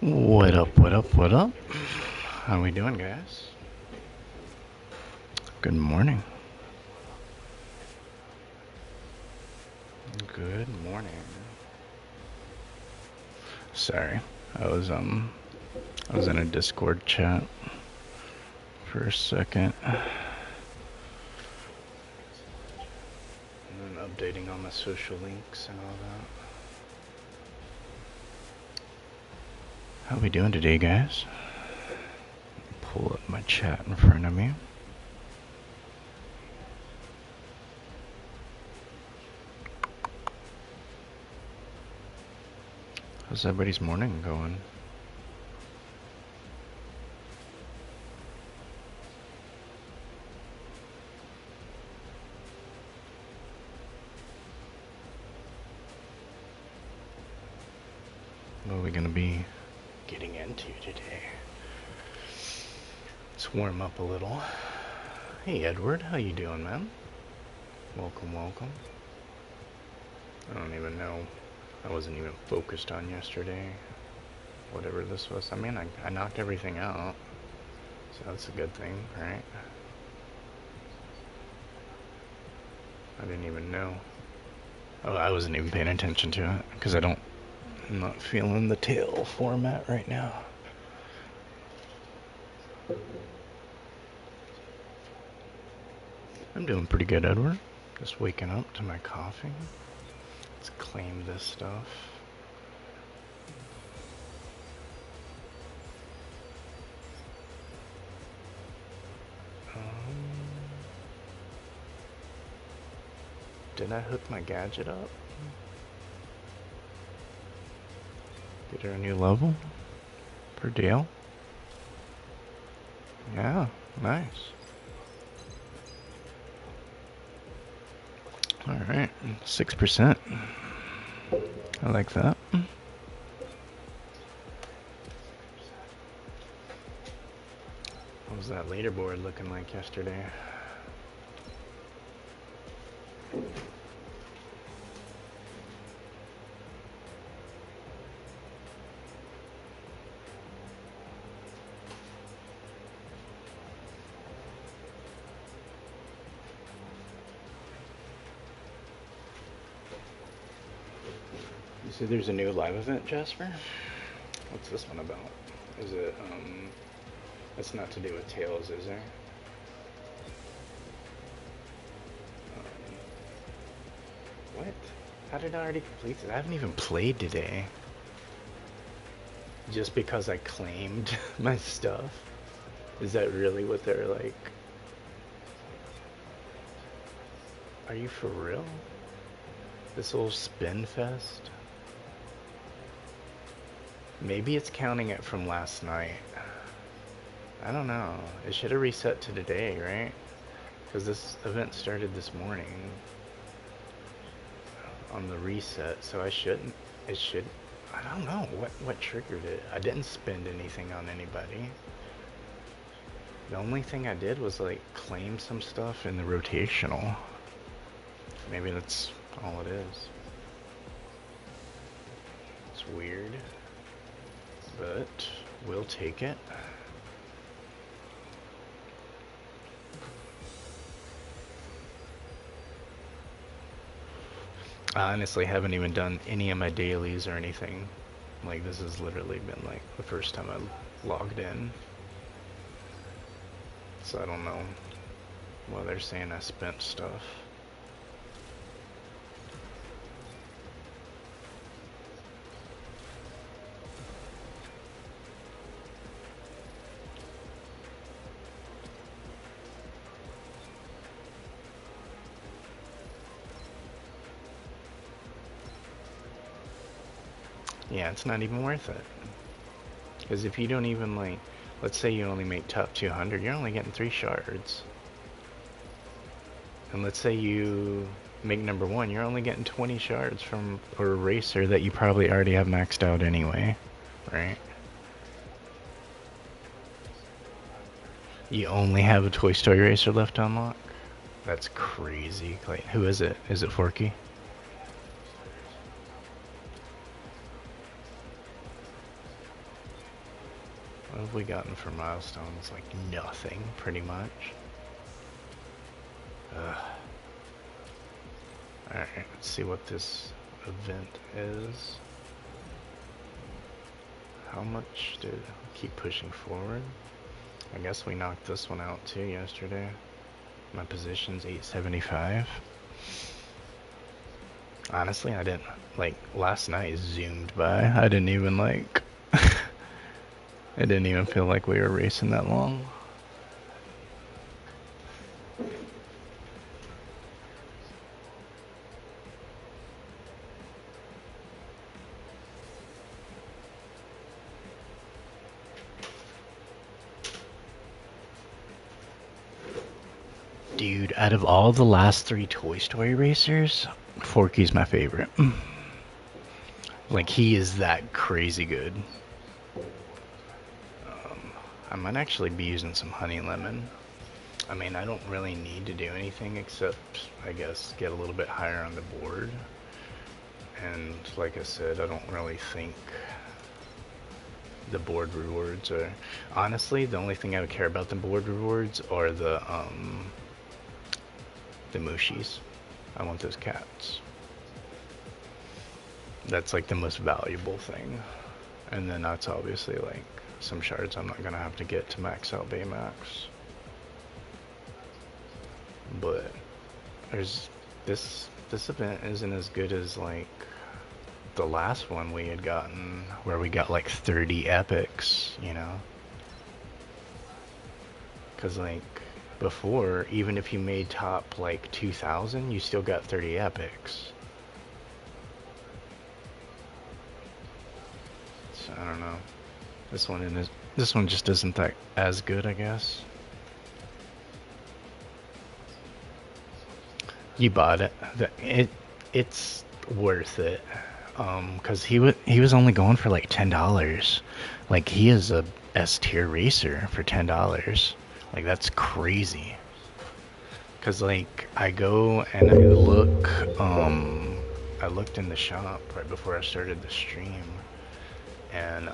What up, what up, what up? How we doing, guys? Good morning. Good morning. Sorry, I was in a Discord chat for a second. And then updating on my social links and all that. How we doing today, guys? Pull up my chat in front of me. How's everybody's morning going? What are we gonna be getting into today? Let's warm up a little. Hey Edward, how you doing, man? Welcome, welcome. I don't even know. I wasn't even focused on yesterday. Whatever this was. I mean, I knocked everything out. So that's a good thing, right? I didn't even know. Oh, I wasn't even paying attention to it. Because I'm not feeling the tail format right now. I'm doing pretty good, Edward. Just waking up to my coffee. Let's claim this stuff. Did I hook my gadget up? Get her a new level? Per deal? Yeah, nice. Alright, 6%. I like that. What was that leaderboard looking like yesterday? You see there's a new live event, Jasper? What's this one about? Is it, it's not to do with Tails, is there? What? How did I already complete this? I haven't even played today. Just because I claimed my stuff? Is that really what they're like? Are you for real? This little spin fest? Maybe it's counting it from last night. I don't know. It should have reset to today, right? Because this event started this morning on the reset, so it should, I don't know what triggered it. I didn't spend anything on anybody. The only thing I did was like claim some stuff in the rotational. Maybe that's all it is. It's weird, but we'll take it. I honestly haven't even done any of my dailies or anything. Like, this has literally been like the first time I logged in. So I don't know. Well, they're saying I spent stuff. Yeah, it's not even worth it. Because if you don't even, like, let's say you only make top 200, you're only getting 3 shards. And let's say you make number 1, you're only getting 20 shards from a racer that you probably already have maxed out anyway, right? You only have a Toy Story racer left to unlock? That's crazy. Like, who is it? Is it Forky? What have we gotten for milestones? Like nothing, pretty much. Alright, let's see what this event is. How much did I keep pushing forward? I guess we knocked this one out too yesterday. My position's 875. Honestly, I didn't, like, last night zoomed by. I didn't even, like, I didn't even feel like we were racing that long. Dude, out of all the last 3 Toy Story racers, Forky's my favorite. Like, he is that crazy good. I might actually be using some honey lemon. I mean, I don't really need to do anything except, I guess, get a little bit higher on the board. And like I said, I don't really think the board rewards are... Honestly, the only thing I would care about the board rewards are the mushies. I want those cats. That's like the most valuable thing. And then that's obviously like some shards I'm not gonna have to get to max out Baymax. But there's this event isn't as good as like the last one we had gotten, where we got like 30 epics, you know? Cause like before, even if you made top like 2,000, you still got 30 epics. So I don't know. This one just isn't that as good, I guess. You bought it. It's worth it. Cause he was only going for like $10. Like, he is a S tier racer for $10. Like, that's crazy. Cause like I go and I looked in the shop right before I started the stream, and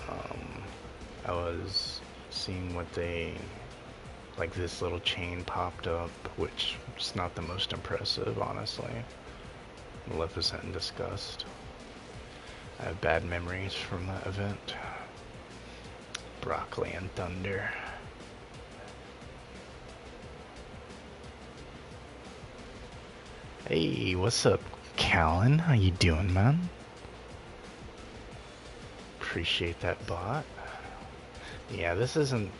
I was seeing what they, like, this little chain popped up, which is not the most impressive, honestly. Maleficent and Disgust. I have bad memories from that event. Broccoli and Thunder. Hey, what's up, Callan? How you doing, man? Appreciate that bot. Yeah, this isn't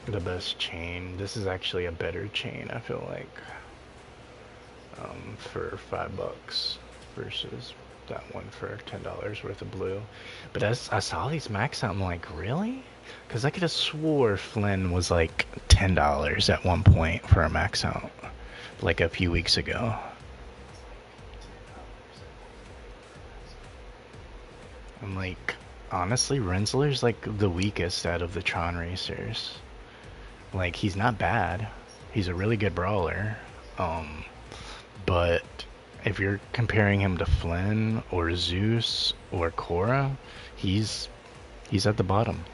the best chain. This is actually a better chain, I feel like. For $5 versus that one for $10 worth of blue. But as I saw these max out, I'm like, really? Because I could have swore Flynn was like $10 at one point for a max out, like a few weeks ago. I'm like, honestly, Rensler's like the weakest out of the Tron racers. Like, he's not bad. He's a really good brawler. But if you're comparing him to Flynn or Zeus or Korra, he's at the bottom.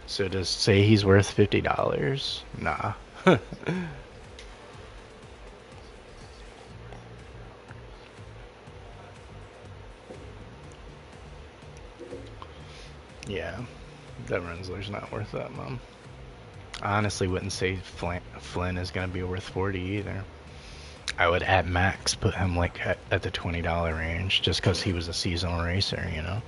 So to say he's worth $50, nah. Yeah, that Rensler's not worth that, Mom. I honestly wouldn't say Flynn is going to be worth 40 either. I would at max put him like at the $20 range, just because he was a seasonal racer, you know?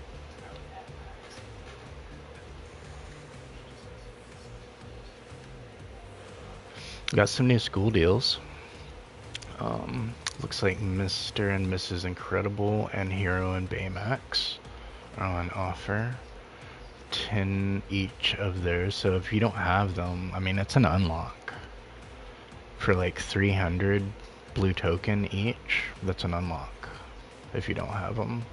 Got some new school deals. Looks like Mr. and Mrs. Incredible and Hero and Baymax are on offer. 10 each of those, so if you don't have them, I mean, it's an unlock. For like 300 blue token each, that's an unlock if you don't have them.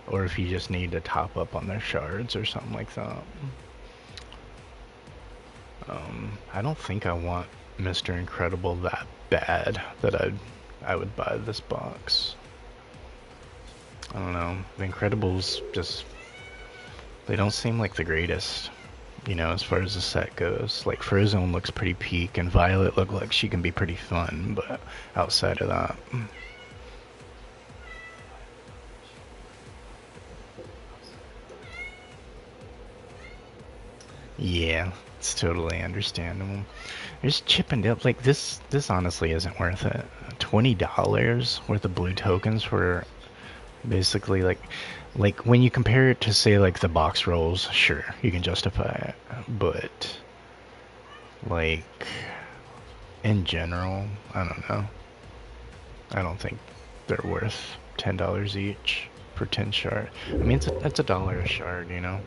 Or if you just need to top up on their shards or something like that. I don't think I want Mr. Incredible that bad that I would buy this box. I don't know. The Incredibles just, they don't seem like the greatest. you know, as far as the set goes. Like, Frozone looks pretty peak, and Violet look like she can be pretty fun, but outside of that... Yeah, it's totally understandable. Just chipping up, like, this honestly isn't worth it. $20 worth of blue tokens for basically, like when you compare it to, say, like the box rolls, sure, you can justify it, but like in general, I don't know. I don't think they're worth $10 each for 10 shard. I mean, that's $1 a shard, you know.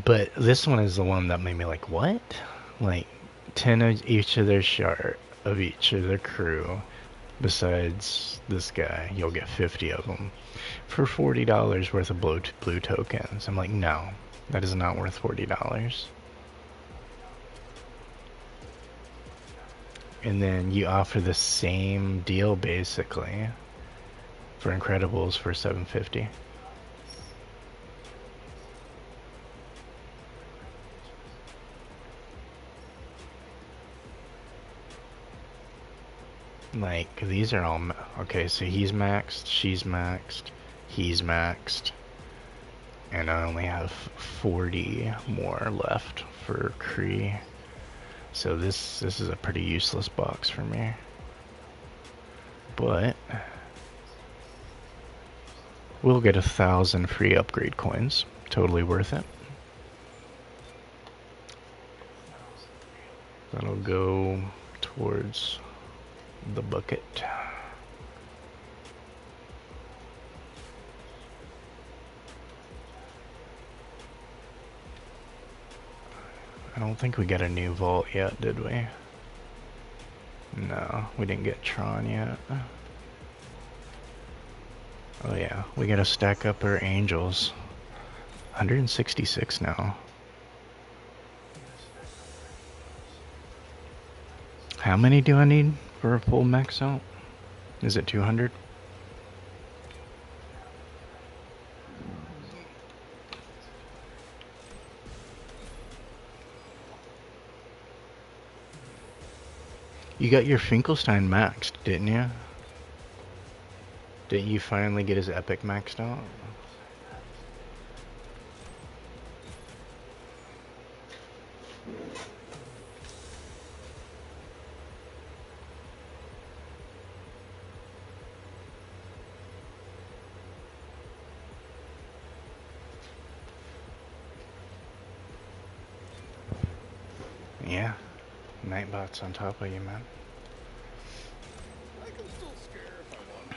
But this one is the one that made me like, what? Like 10 of each of their shard of each of their crew. Besides this guy, you'll get 50 of them for $40 worth of blue tokens. I'm like, no, that is not worth $40. And then you offer the same deal basically for Incredibles for $7.50. Like, these are all... Okay, so he's maxed, she's maxed, he's maxed. And I only have 40 more left for Kree. So this is a pretty useless box for me. But... we'll get 1,000 free upgrade coins. Totally worth it. That'll go towards... the bucket. I don't think we got a new vault yet, did we? No, we didn't get Tron yet. Oh yeah, we gotta stack up our angels. 166 now. How many do I need for a full max out? Is it 200? You got your Finkelstein maxed, didn't you? Didn't you finally get his epic maxed out? Yeah, Nightbot's on top of you, man. I can still scare if I want.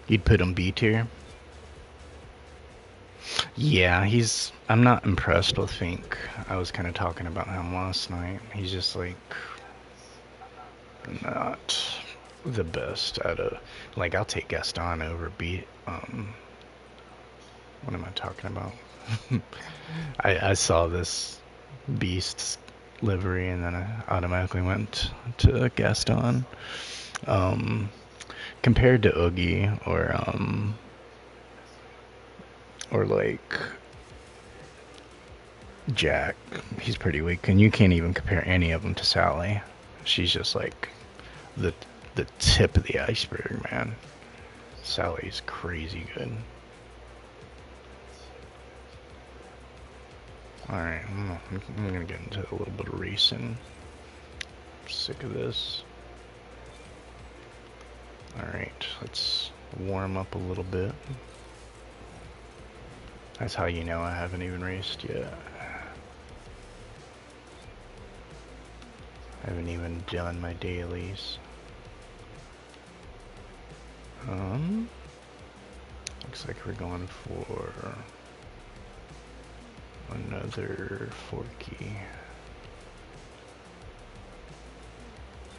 You'd put him B tier? Yeah, I'm not impressed with Fink. I was kind of talking about him last night. He's just like not the best out of, like, I'll take Gaston over what am I talking about? I saw this Beast's livery and then I automatically went to Gaston. Compared to Oogie or like Jack, he's pretty weak, and you can't even compare any of them to Sally. She's just like the tip of the iceberg, man. Sally's crazy good. Alright, I'm gonna get into a little bit of racing. I'm sick of this. Alright, let's warm up a little bit. That's how you know I haven't even raced yet. I haven't even done my dailies. Looks like we're going for another Forky.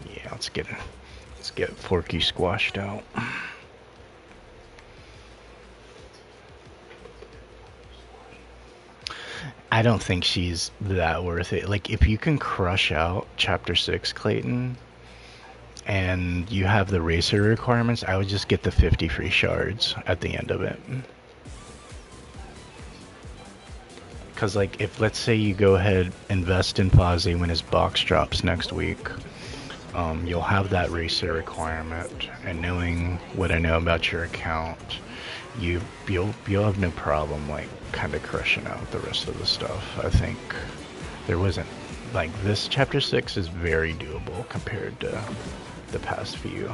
Yeah, let's get Forky squashed out. I don't think she's that worth it. Like, if you can crush out Chapter 6 Clayton and you have the racer requirements, I would just get the 50 free shards at the end of it. Because, like, if let's say you go ahead, invest in Fozzie when his box drops next week, you'll have that racer requirement, and knowing what I know about your account, you'll have no problem, like, kind of crushing out the rest of the stuff. I think there wasn't, like, this chapter 6 is very doable compared to the past few.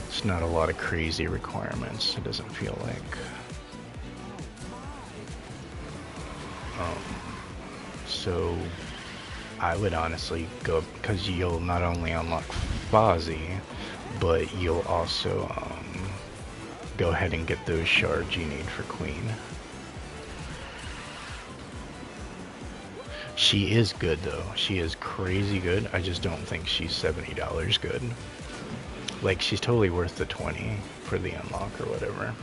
It's not a lot of crazy requirements, it doesn't feel like. So I would honestly go, because you'll not only unlock Fozzie, but you'll also go ahead and get those shards you need for Queen. She is good though. She is crazy good. I just don't think she's $70 good. Like, she's totally worth the 20 for the unlock or whatever.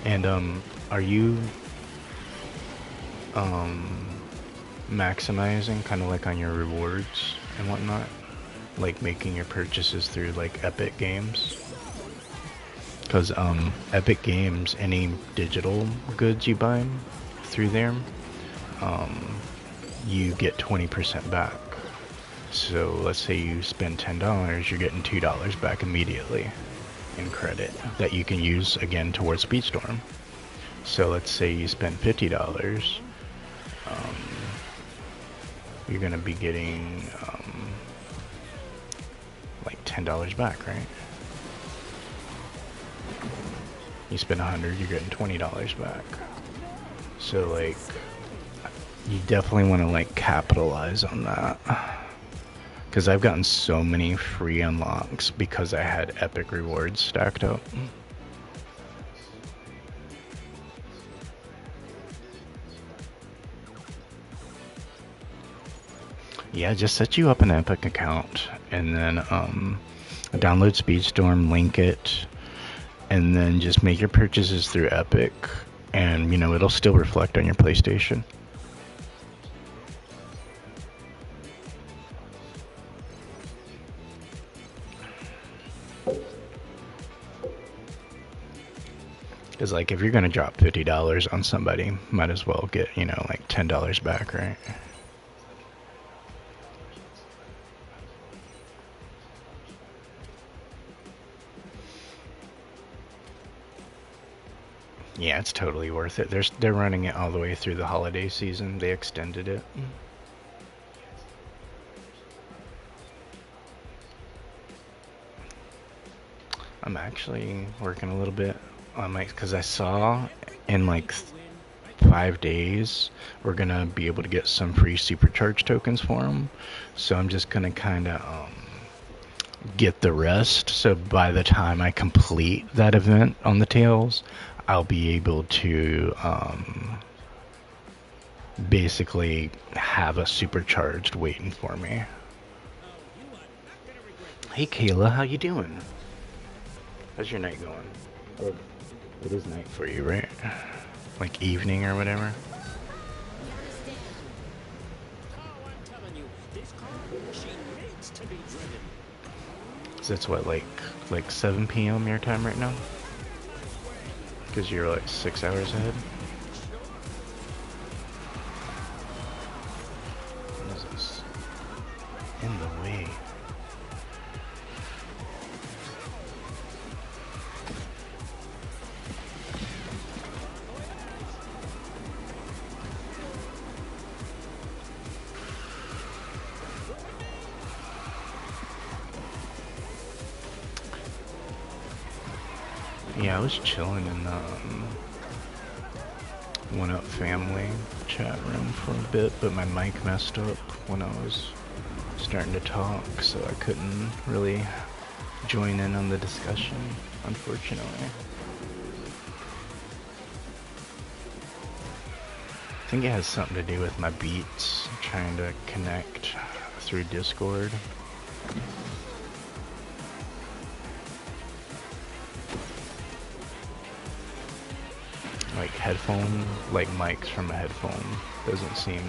And are you maximizing kind of like on your rewards and whatnot, like making your purchases through like Epic Games? Because Epic Games, any digital goods you buy through there, you get 20% back. So let's say you spend $10, you're getting $2 back immediately in credit that you can use again towards Speedstorm. So let's say you spend $50, you're gonna be getting like $10 back, right? You spend 100, you're getting $20 back. So like, you definitely want to like capitalize on that. Because I've gotten so many free unlocks because I had epic rewards stacked up. Yeah, just set you up an Epic account and then download Speedstorm, link it, and then just make your purchases through Epic, and you know, it'll still reflect on your PlayStation. Because like, if you're gonna drop $50 on somebody, might as well get, you know, like $10 back, right? Yeah, it's totally worth it. They're running it all the way through the holiday season. They extended it. I'm actually working a little bit on my, because I saw in like 5 days we're gonna be able to get some free supercharge tokens for them. So I'm just gonna kind of get the rest. So by the time I complete that event on the tails, I'll be able to basically have a supercharged waiting for me. Hey Kayla, how you doing? How's your night going? It is night for you, right? Like evening or whatever? So it's what, like 7 p.m. your time right now? Because you're like 6 hours ahead? What is this? In the way. Yeah, I was chilling in the One Up family chat room for a bit, but my mic messed up when I was starting to talk, so I couldn't really join in on the discussion, unfortunately. I think it has something to do with my beats, trying to connect through Discord. Like headphone, like mics from a headphone doesn't seem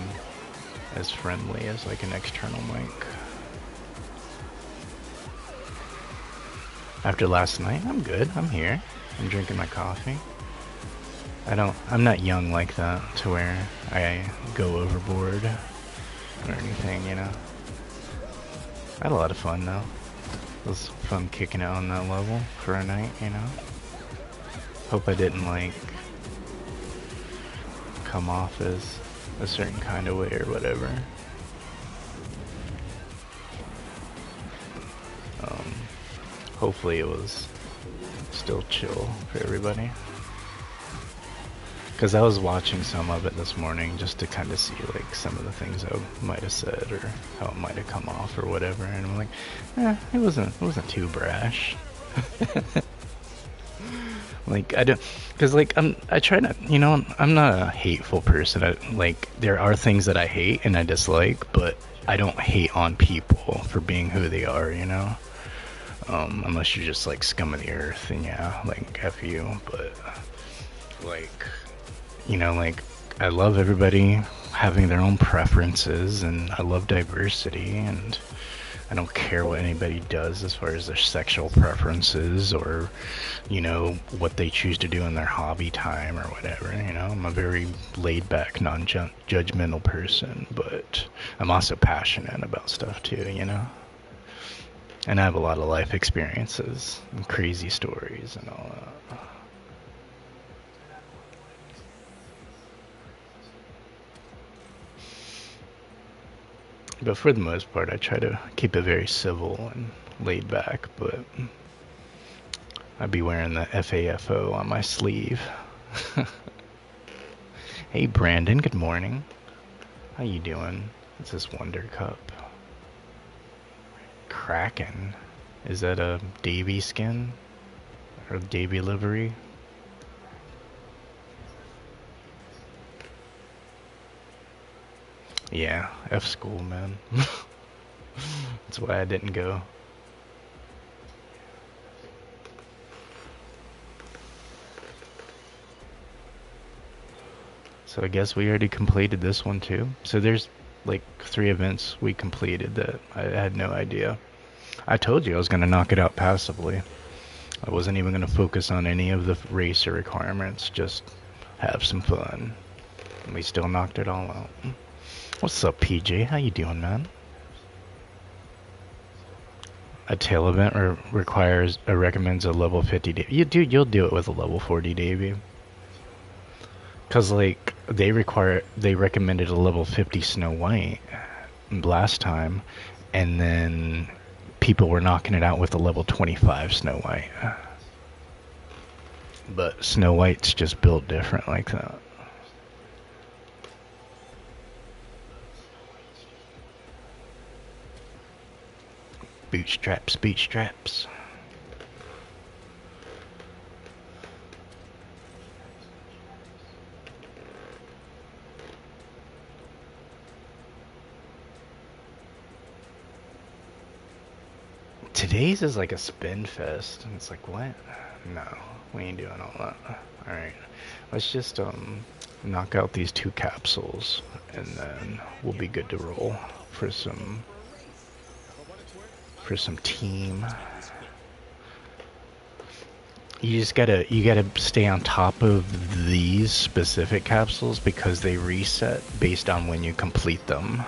as friendly as like an external mic. After last night, I'm good. I'm here. I'm drinking my coffee. I'm not young like that to where I go overboard or anything, you know. I had a lot of fun though. It was fun kicking it on that level for a night, you know. Hope I didn't like come off as a certain kind of way or whatever. Hopefully it was still chill for everybody. Because I was watching some of it this morning just to kind of see like some of the things I might have said or how it might have come off or whatever, and I'm like, it wasn't too brash. Like I don't, because like I try not, you know, I'm not a hateful person. Like there are things that I hate and I dislike, but I don't hate on people for being who they are, you know. Unless you're just like scum of the earth, and yeah, like F you, but like, you know, like I love everybody having their own preferences, and I love diversity, and I don't care what anybody does as far as their sexual preferences or, you know, what they choose to do in their hobby time or whatever, you know. I'm a very laid-back, non-judgmental person, but I'm also passionate about stuff too, you know. And I have a lot of life experiences and crazy stories and all that. But for the most part, I try to keep it very civil and laid back, but I'd be wearing the FAFO on my sleeve. Hey Brandon, good morning. How you doing? It's this Wonder Cup. Kraken? Is that a Davy skin? Or Davy livery? Yeah, F school, man. That's why I didn't go. So I guess we already completed this one too. So there's like 3 events we completed that I had no idea. I told you I was going to knock it out passively. I wasn't even going to focus on any of the racer requirements, just have some fun. And we still knocked it all out. What's up, PJ? How you doing, man? A tail event recommends a level 50 Davy. You'll do it with a level 40 Davy. Cause like they recommended a level 50 Snow White last time, and then people were knocking it out with a level 25 Snow White. But Snow White's just built different like that. Bootstraps, bootstraps. Today's is like a spin fest, and it's like, what? No, we ain't doing all that. Alright, let's just knock out these 2 capsules, and then we'll be good to roll for some team. You gotta stay on top of these specific capsules because they reset based on when you complete them.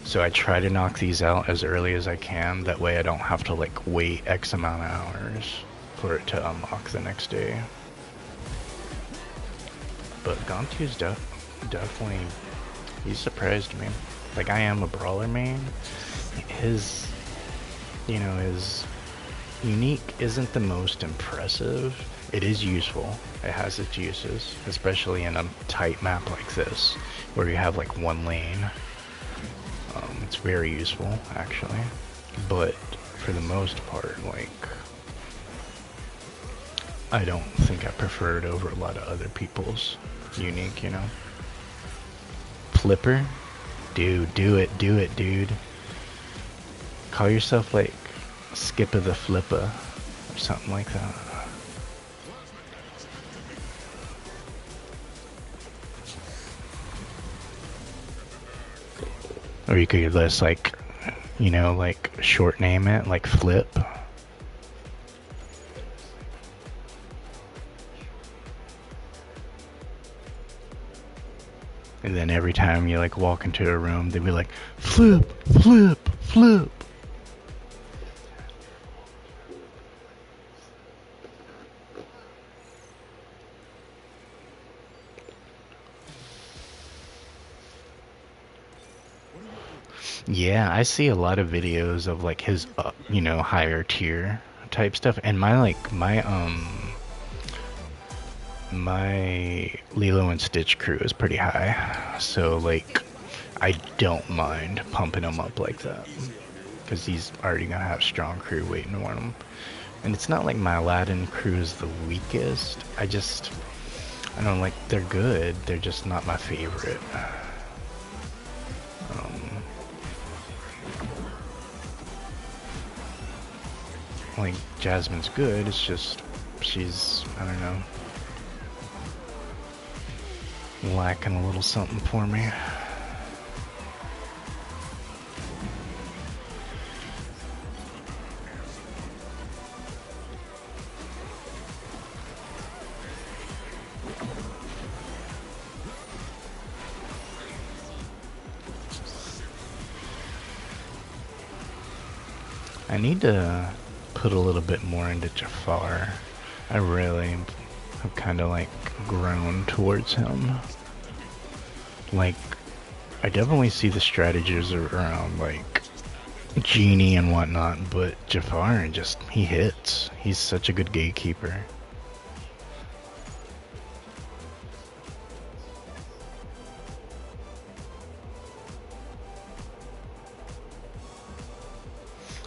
So I try to knock these out as early as I can, that way I don't have to like wait X amount of hours for it to unlock the next day. But Gontu's definitely, he surprised me. Like, I am a brawler main. His unique isn't the most impressive. It is useful. It has its uses, especially in a tight map like this, where you have like 1 lane. It's very useful, actually. But for the most part, like, I don't think I prefer it over a lot of other people's unique, you know? Flipper? Dude, do it, dude. Call yourself, like, Skip of the Flippa, or something like that. Or you could just like, you know, like short name it, like flip. And then every time you like walk into a room, they'd be like, flip, flip, flip. Yeah, I see a lot of videos of like his, you know, higher tier type stuff, and my Lilo and Stitch crew is pretty high, so like I don't mind pumping him up like that, because he's already gonna have strong crew waiting on him. And it's not like my Aladdin crew is the weakest. I don't like, they're good. They're just not my favorite. Like Jasmine's good. It's just she's, I don't know, lacking a little something for me. I need to put a little bit more into Jafar. I really have kind of like grown towards him. Like, I definitely see the strategies around like Genie and whatnot, but Jafar just, he hits. He's such a good gatekeeper.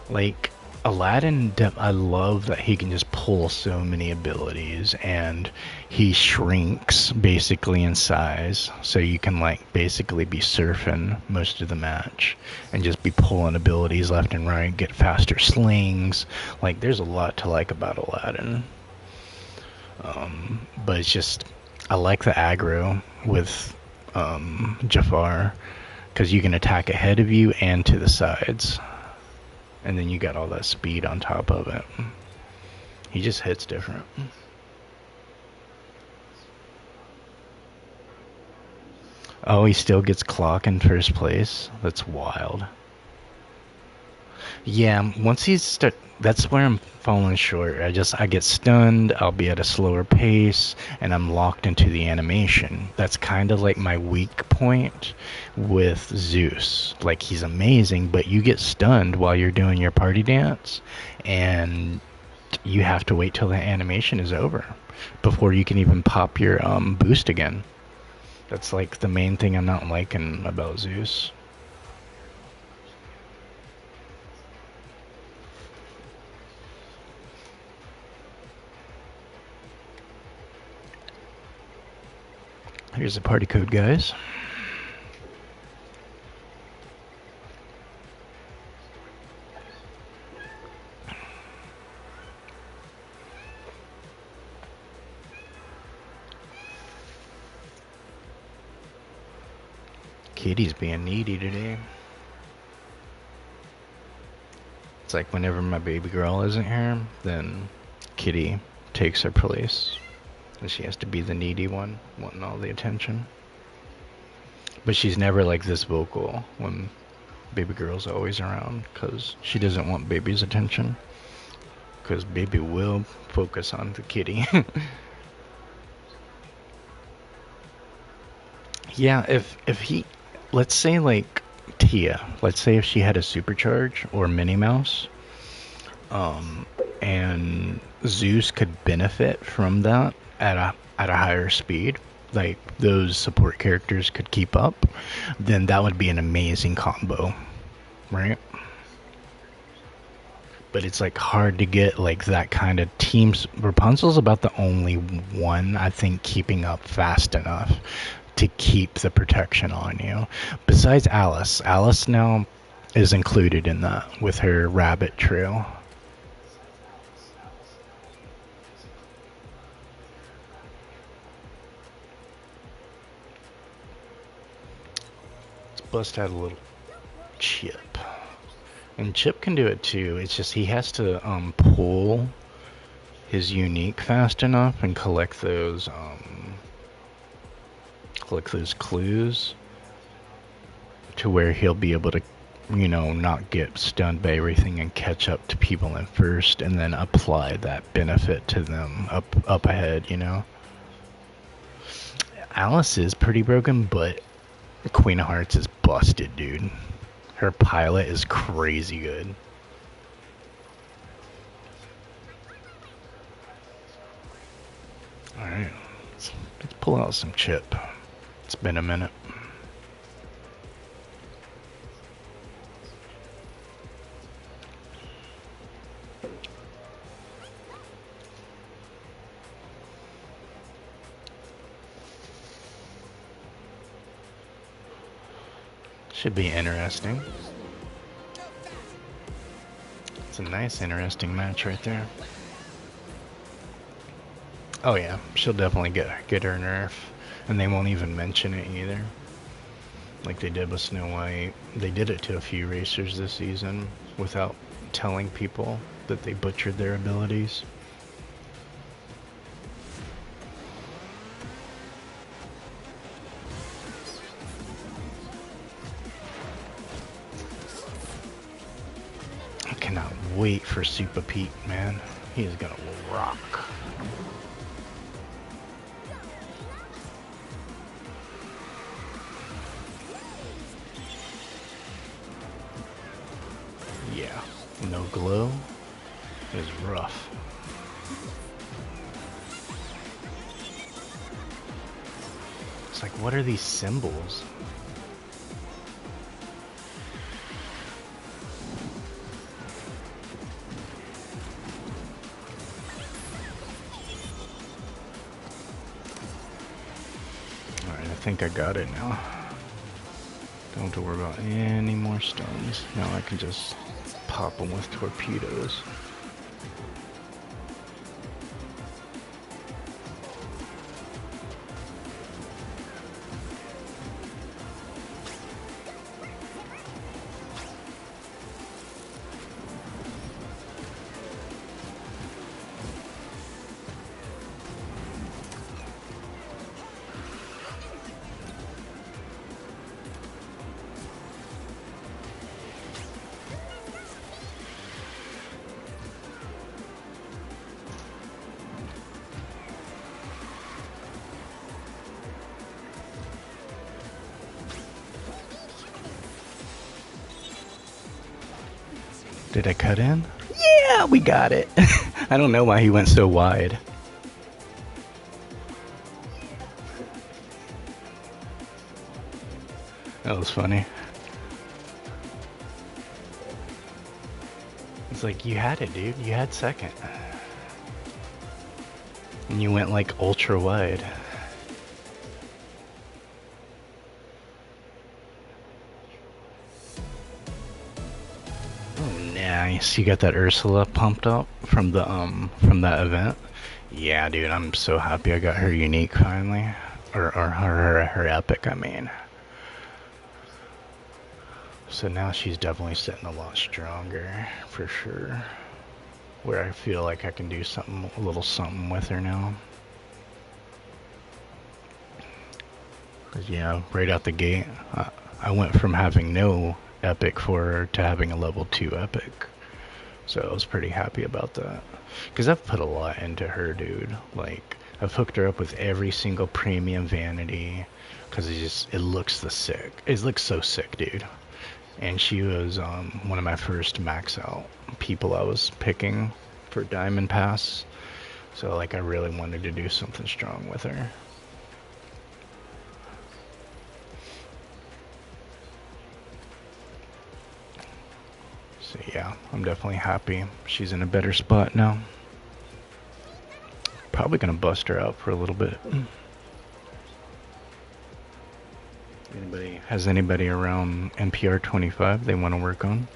Like, Aladdin, I love that he can just pull so many abilities, and he shrinks basically in size, so you can like basically be surfing most of the match and just be pulling abilities left and right, get faster slings. Like, there's a lot to like about Aladdin. But it's just, I like the aggro with Jafar, because you can attack ahead of you and to the sides. And then you got all that speed on top of it. He just hits different. Oh, he still gets clock in first place? That's wild. Yeah, once he's that's where I'm falling short. I get stunned, I'll be at a slower pace, and I'm locked into the animation. That's kind of like my weak point with Zeus. Like, he's amazing, but you get stunned while you're doing your party dance, and you have to wait till the animation is over before you can even pop your boost again. That's like the main thing I'm not liking about Zeus. Here's the party code, guys. Kitty's being needy today. It's like whenever my baby girl isn't here, then Kitty takes her place. And she has to be the needy one, wanting all the attention. But she's never like this vocal when baby girl's always around, because she doesn't want baby's attention. Because baby will focus on the kitty. Yeah, if he, let's say like Tia, let's say if she had a supercharge or Minnie Mouse, and Zeus could benefit from that at a higher speed, like those support characters could keep up, then that would be an amazing combo, right? But it's like hard to get like that kind of teams. Rapunzel's about the only one I think keeping up fast enough to keep the protection on you. Besides Alice. Alice now is included in that with her rabbit trail. Let's bust out a little Chip. And Chip can do it too. It's just he has to pull his unique fast enough and collect those clues to where he'll be able to, you know, not get stunned by everything and catch up to people in first, and then apply that benefit to them up ahead, you know. Alice is pretty broken, but Queen of Hearts is busted, dude. Her pilot is crazy good. Alright, let's pull out some Chip. It's been a minute. Should be interesting. It's a nice, interesting match right there. Oh yeah, she'll definitely get her nerf, and they won't even mention it either. Like they did with Snow White. They did it to a few racers this season without telling people that they butchered their abilities. I cannot wait for Super Pete, man. He is gonna rock. Yeah, no glow is rough. It's like, what are these symbols? Alright, I think I got it now. Don't have to worry about any more stones. Now I can just pop them with torpedoes. Did I cut in? Yeah, we got it. I don't know why he went so wide. That was funny. It's like, you had it, dude. You had second. And you went like ultra wide. Nice. You got that Ursula pumped up from the from that event. Yeah, dude, I'm so happy I got her unique finally, or her epic, I mean. So now she's definitely sitting a lot stronger for sure. Where I feel like I can do something, a little something with her now. 'Cause yeah, right out the gate, I went from having no epic for her to having a level 2 epic. So I was pretty happy about that. Because I've put a lot into her, dude. Like, I've hooked her up with every single premium vanity. Because it looks sick. It looks so sick, dude. And she was one of my first max out people I was picking for Diamond Pass. So, like, I really wanted to do something strong with her. So yeah, I'm definitely happy. She's in a better spot now. Probably gonna bust her out for a little bit. Has anybody around NPR 25 they want to work on?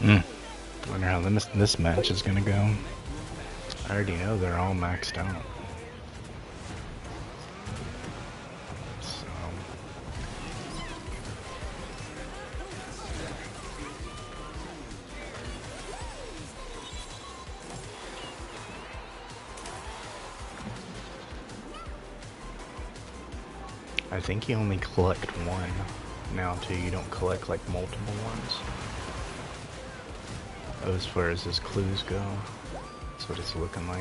Wonder how this match is gonna go. I already know they're all maxed out. So I think you only collect one now too. You don't collect like multiple ones. As far as his clues go, that's what it's looking like.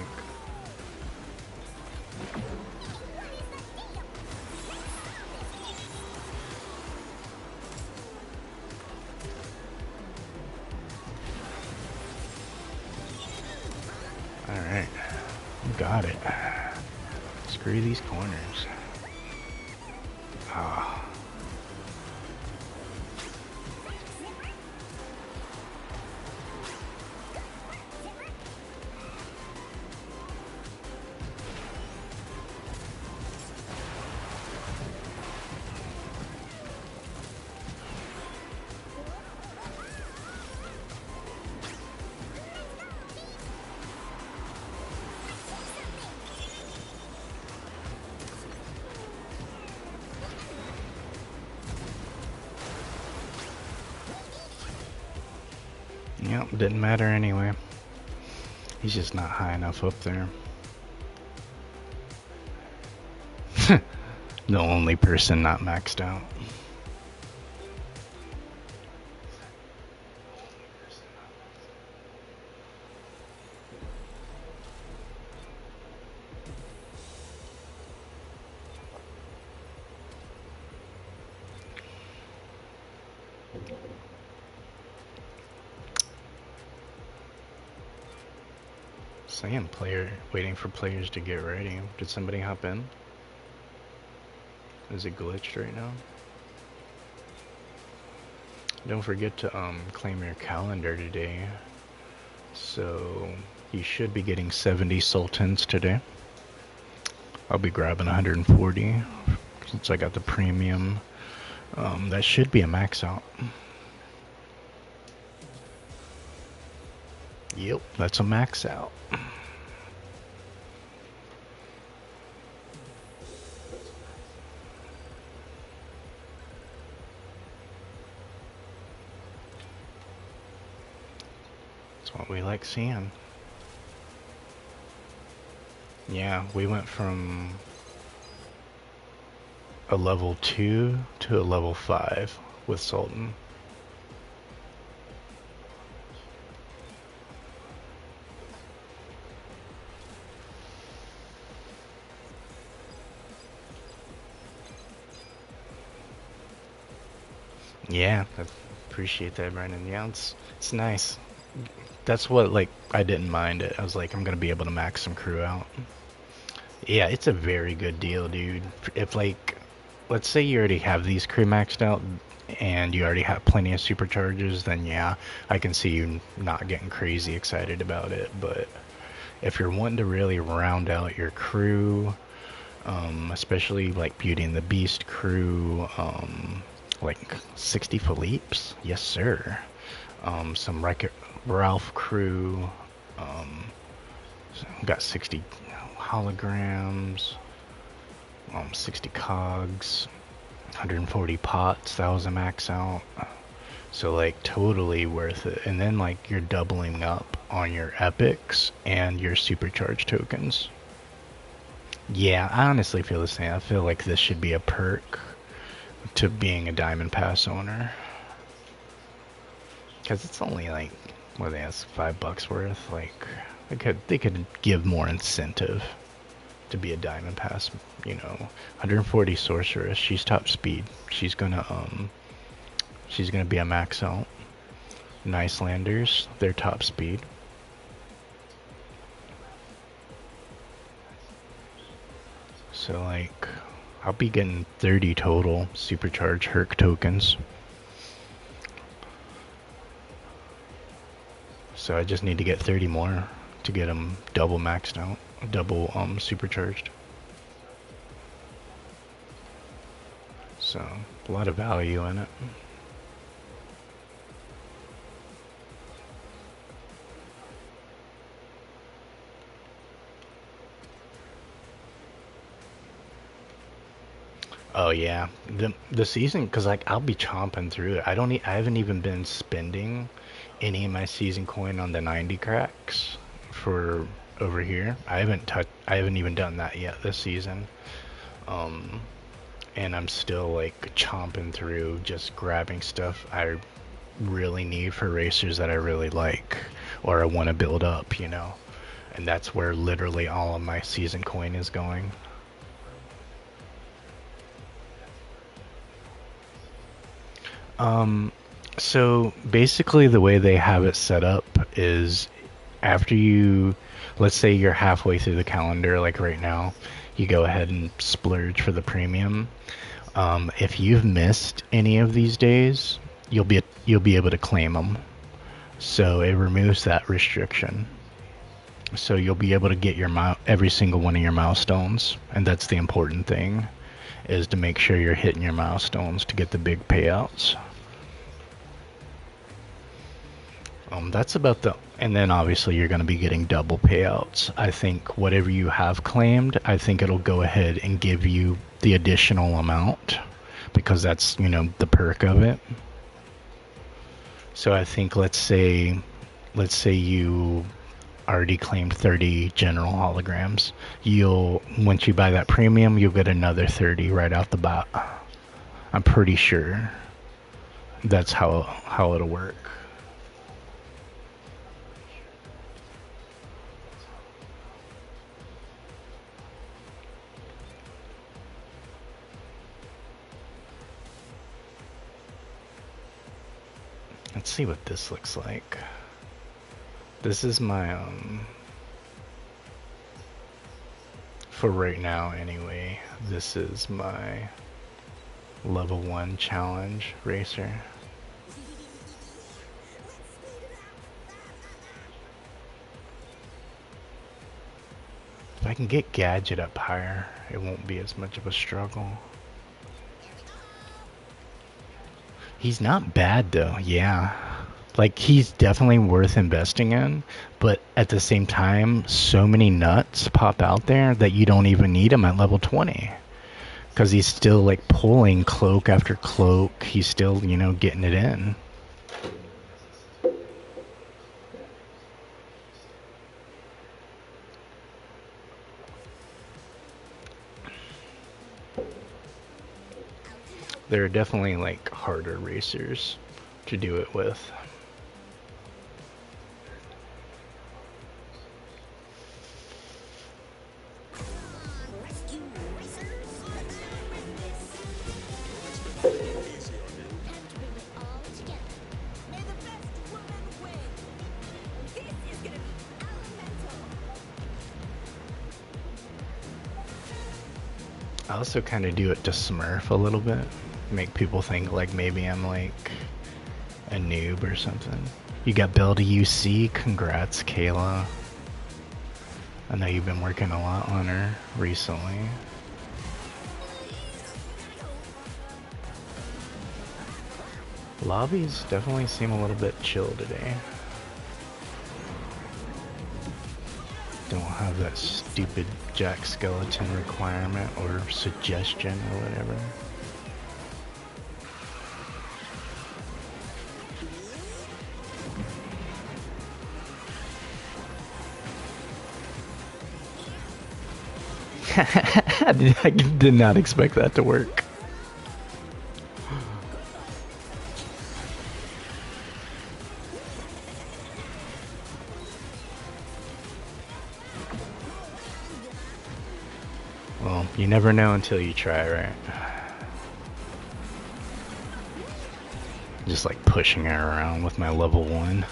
Alright, you got it. Screw these corners. Ah. Yep, didn't matter anyway. He's just not high enough up there. The only person not maxed out. Saying waiting for players to get ready. Did somebody hop in? Is it glitched right now? Don't forget to claim your calendar today. So you should be getting 70 sultans today. I'll be grabbing 140 since I got the premium. That should be a max out. Yep, that's a max out. That's what we like seeing. Yeah, we went from a level 2 to a level 5 with Sultan. Yeah, I appreciate that, Brandon. Yeah, it's nice. That's what, like, I didn't mind it. I was like, I'm gonna be able to max some crew out. Yeah, it's a very good deal, dude. If, like, let's say you already have these crew maxed out and you already have plenty of supercharges, then yeah, I can see you not getting crazy excited about it. But if you're wanting to really round out your crew, especially like Beauty and the Beast crew, like 60 Philippe's, yes sir. Some Wreck-It Ralph crew, got 60 holograms, 60 cogs, 140 pots. That was a max out. So like totally worth it. And then like you're doubling up on your epics and your supercharge tokens. Yeah, I honestly feel the same. I feel like this should be a perk to being a Diamond Pass owner. Because it's only like, what they ask, $5 worth. Like, they could give more incentive to be a Diamond Pass. You know, 140 Sorceress. She's top speed. She's gonna be a max out. Nicelanders, they're top speed. So like, I'll be getting 30 total supercharge Herc tokens. So I just need to get 30 more to get them double maxed out, double supercharged. So a lot of value in it. Oh yeah, the season, cause like I'll be chomping through it. I haven't even been spending any of my season coin on the 90 cracks for over here. I haven't even done that yet this season. Um, and I'm still like chomping through just grabbing stuff I really need for racers that I really like or I want to build up, you know. And that's where literally all of my season coin is going. Um, so basically the way they have it set up is after you, let's say you're halfway through the calendar, like right now, you go ahead and splurge for the premium. If you've missed any of these days, you'll be able to claim them. So it removes that restriction. So you'll be able to get your every single one of your milestones, and that's the important thing, is to make sure you're hitting your milestones to get the big payouts. That's about and then obviously you're going to be getting double payouts. I think whatever you have claimed, I think it'll go ahead and give you the additional amount because that's, you know, the perk of it. So I think let's say you already claimed 30 general holograms. Once you buy that premium, you'll get another 30 right out the bat. I'm pretty sure that's how it'll work. Let's see what this looks like. This is my, for right now anyway, this is my level 1 challenge racer. If I can get Gadget up higher, it won't be as much of a struggle. He's not bad though, yeah. Like, he's definitely worth investing in, but at the same time, so many nuts pop out there that you don't even need him at level 20. Because he's still, like, pulling cloak after cloak. He's still, you know, getting it in. There are definitely, like, harder racers to do it with. I also kind of do it to smurf a little bit. Make people think like maybe I'm like a noob or something. You got Belle to UC, congrats Kayla. I know you've been working a lot on her recently. Lobbies definitely seem a little bit chill today. Don't have that stupid Jack Skeleton requirement or suggestion or whatever. I did not expect that to work. Well, you never know until you try, right? Just like pushing her around with my level 1.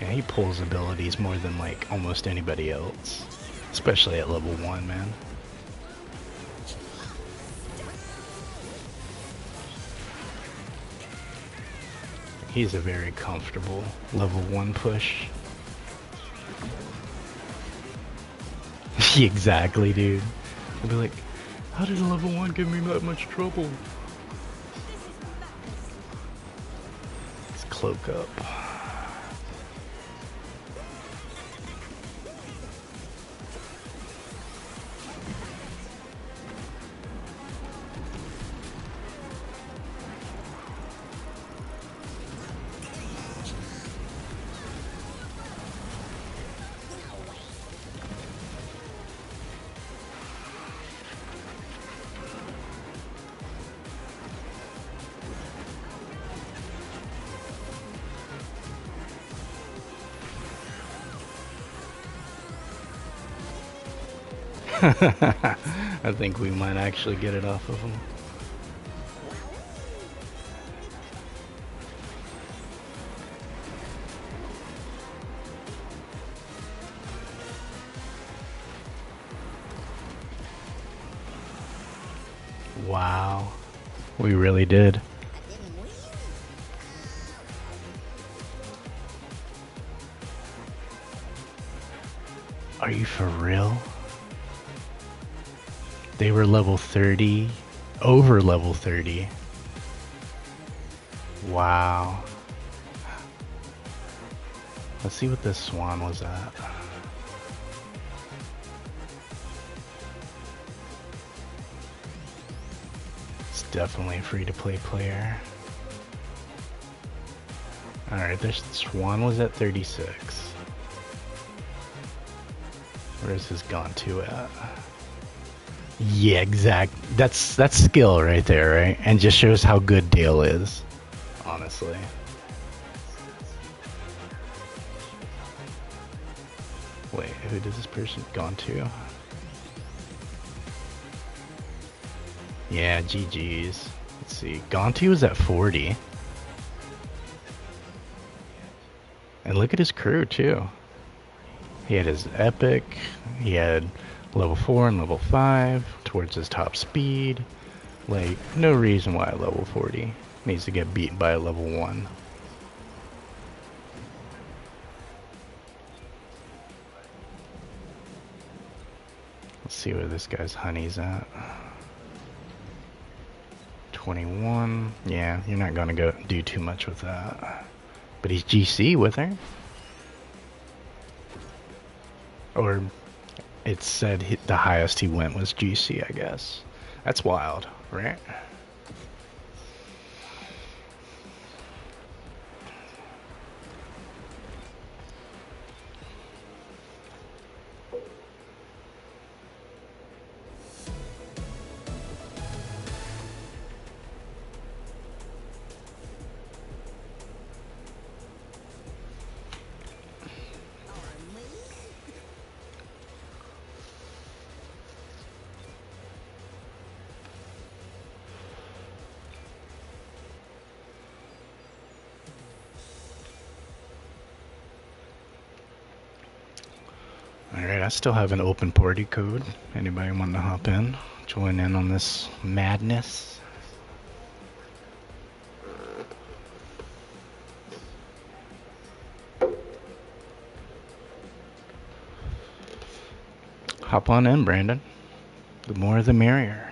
Yeah, he pulls abilities more than like almost anybody else. Especially at level 1, man. He's a very comfortable level 1 push. Exactly, dude. I'll be like, How did a level 1 give me that much trouble? Let's cloak up. I think we might actually get it off of him. Wow. We really did. Are you for real? They were level 30, over level 30. Wow. Let's see what this swan was at. It's definitely a free-to-play player. Alright, this swan was at 36. Where's his gone to at? Yeah, exact. That's skill right there, right? And just shows how good Dale is, honestly. Wait, who does this person gone to? Yeah, GG's. Let's see. Gonti was at 40. And look at his crew, too. He had his epic. He had level 4 and level 5 towards his top speed. Like, no reason why level 40 needs to get beaten by a level 1. Let's see where this guy's honey's at. 21. Yeah, you're not gonna go do too much with that. But he's GC with her. Or it said the highest he went was GC, I guess. That's wild, right? Alright, I still have an open party code. Anybody want to hop in? Join in on this madness? Hop on in, Brandon. The more the merrier.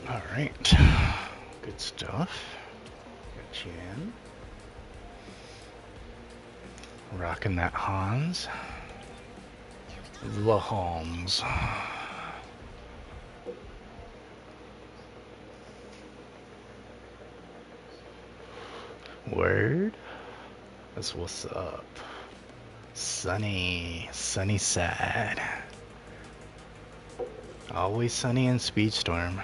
Alright, good stuff. Got you in. Rocking that Hans. The Hans. Word? That's what's up. Sunny side. Always sunny in Speedstorm.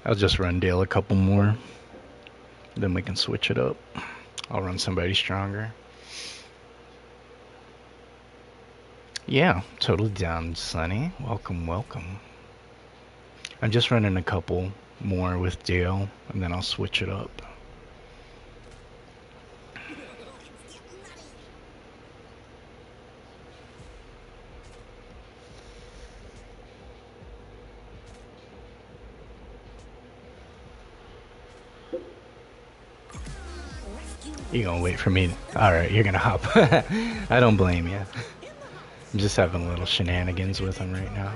I'll just run Dale a couple more. Then we can switch it up. I'll run somebody stronger. Yeah, totally down, Sunny. Welcome, welcome. I'm just running a couple more with Dale, and then I'll switch it up. You gonna wait for me? Alright, you're gonna hop. I don't blame you. I'm just having little shenanigans with him right now.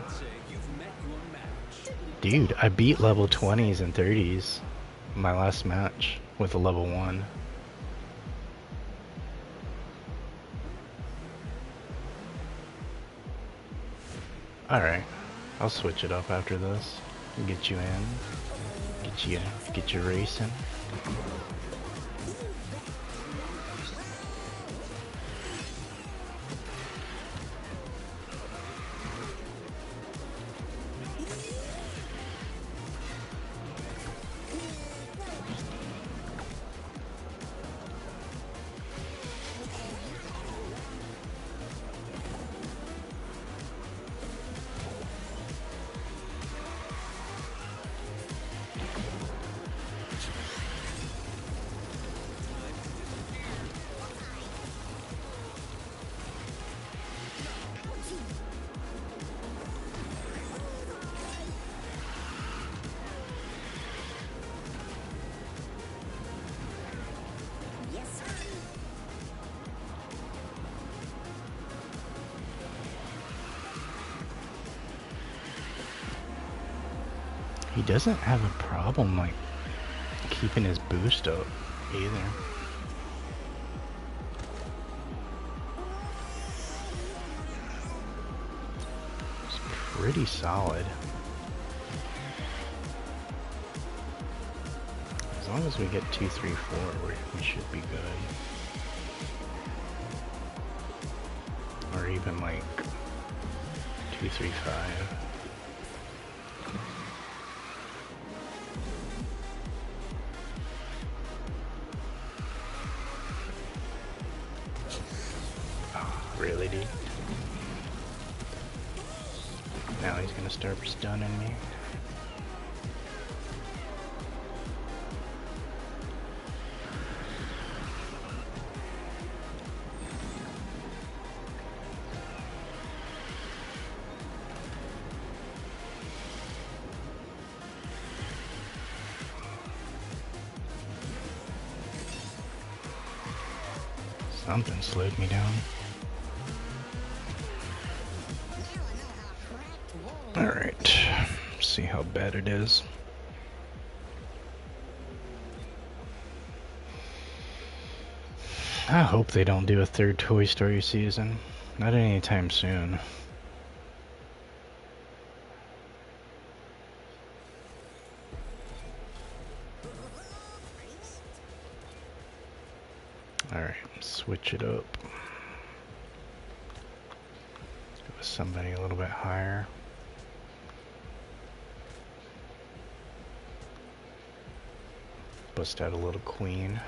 Dude, I beat level 20s and 30s my last match with a level 1. Alright, I'll switch it up after this. Get you in. Get you racing. He doesn't have a problem like keeping his boost up either. It's pretty solid. As long as we get 2, 3, 4, we should be good. Or even like 2, 3, 5. Really, dude? Now he's gonna start stunning me. Something slowed me down. Alright, see how bad it is. I hope they don't do a third Toy Story season. Not anytime soon. Alright, switch it up. Go with somebody a little bit higher. Bust out a little queen.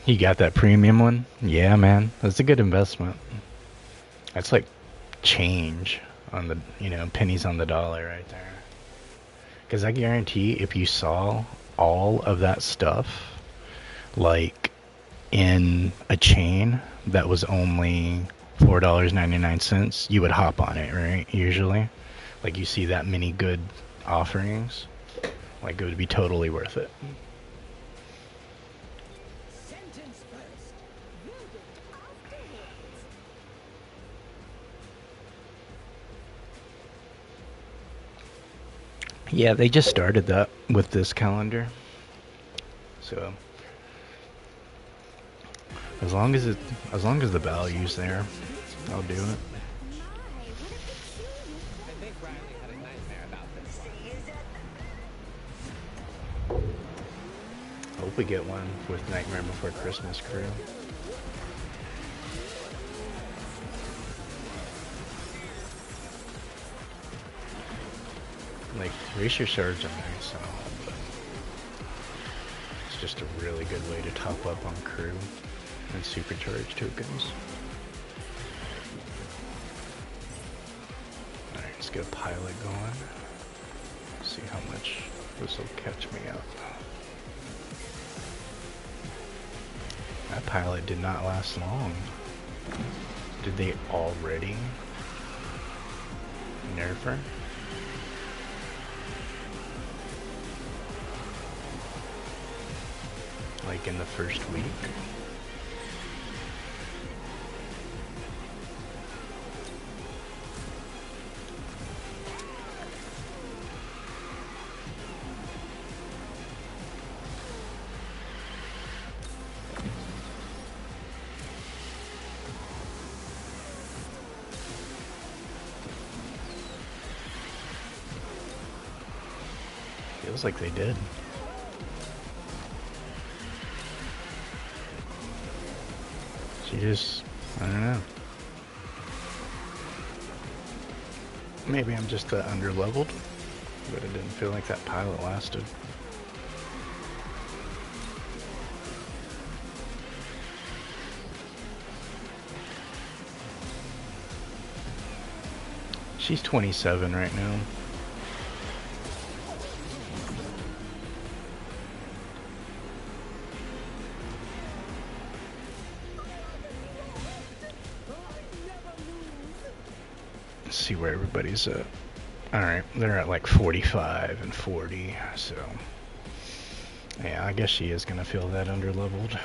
You got that premium one? Yeah, man. That's a good investment. That's like change on the, you know, pennies on the dollar right there. Because I guarantee if you saw all of that stuff, like in a chain that was only $4.99, you would hop on it, right? Usually. Like you see that many good offerings, like it would be totally worth it. Yeah, they just started that with this calendar. So as long as the value's there, I'll do it. Riley had a nightmare about this one. Hope we get one with Nightmare Before Christmas crew. Like, racer shards are nice and all, but it's just a really good way to top up on crew and supercharge tokens. Alright, let's get a pilot going. See how much this will catch me up. That pilot did not last long. Did they already nerf her? Like in the first week? Feels like they did. She just, I don't know. Maybe I'm just underleveled, but it didn't feel like that pilot lasted. She's 27 right now. See where everybody's at. Alright, they're at like 45 and 40, so yeah, I guess she is gonna feel that underleveled.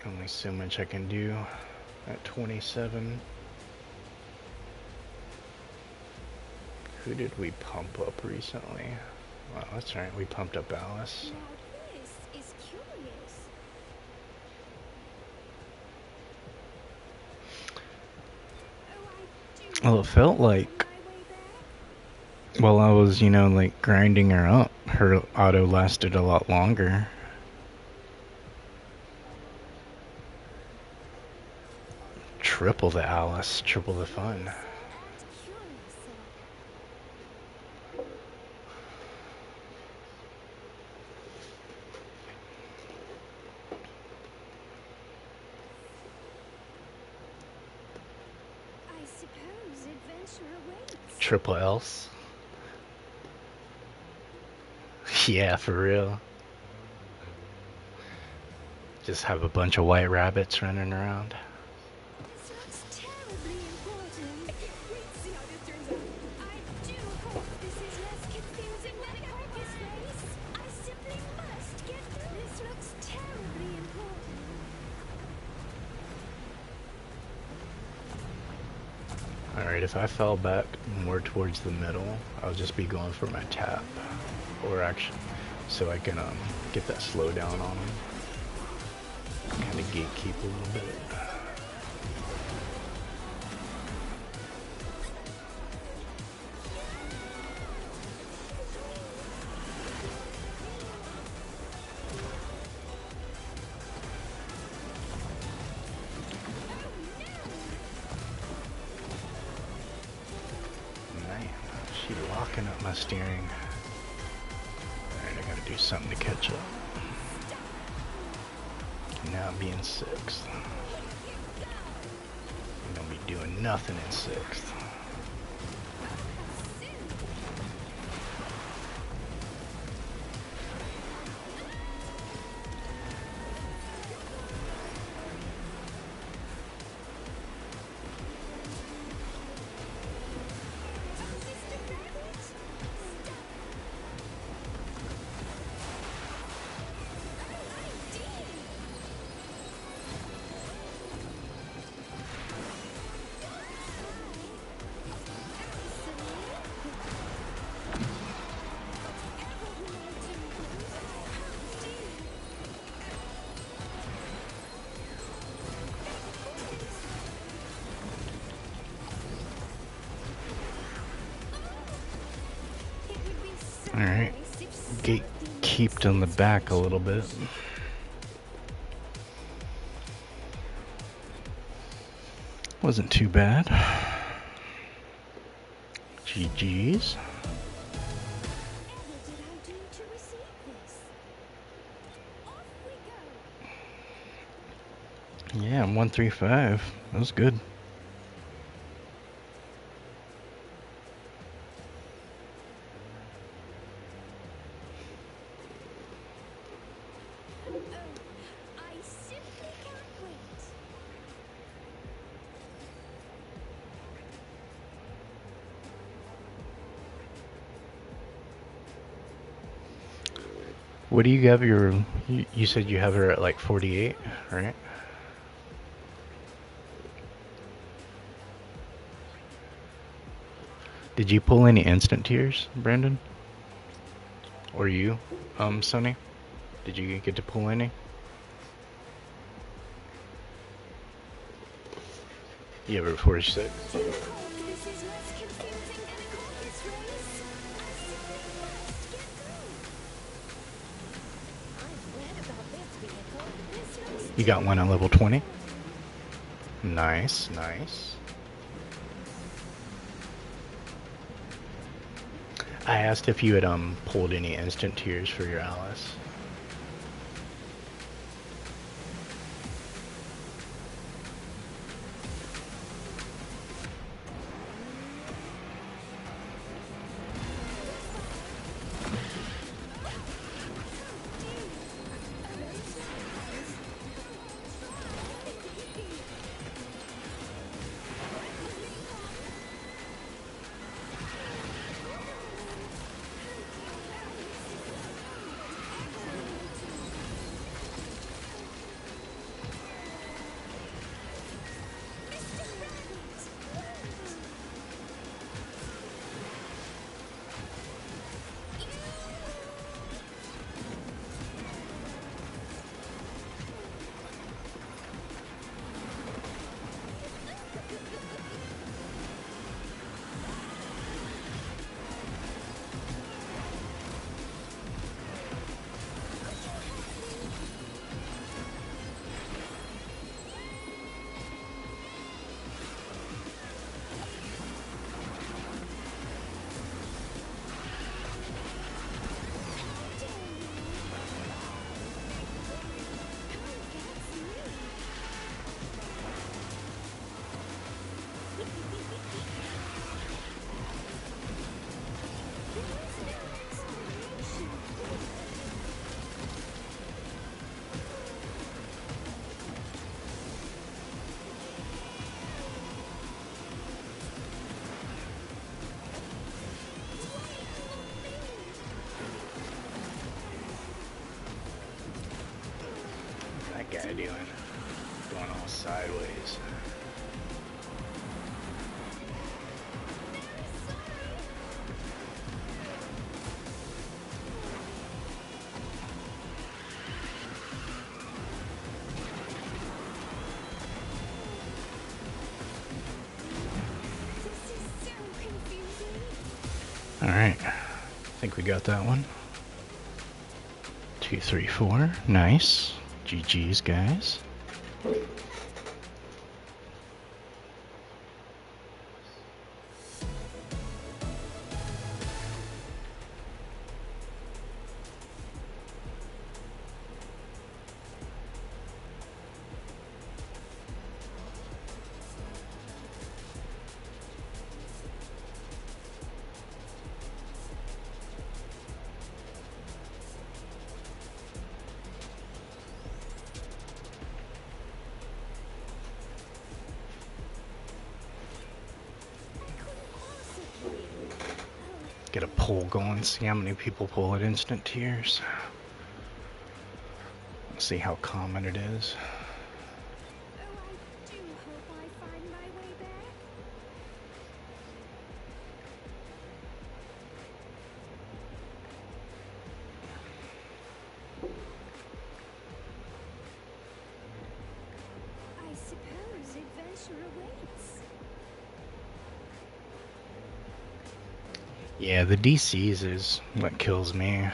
Only so much I can do at 27. Who did we pump up recently? Well, that's right, we pumped up Alice. Well, it felt like while I was, you know, like grinding her up, her auto lasted a lot longer. Triple the Alice, triple the fun. Triple else? Yeah, for real. Just have a bunch of white rabbits running around. This looks terribly important. Let's see how this turns out. I do hope this is less confusing than a practice race. I simply must get through. This looks terribly important. Alright, if I fell back more towards the middle, I'll just be going for my tap. Or actually, so I can get that slowdown on him. Kind of gatekeep a little bit. Man, she's locking up my steering. Alright, I gotta do something to catch up. Now I'm being 6th. I'm gonna be doing nothing in 6th. keeped on the back a little bit. Wasn't too bad. GG's. Ever did I do to receive this? Off we go. Yeah, I'm 135. That was good. Oh, I simply can't wait. What do you have your... You said you have her at like 48, right? Did you pull any instant tiers, Brandon? Or you, Sonny? Did you get to pull any? You have her at 46. This is less confusing than a caucus race. I simply must get through. I've read about this vehicle. This race You got one on level 20? Nice, nice. I asked if you had pulled any instant tiers for your Alice. Guy doing going all sideways. This is so confusing. All right, I think we got that one. 2, 3, 4. Nice. GG's, guys. Get a poll going, see how many people pull at instant tiers. See how common it is. Oh, I do hope I find my way back. I suppose adventure awaits. Yeah, the DCs is what kills me.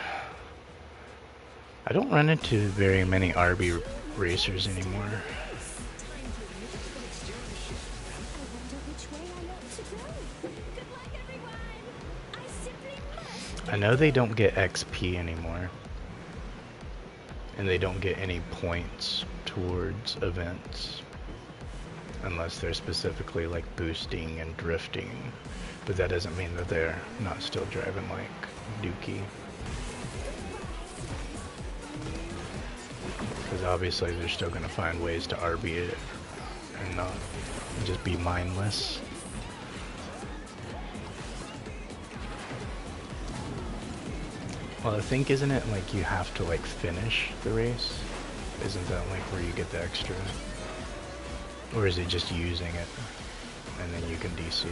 I don't run into very many RB racers anymore. I wonder which way I ought to go. Good luck, everyone. I simply must. I know they don't get XP anymore. And they don't get any points towards events. Unless they're specifically like boosting and drifting. But that doesn't mean that they're not still driving like Dookie. Because obviously they're still going to find ways to RB it and not just be mindless. Well, I think, isn't it like you have to like finish the race? Isn't that like where you get the extra? Or is it just using it and then you can DC?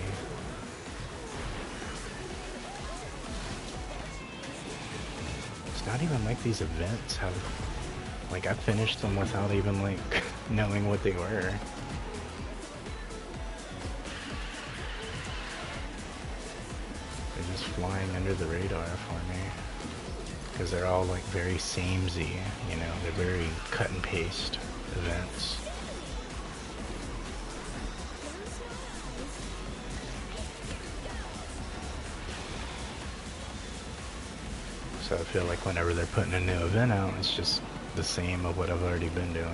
It's not even like these events have, like I finished them without even like knowing what they were. They're just flying under the radar for me. Because they're all like very samey, you know, they're very cut and paste events. So I feel like whenever they're putting a new event out, it's just the same of what I've already been doing.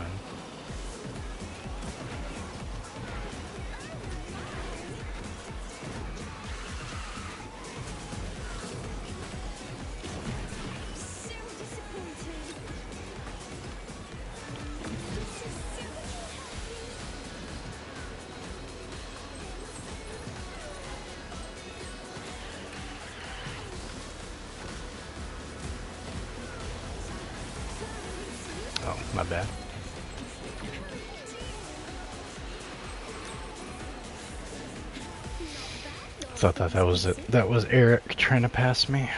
Oh, my bad. Thought that was it. That was Eric trying to pass me.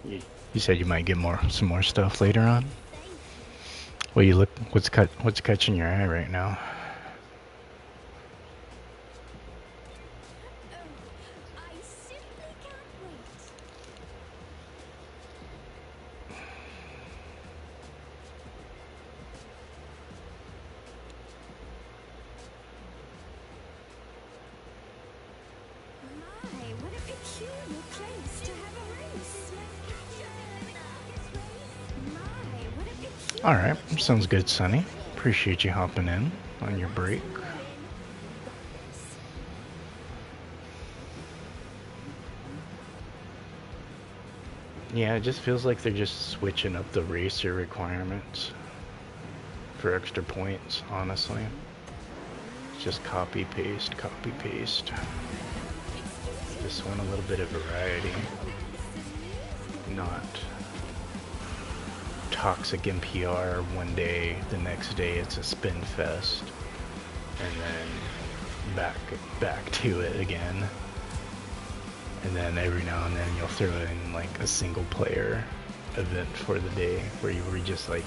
You said you might get some more stuff later on. Well, you look. What's catching your eye right now? I simply can't wait. My, what a peculiar place to have a race. My, what a peculiar. Alright, sounds good, Sonny. Appreciate you hopping in on your break. Yeah, it just feels like they're just switching up the racer requirements for extra points, honestly. It's just copy, paste, copy, paste. Just want a little bit of variety. Not toxic NPR one day, the next day it's a spin fest, and then back to it again. And then every now and then you'll throw in like a single player event for the day where you were just like,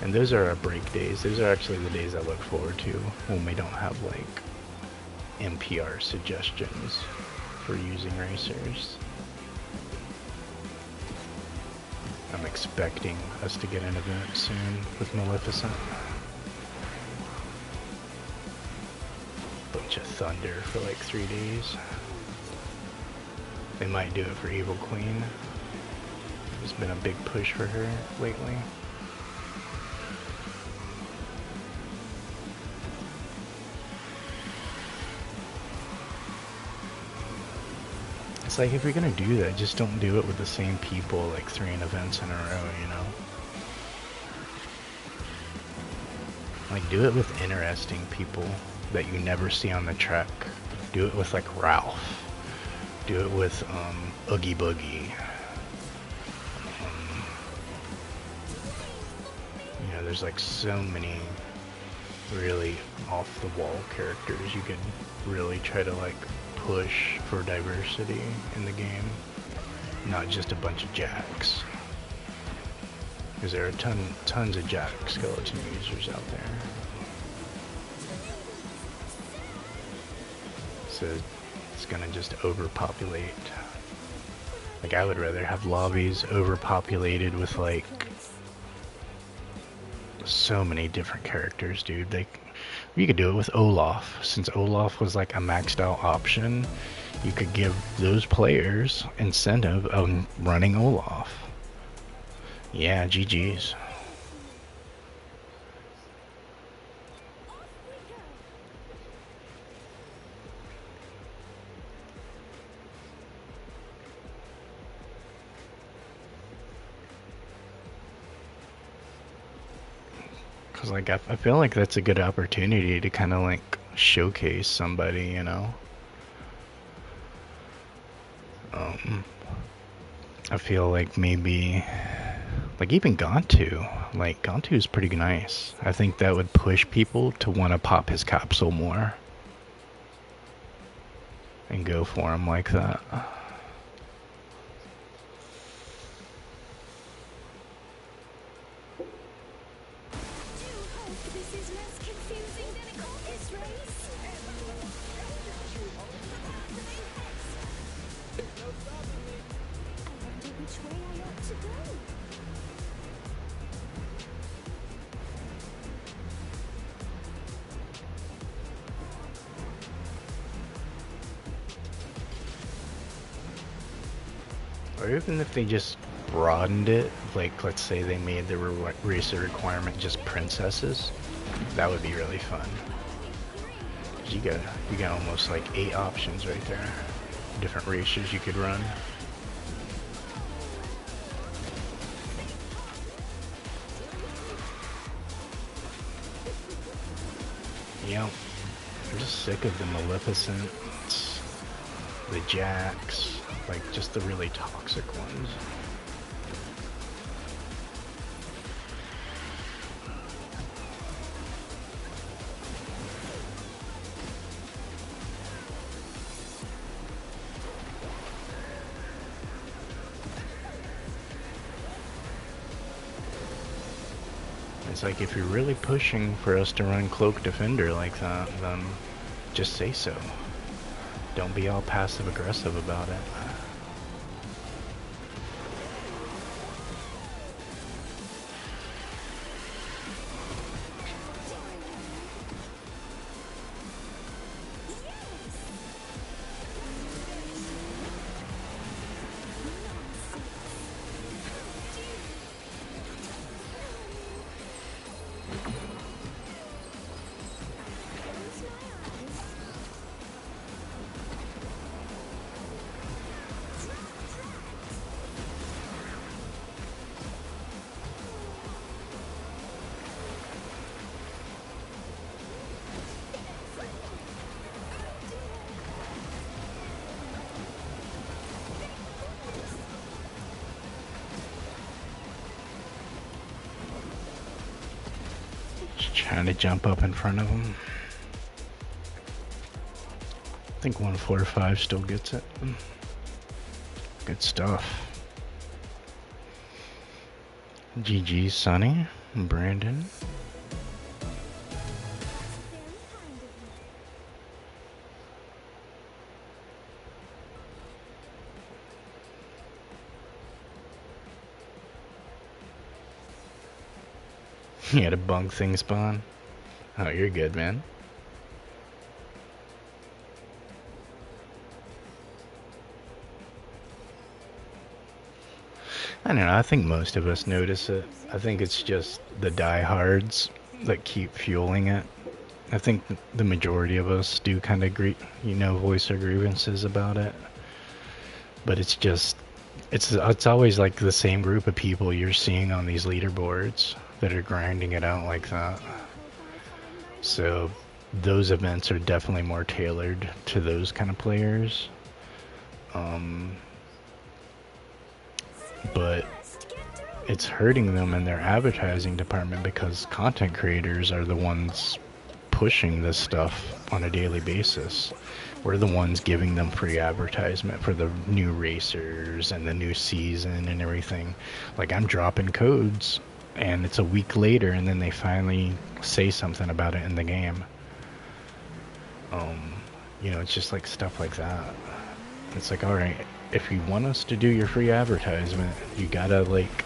and those are our break days. Those are actually the days I look forward to when we don't have like NPR suggestions for using racers. I'm expecting us to get an event soon with Maleficent. Bunch of thunder for like 3 days. They might do it for Evil Queen. There's been a big push for her lately. It's like, if you're gonna do that, just don't do it with the same people like 3 events in a row, you know? Like, do it with interesting people that you never see on the track. Do it with like Ralph. Do it with Oogie Boogie. You know, there's like so many really off the wall characters you could really try to like push for diversity in the game, not just a bunch of jacks. Because there are tons of Jack skeleton users out there. So it's gonna just overpopulate. Like, I would rather have lobbies overpopulated with, like, so many different characters, dude. Like, you could do it with Olaf. Since Olaf was like a maxed out option, you could give those players incentive of running Olaf. Yeah, GG's. Cause like I feel like that's a good opportunity to kind of like showcase somebody, you know. I feel like maybe like even Gantu, like Gantu is pretty nice. I think that would push people to want to pop his capsule more and go for him like that. Or even if they just broadened it, like let's say they made the racer requirement just princesses, that would be really fun. You got almost like 8 options right there, different racers you could run. Yep, I'm just sick of the Maleficents, the Jacks. Like, just the really toxic ones. It's like, if you're really pushing for us to run Cloak Defender like that, then just say so. Don't be all passive aggressive about it. Trying to jump up in front of him. I think 145 still gets it. Good stuff. GG, Sonny, Brandon. You had a bunk thing spawn? Oh, you're good, man. I don't know, I think most of us notice it. I think it's just the diehards that keep fueling it. I think the majority of us do kind of voice our grievances about it. But it's just, it's always like the same group of people you're seeing on these leaderboards that are grinding it out like that. So those events are definitely more tailored to those kind of players. But it's hurting them in their advertising department because content creators are the ones pushing this stuff on a daily basis. We're the ones giving them free advertisement for the new racers and the new season and everything. Like, I'm dropping codes and it's a week later, and then they finally say something about it in the game. You know, it's just like stuff like that. It's like, alright, if you want us to do your free advertisement, you gotta like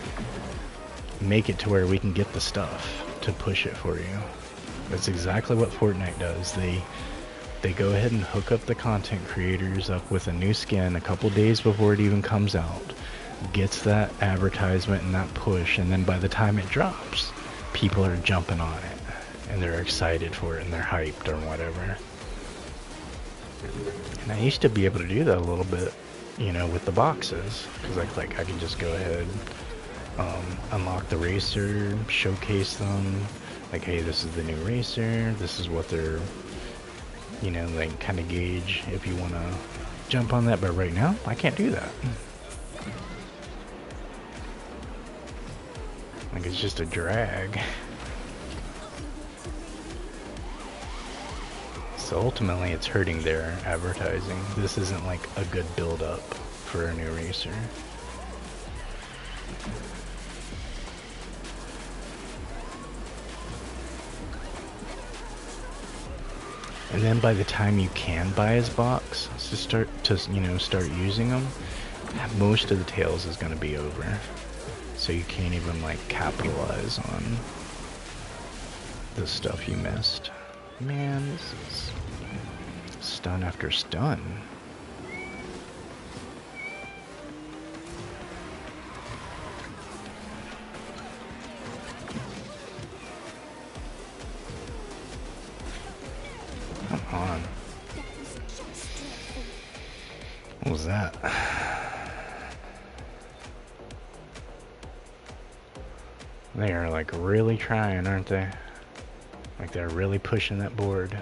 make it to where we can get the stuff to push it for you. That's exactly what Fortnite does. They go ahead and hook up the content creators up with a new skin a couple days before it even comes out, gets that advertisement and that push, and then by the time it drops, people are jumping on it and they're excited for it and they're hyped or whatever. And I used to be able to do that a little bit, you know, with the boxes, because I can just go ahead, unlock the racer, showcase them, like, hey, this is the new racer, this is what they're, you know, like, kind of gauge if you want to jump on that. But right now, I can't do that. Like, it's just a drag. So ultimately, it's hurting their advertising. This isn't like a good build-up for a new racer. And then by the time you can buy his box to start using them, most of the tails is going to be over. So you can't even like capitalize on the stuff you missed. Man, this is stun after stun. Come on. What was that? They are like really trying, aren't they? Like they're really pushing that board.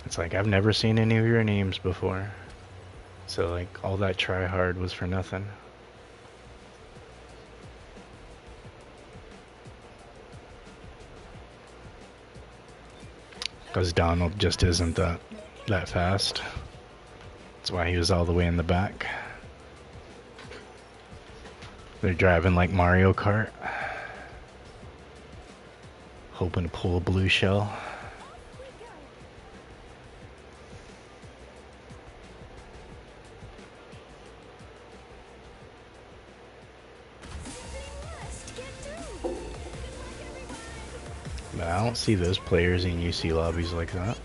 It's like I've never seen any of your names before. So like all that try hard was for nothing. Because Donald just isn't that fast. That's why he was all the way in the back. They're driving like Mario Kart, hoping to pull a blue shell. But I don't see those players in UC lobbies like that.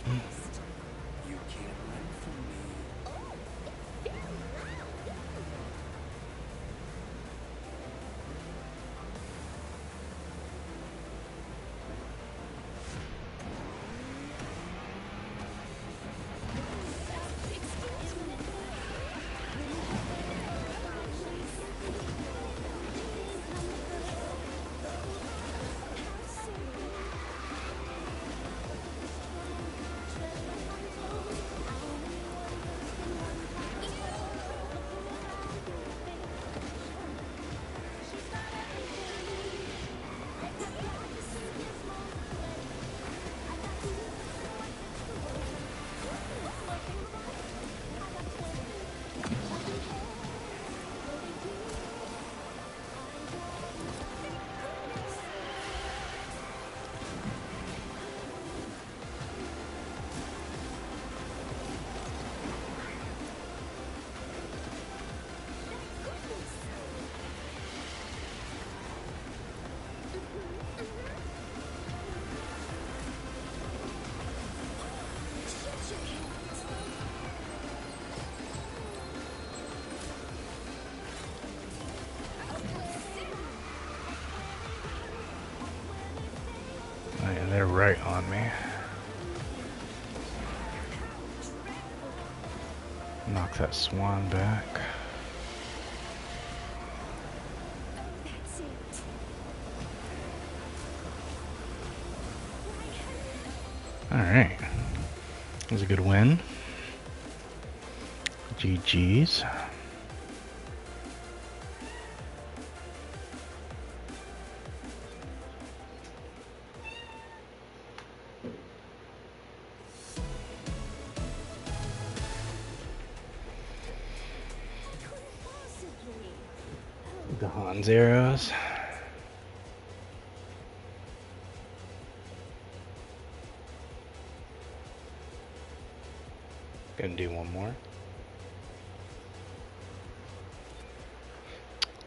They're right on me. Knock that swan back. Alright. That was a good win. GG's. The Hans arrows. Gonna do one more.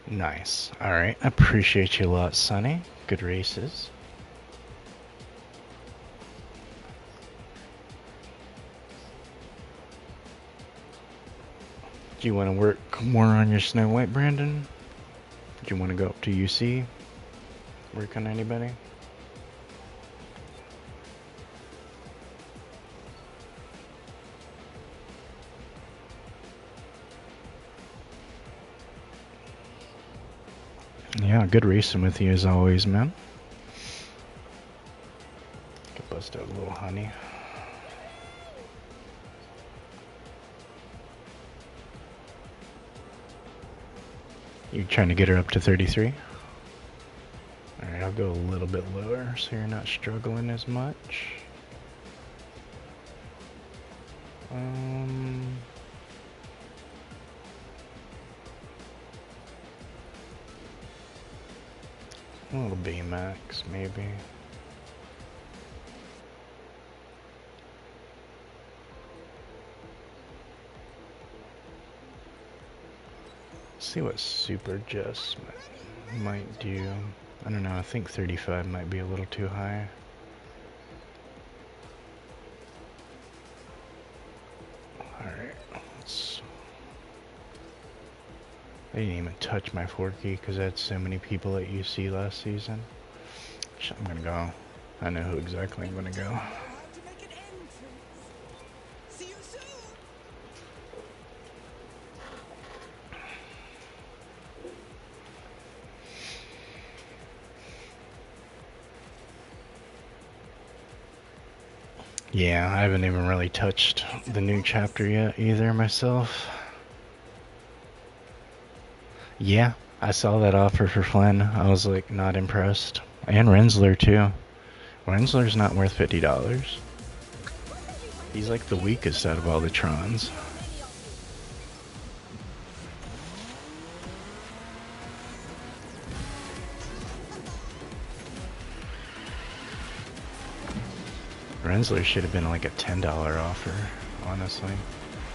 Nice. Alright, appreciate you a lot, Sonny. Good races. Do you want to work more on your Snow White, Brandon? Do you want to go up to UC? Work on anybody? Yeah, good racing with you as always, man. Could bust out a little honey. You trying to get her up to 33? Alright, I'll go a little bit lower so you're not struggling as much. A little B max, maybe. See what Super Just might do. I don't know, I think 35 might be a little too high. Alright, I didn't even touch my Forky because I had so many people at UC last season. I'm gonna go. I know who exactly I'm gonna go. Yeah, I haven't even really touched the new chapter yet either myself. Yeah, I saw that offer for Flynn. I was like not impressed. And Rensler too. Rensler's not worth $50. He's like the weakest out of all the Trons. Rensler should have been like a $10 offer, honestly.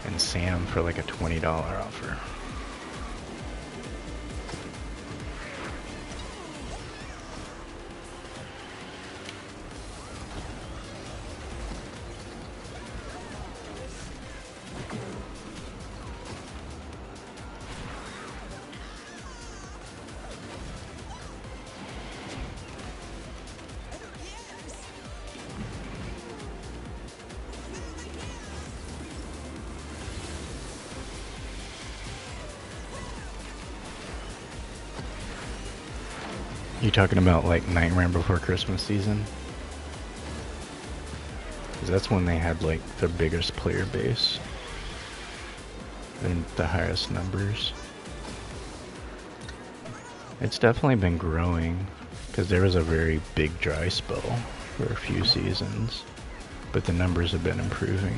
And Sam for like a $20 offer. You talking about like Nightmare Before Christmas season? Because that's when they had like the biggest player base and the highest numbers. It's definitely been growing because there was a very big dry spell for a few seasons, but the numbers have been improving.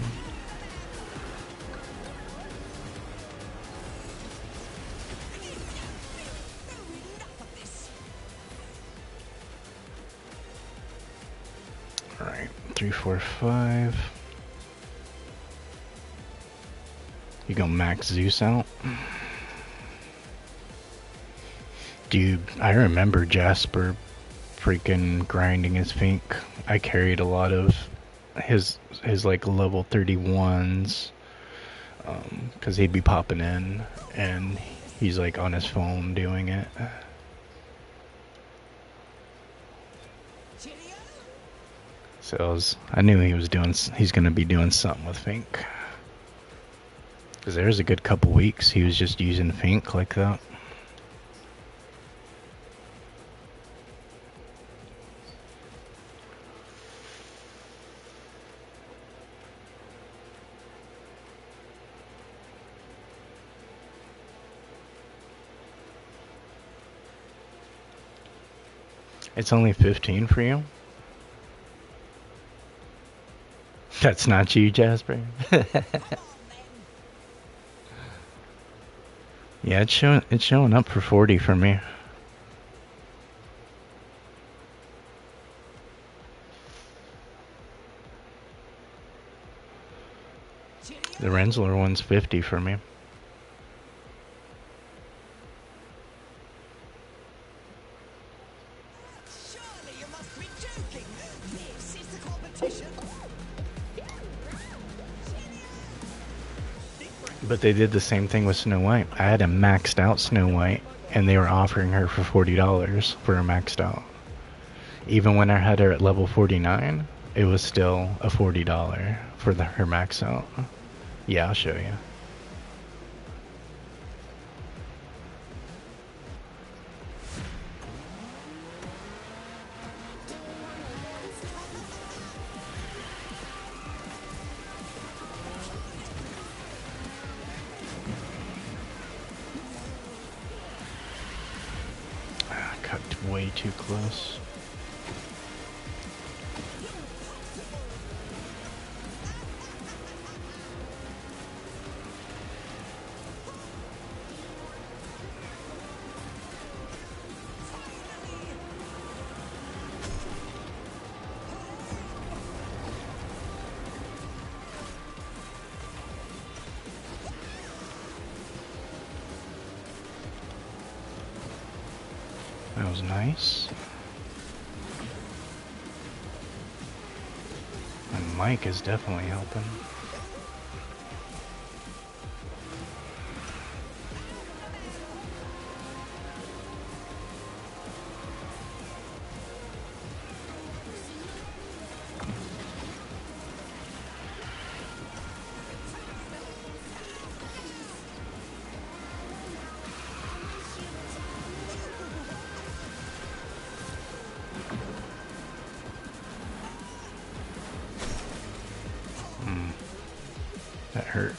Alright, 3, 4, 5. You go max Zeus out? Dude, I remember Jasper freaking grinding his Fink. I carried a lot of his like level 31s because he'd be popping in and he's like on his phone doing it. So I knew he's gonna be doing something with Fink. Because there was a good couple weeks he was just using Fink like that. It's only 15 for you? That's not you, Jasper. Yeah, it's showing up for 40 for me. The Rensler one's 50 for me. Surely you must be joking. This is the competition. But they did the same thing with Snow White. I had a maxed out Snow White, and they were offering her for $40 for a maxed out. Even when I had her at level 49, it was still a $40 for her max out. Yeah, I'll show you. Cut way too close. That was nice. And Mike is definitely helping. That hurt.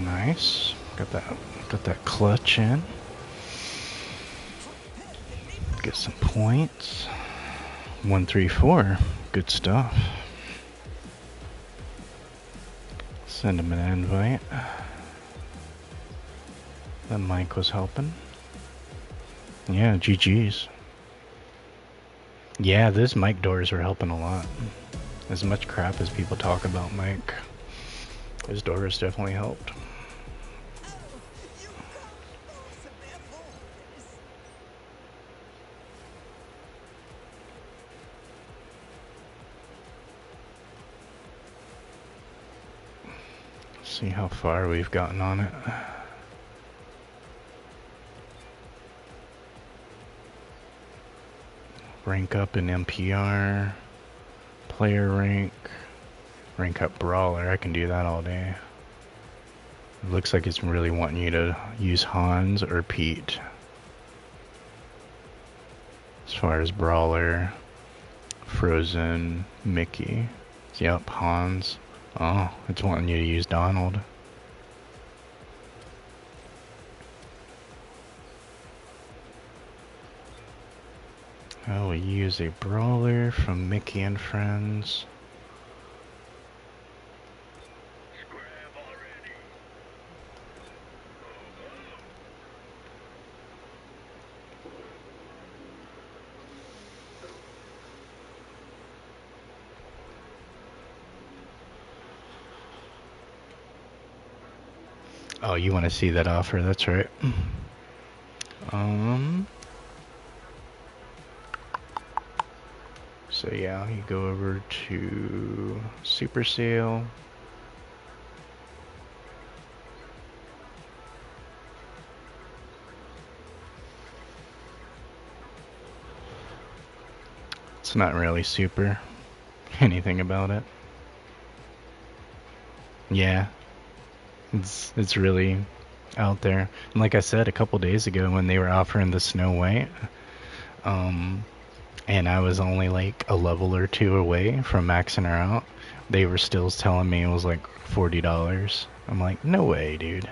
Nice. Got that clutch in. Get some points. 134. Good stuff. Send him an invite. That Mike was helping. Yeah, GG's. Yeah, those mic doors are helping a lot. As much crap as people talk about Mike, his doors definitely helped. See how far we've gotten on it. Rank up in MPR, player rank up brawler. I can do that all day. It looks like it's really wanting you to use Hans or Pete. As far as brawler, Frozen, Mickey. Yep, Hans. Oh, it's wanting you to use Donald. Oh, we use a brawler from Mickey and Friends. Oh, you want to see that offer? That's right. So yeah, you go over to Super Sale. It's not really super anything about it. Yeah. It's really out there. And like I said a couple days ago when they were offering the Snow White, and I was only like a level or two away from maxing her out, they were still telling me it was like $40. I'm like, no way, dude.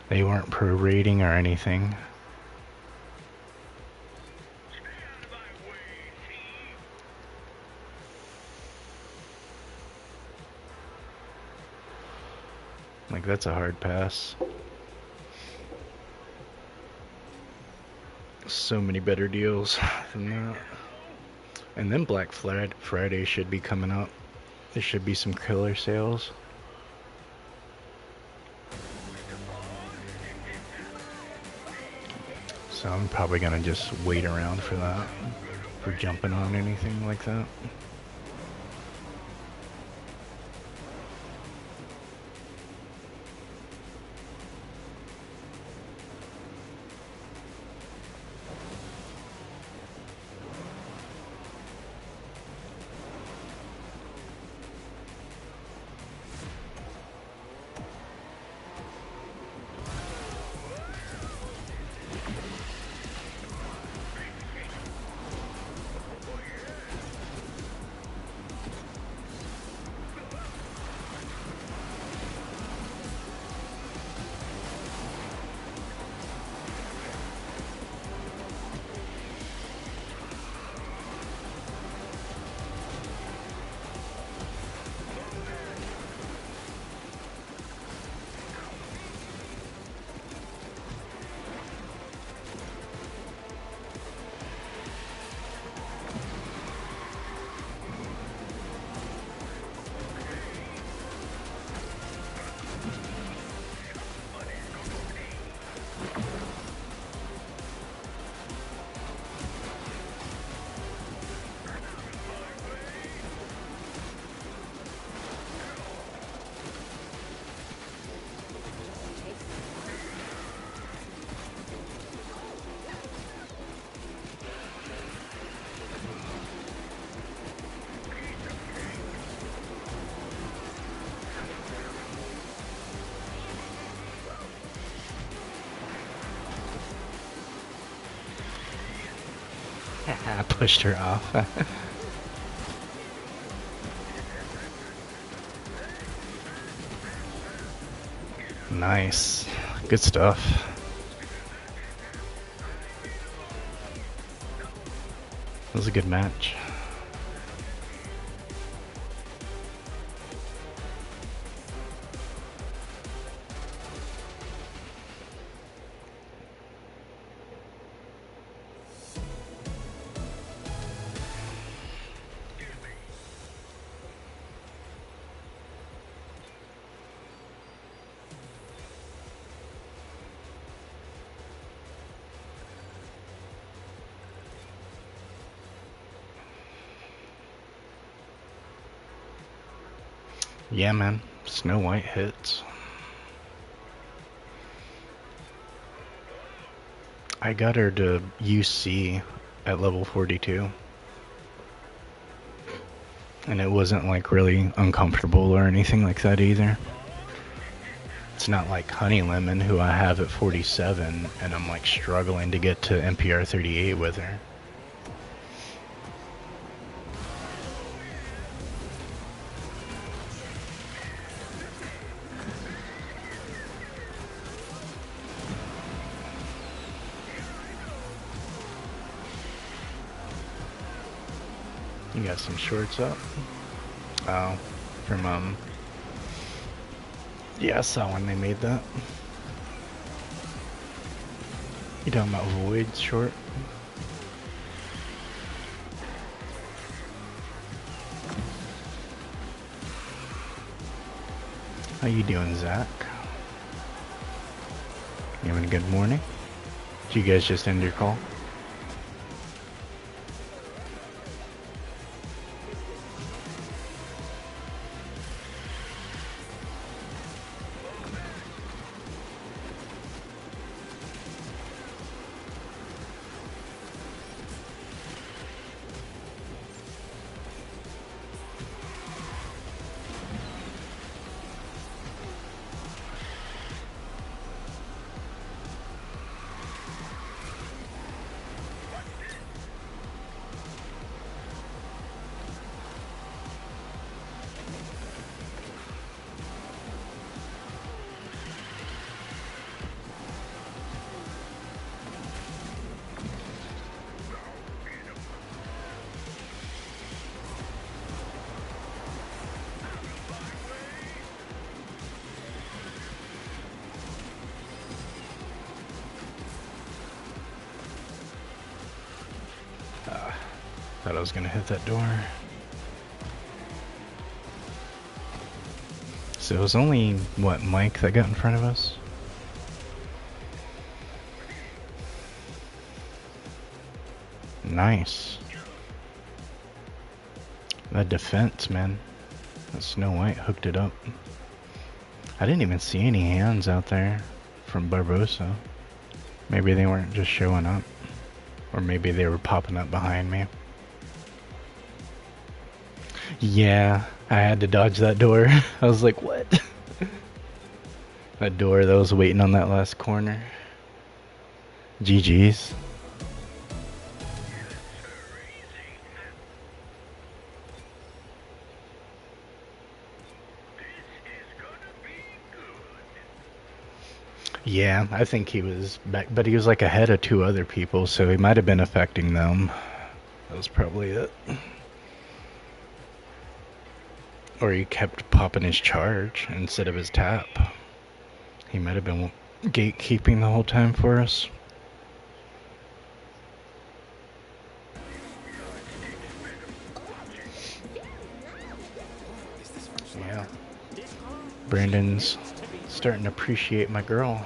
They weren't prorating or anything. Like, that's a hard pass. So many better deals than that. And then Black Friday should be coming up. There should be some killer sales. So I'm probably gonna just wait around for that, for jumping on anything like that. I pushed her off. Nice. Good stuff. It was a good match. Yeah, man. Snow White hits. I got her to UC at level 42. And it wasn't like really uncomfortable or anything like that either. It's not like Honey Lemon, who I have at 47, and I'm like struggling to get to NPR 38 with her. You got some shorts up? Oh, from, yeah, I saw when they made that. You talking about Void short? How you doing, Zach? You having a good morning? Did you guys just end your call? Thought I was gonna hit that door. So it was only, what, Mike that got in front of us? Nice. That defense, man. That Snow White hooked it up. I didn't even see any hands out there from Barbosa. Maybe they weren't just showing up. Or maybe they were popping up behind me. Yeah, I had to dodge that door. I was like, what? That door that was waiting on that last corner. GG's. Yeah, I think he was back, but he was like ahead of two other people, so he might have been affecting them. That was probably it. Or he kept popping his charge instead of his tap. He might have been gatekeeping the whole time for us. Yeah. Brandon's starting to appreciate my girl.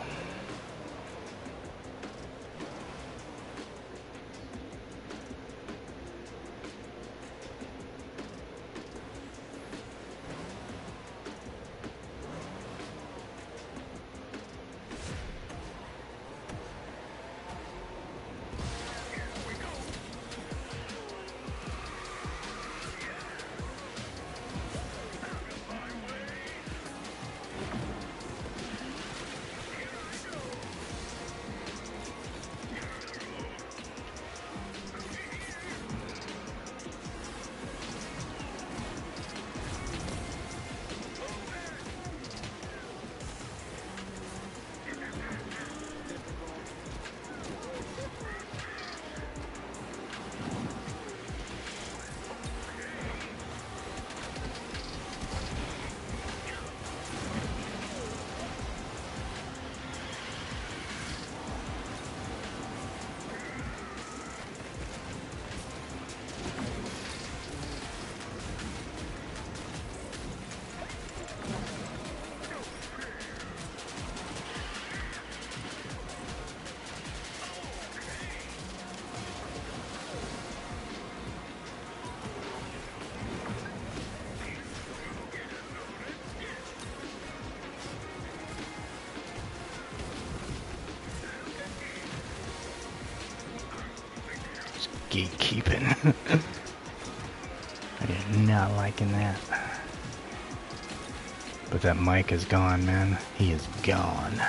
Gatekeeping. I did not liking that. But that Mike is gone, man. He is gone.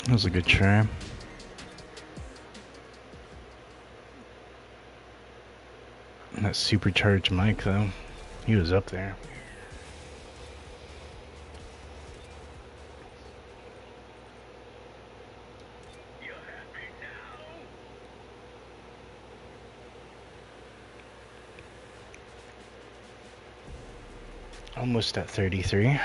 That was a good try. That supercharged Mike, though, he was up there. Almost at 33.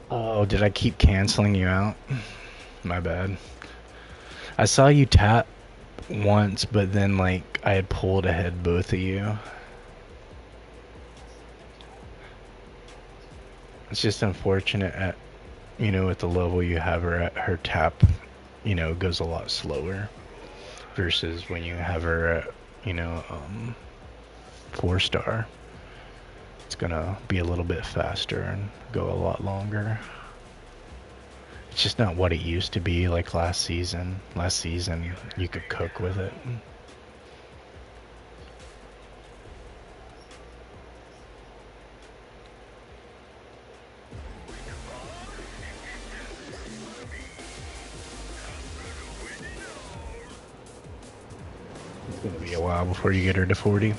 Oh, did I keep canceling you out? My bad. I saw you tap once, but then, like, I had pulled ahead both of you. It's just unfortunate at, you know, at the level you have her at, her tap, you know, goes a lot slower versus when you have her at, you know, 4-star. It's gonna be a little bit faster and go a lot longer. It's just not what it used to be like last season. Last season, you could cook with it. It's gonna be a while before you get her to 40.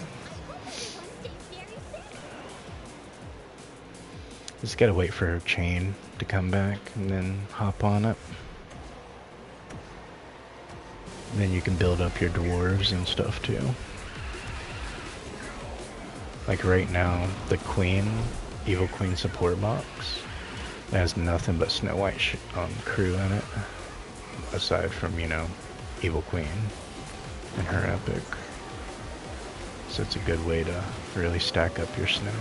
Just gotta wait for her chain to come back and then hop on it. And then you can build up your dwarves and stuff too. Like right now, the queen, evil queen support box, has nothing but Snow White crew in it. Aside from, you know, evil queen and her epic. So it's a good way to really stack up your snow.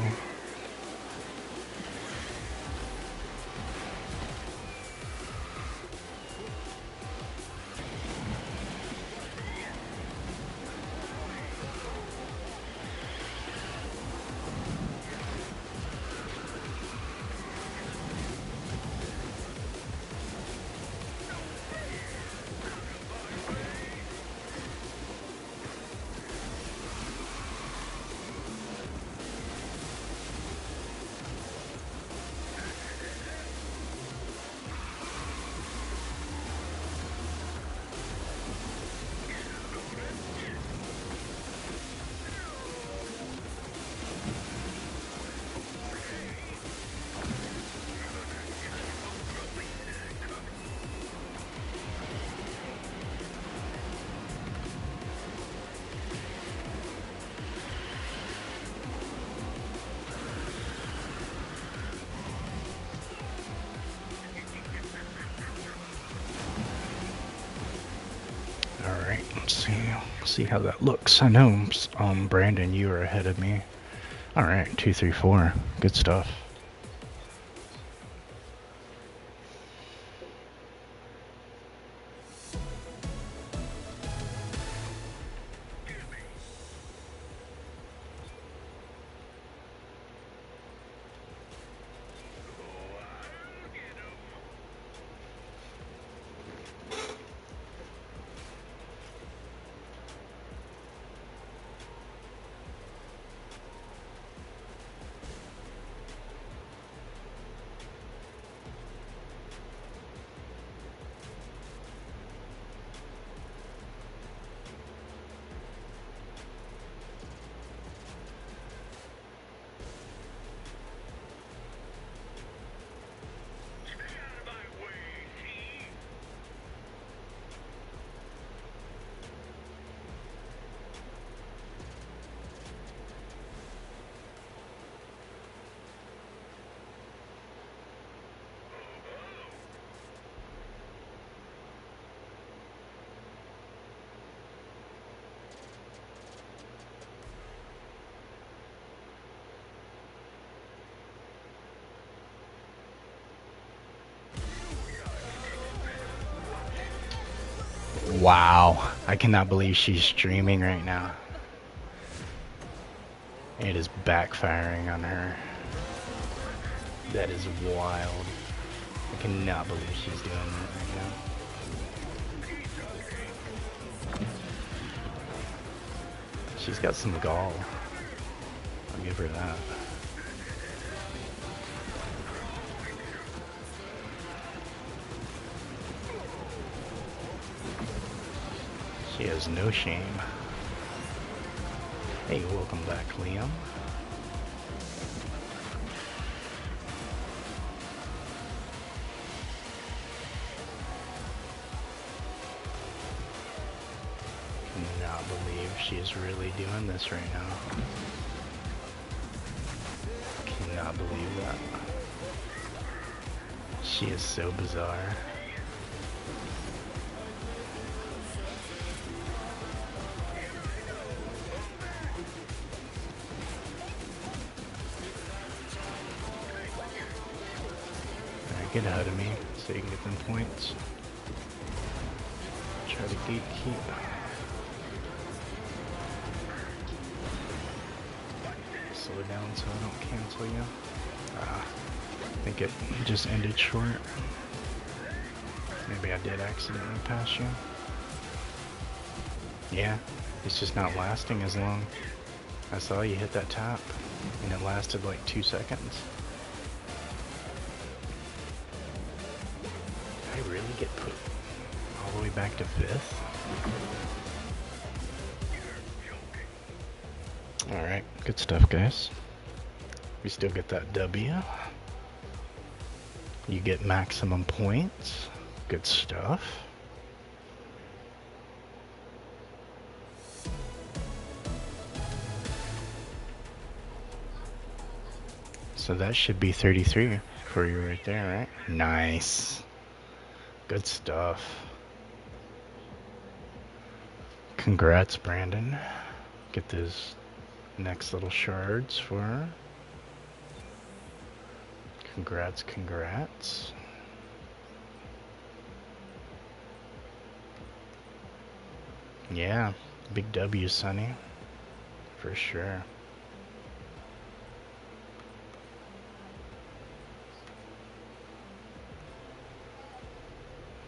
Alright, let's see how that looks. I know, Brandon, you are ahead of me. Alright, 2, 3, 4. Good stuff. Wow, I cannot believe she's streaming right now. It is backfiring on her. That is wild. I cannot believe she's doing that right now. She's got some gall. I'll give her that. She has no shame. Hey, welcome back, Liam. Cannot believe she's really doing this right now. Cannot believe that. She is so bizarre. Get ahead of me so you can get them points. Try to gatekeep. Slow down so I don't cancel you. I think it just ended short. Maybe I did accidentally pass you. Yeah, it's just not lasting as long. I saw you hit that tap and it lasted like 2 seconds. I really get put all the way back to 5th? Alright, good stuff, guys. We still get that W. You get maximum points. Good stuff. So that should be 33 for you right there, right? Nice. Good stuff. Congrats, Brandon. Get those next little shards for her. Congrats, congrats. Yeah, big W, Sonny. For sure.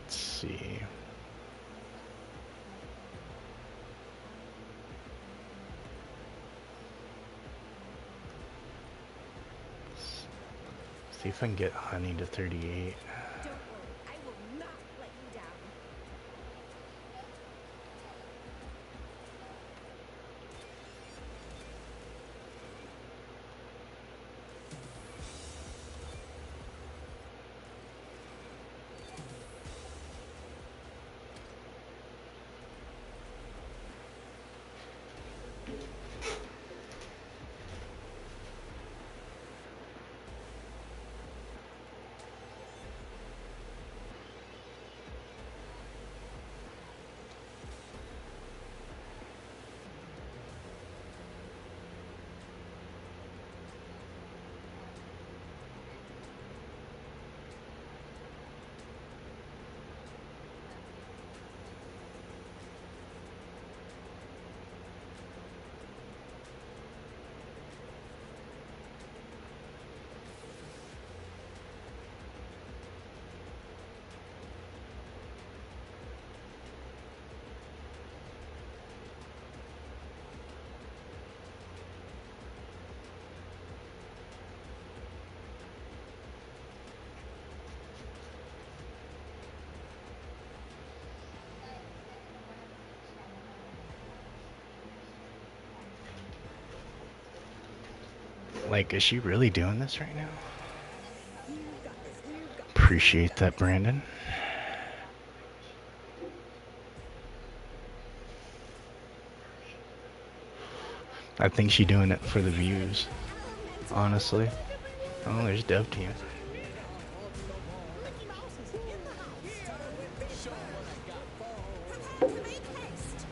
Let's see. See if I can get Honey to 38. Don't worry, I will not let you down. Like, is she really doing this right now? Appreciate that, Brandon. I think she's doing it for the views, honestly. Oh, there's Dev Team. Mickey Mouse is in the house. Start with the show what I got for. Prepare to make haste.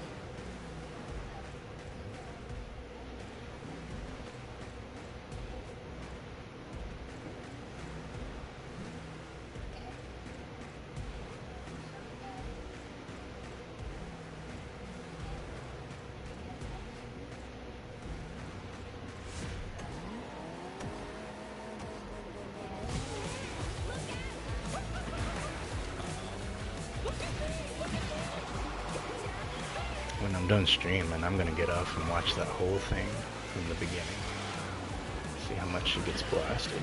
When I'm done streaming, I'm gonna get off and watch that whole thing from the beginning. See how much she gets blasted.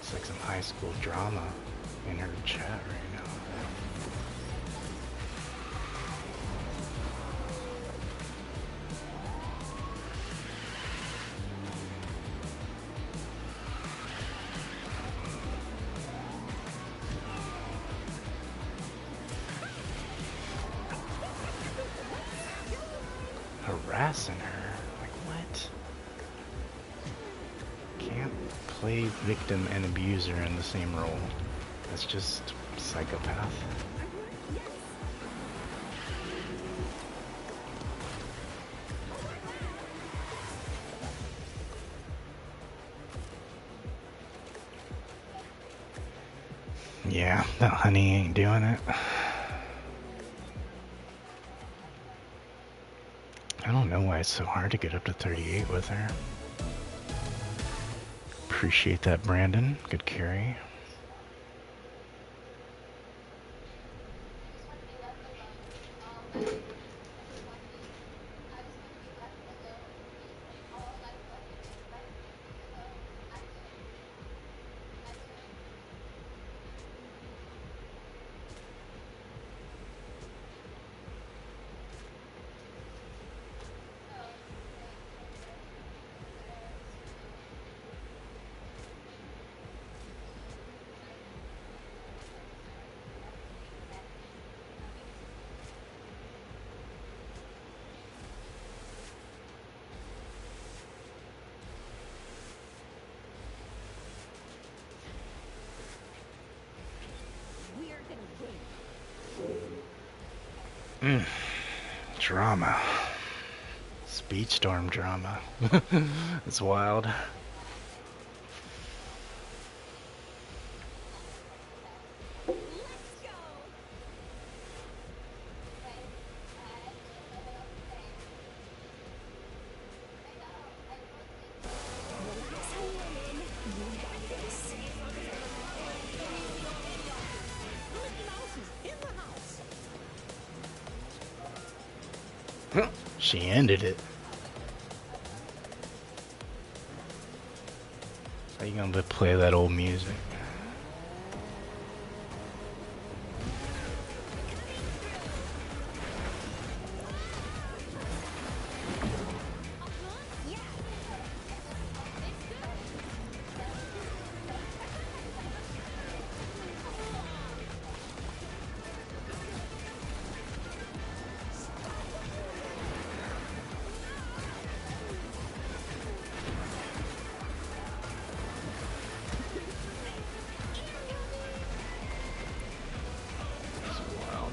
It's like some high school drama in her chat right now. Harassing her? Like what? Can't play victim and abuser in the same role. That's just psychopath. Yeah, that Honey ain't doing it. I don't know why it's so hard to get up to 38 with her. Appreciate that, Brandon. Good carry. Drama. Speedstorm drama. It's wild. Let's go. Relax, Helen. You got this. Mickey Mouse is in the house. She ended it. How you gonna play that old music? Yeah. It's wild.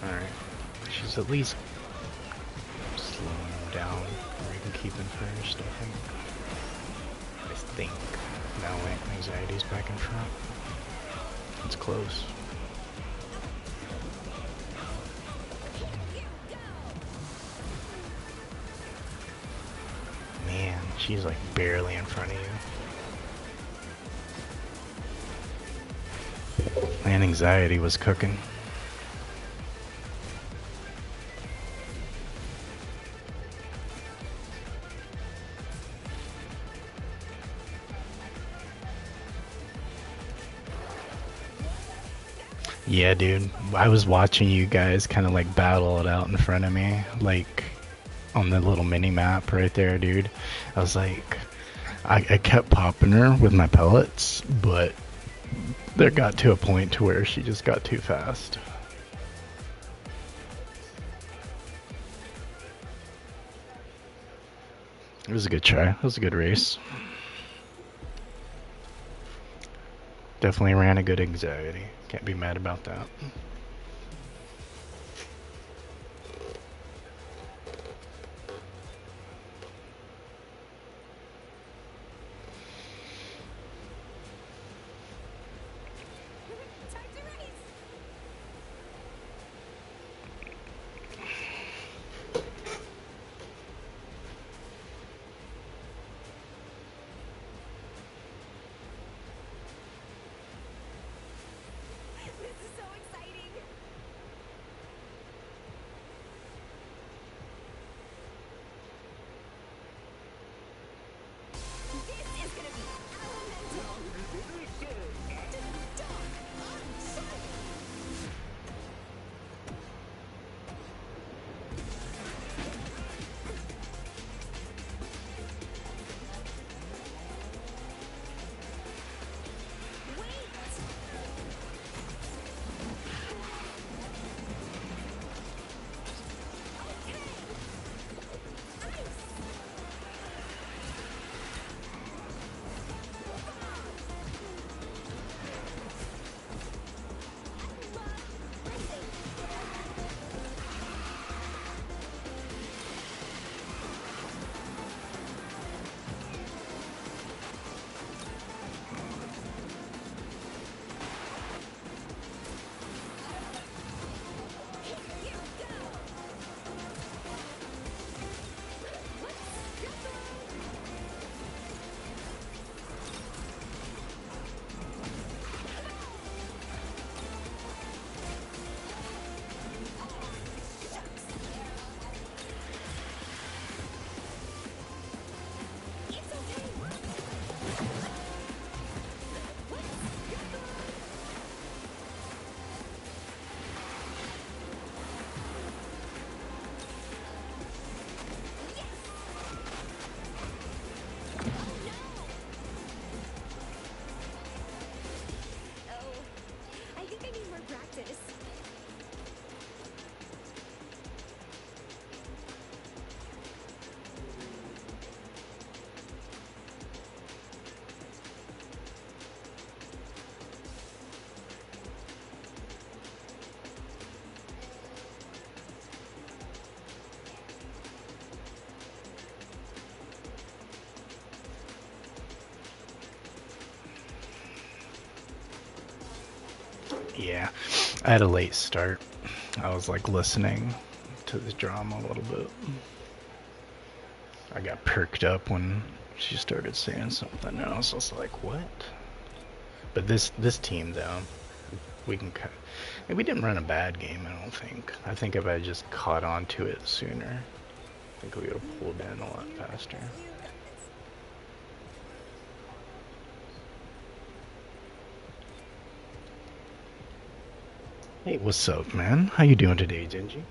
Alright. She's at least slowing him down or even keeping first, I think. Now anxiety's back in front. It's close. Man, she's like barely in front of you. Man, anxiety was cooking. Yeah, dude. I was watching you guys kind of like battle it out in front of me, like on the little mini map right there, dude. I was like, I kept popping her with my pellets, but there got to a point to where she just got too fast. It was a good try. It was a good race. Definitely ran a good anxiety. Can't be mad about that. Time to race. This is so exciting. Yeah, I had a late start. I was like listening to the drama a little bit. I got perked up when she started saying something, and I was just like, what? But this team though, we can cut. We didn't run a bad game, I don't think. I think if I just caught on to it sooner, I think we would have pulled in a lot faster. Hey, what's up, man? How you doing today, Dingy?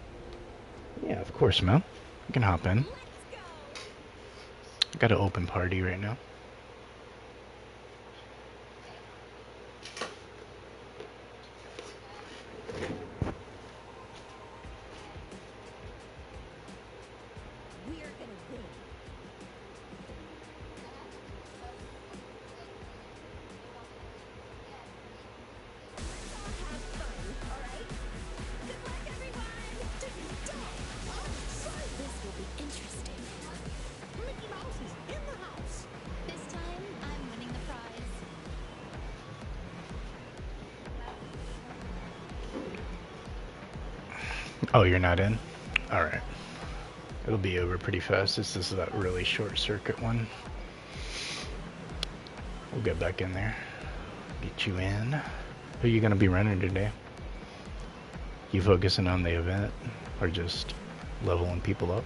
Yeah, of course, man. You can hop in. Got an open party right now. We're gonna win. Have fun, alright? Good luck, everyone! This will be interesting. Mickey Mouse is in the house. This time, I'm winning the prize. Oh, you're not in? Alright. It'll be over pretty fast. This is that really short circuit one. We'll get back in there. Get you in. Who are you going to be running today? You focusing on the event or just leveling people up?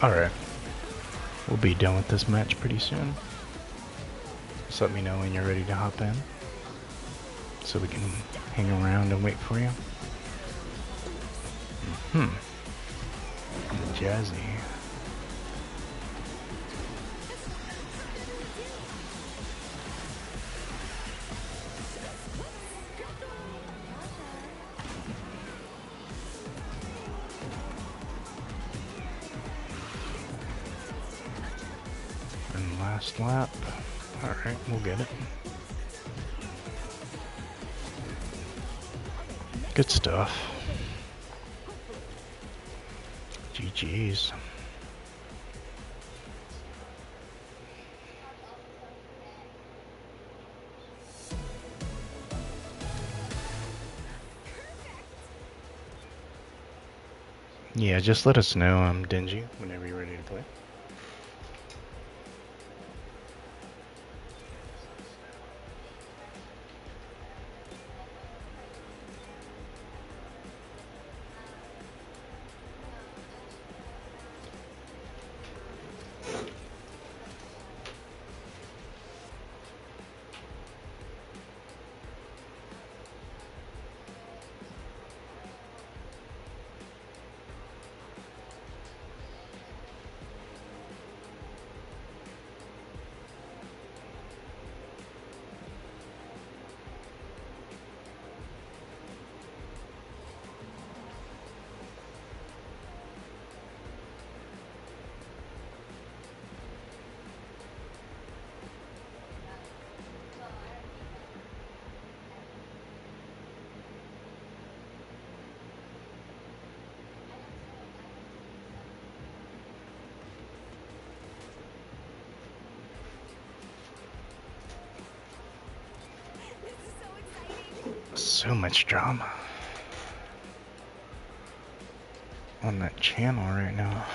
Alright. We'll be done with this match pretty soon. Just let me know when you're ready to hop in, so we can hang around and wait for you. Jazzy. And last lap. Alright, we'll get it. Good stuff. GG's. Yeah, just let us know, Dingy, whenever you're ready to play. So much drama on that channel right now.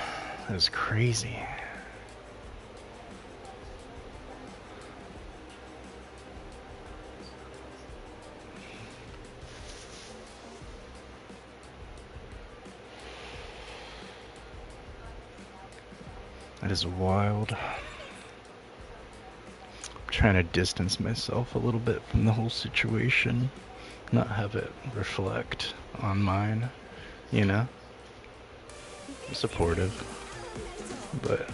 It's crazy. That is wild. I'm trying to distance myself a little bit from the whole situation, not have it reflect on mine, you know? Supportive, but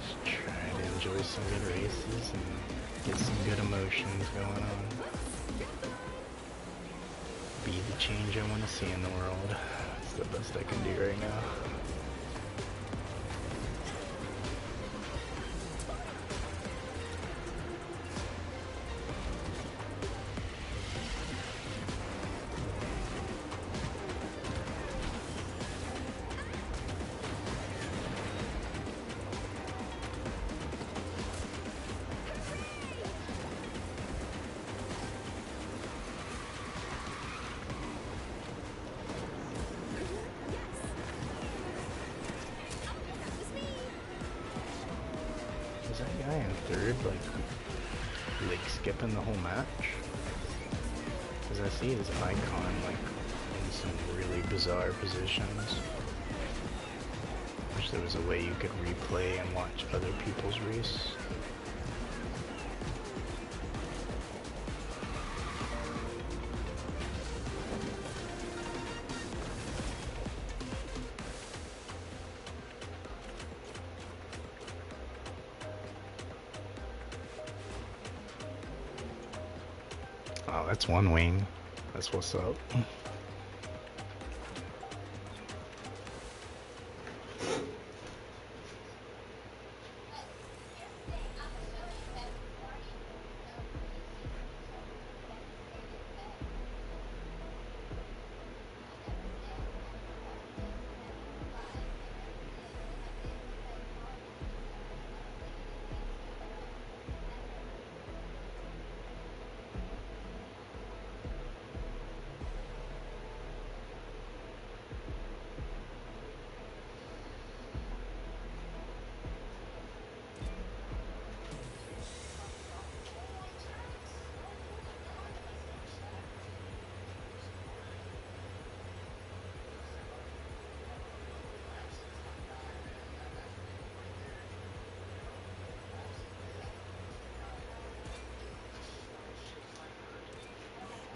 just try to enjoy some good races and get some good emotions going on. Be the change I want to see in the world. That's the best I can do right now. Is that guy in third, like skipping the whole match? Because I see his icon, like, in some really bizarre positions. Wish there was a way you could replay and watch other people's race. Oh, that's one wing. That's what's up.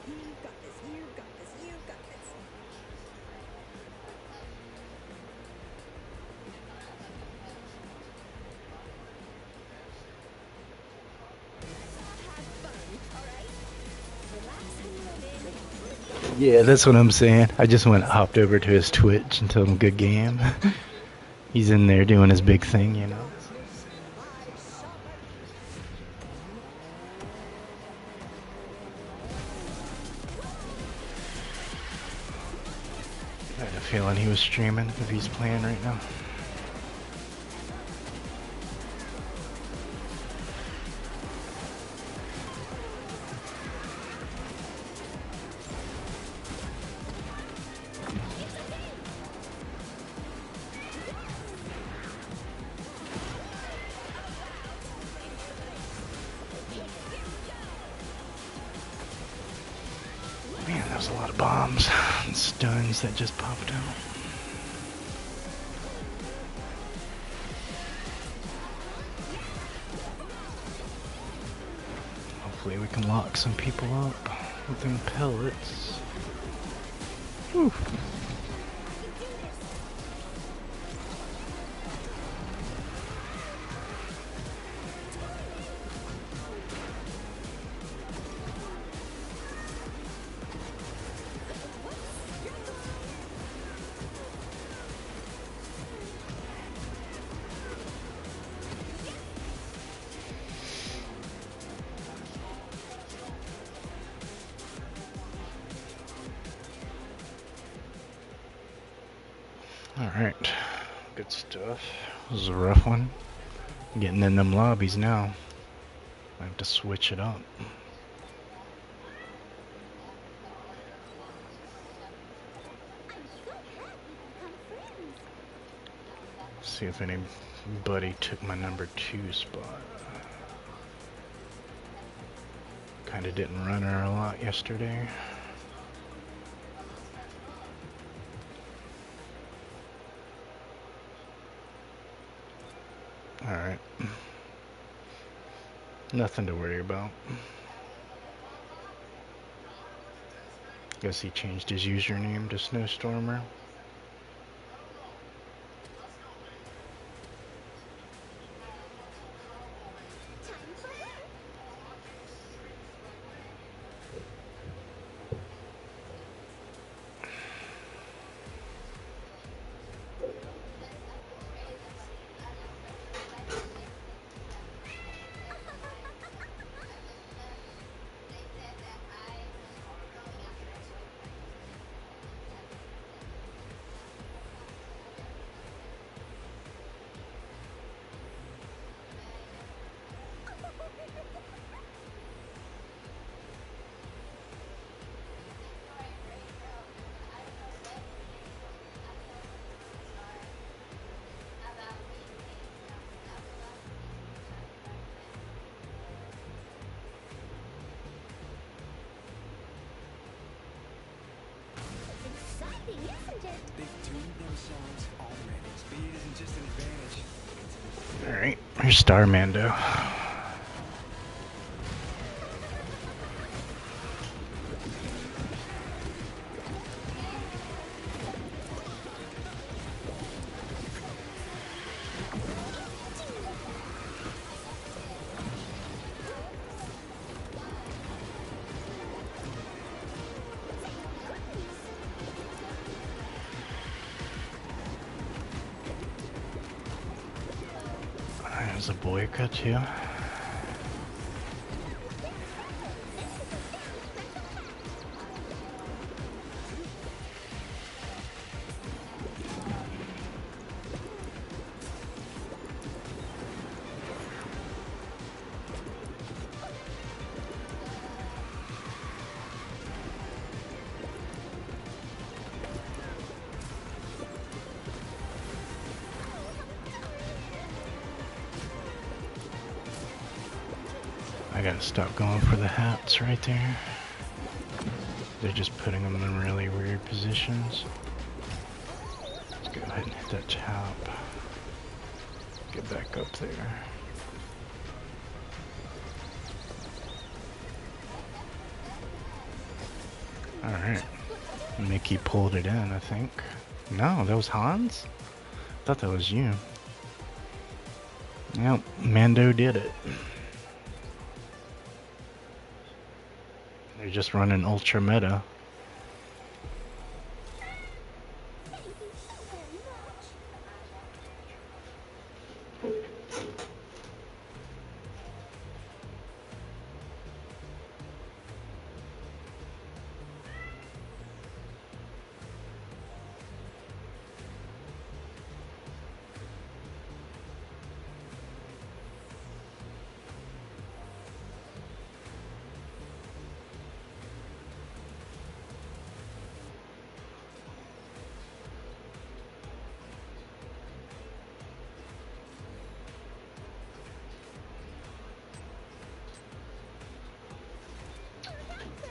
You got this, you got this, you got this. Have fun, alright? Relax and Yeah, that's what I'm saying. I just hopped over to his Twitch and told him good game. He's in there doing his big thing, you know. I had a feeling he was streaming if he's playing right now. Man, there's a lot of bombs and stuns that just popped out. Hopefully we can lock some people up with them pellets. Whew. Alright, good stuff. This was a rough one. Getting in them lobbies now. I have to switch it up. See if anybody took my number 2 spot. Kinda didn't run her a lot yesterday. Alright. Nothing to worry about. Guess he changed his username to Snowstormer. Exciting, isn't it? They've tuned themselves already. Speed isn't just an advantage. Alright, here's Star Mando. There's a Boyka too. I gotta stop going for the hats right there. They're just putting them in really weird positions. Let's go ahead and hit that top. Get back up there. Alright. Mickey pulled it in, I think. No, that was Hans? I thought that was you. Yep, Mando did it. They're just running ultra meta. Thank you so very much.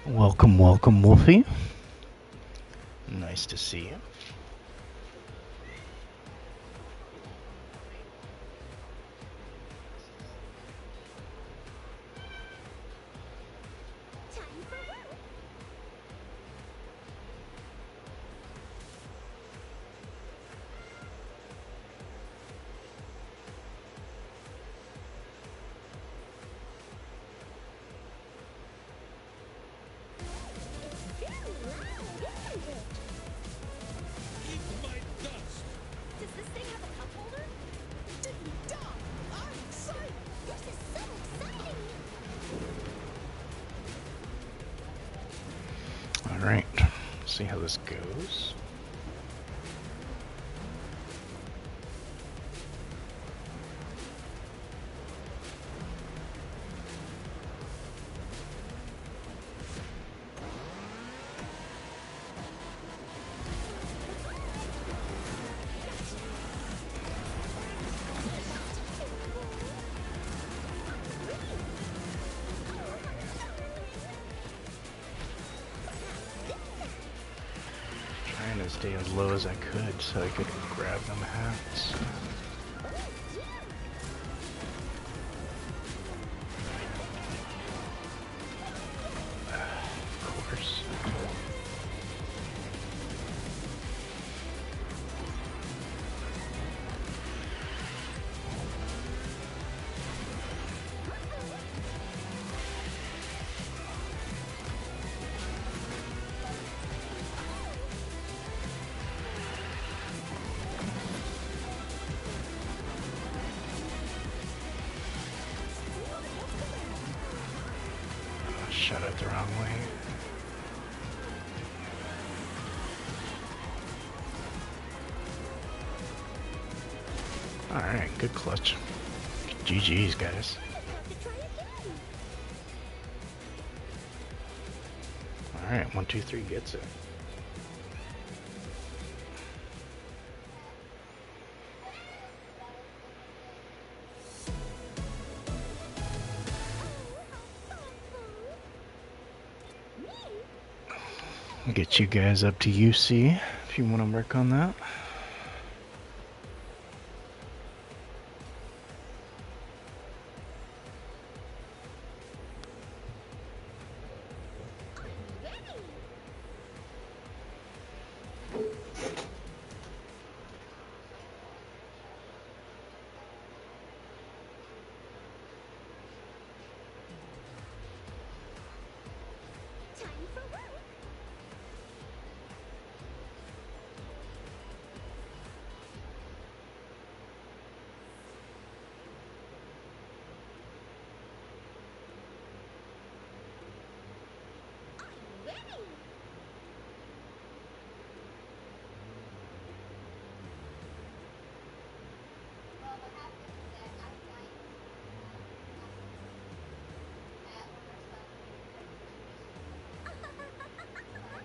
Welcome, welcome, Wolfie. Nice to see you. Time for work. Very loud, isn't it? Eat my dust. Does this thing have a cup holder? Didn't die. I'm excited. This is so exciting. Alright, see how this goes. to stay as low as I could so I could grab them hats. Of course. Shut it the wrong way. Alright, good clutch. GG's, guys. Alright, 1, 2, 3 gets it. Get you guys up to UC if you want to work on that. Time for work. I'm ready.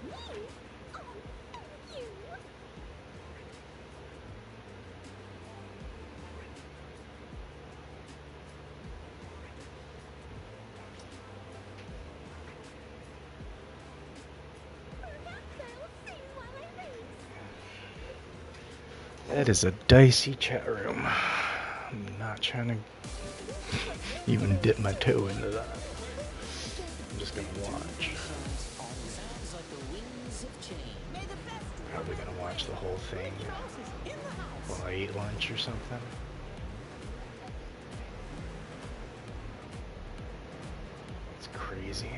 Me? Oh, thank you. Perhaps I'll sing while I race. That is a dicey chat room. I'm not trying to even dip my toe into that. I'm just gonna watch. Sounds like the wings of change. May the best Probably gonna watch the whole thing in the house. while I eat lunch or something. It's crazy.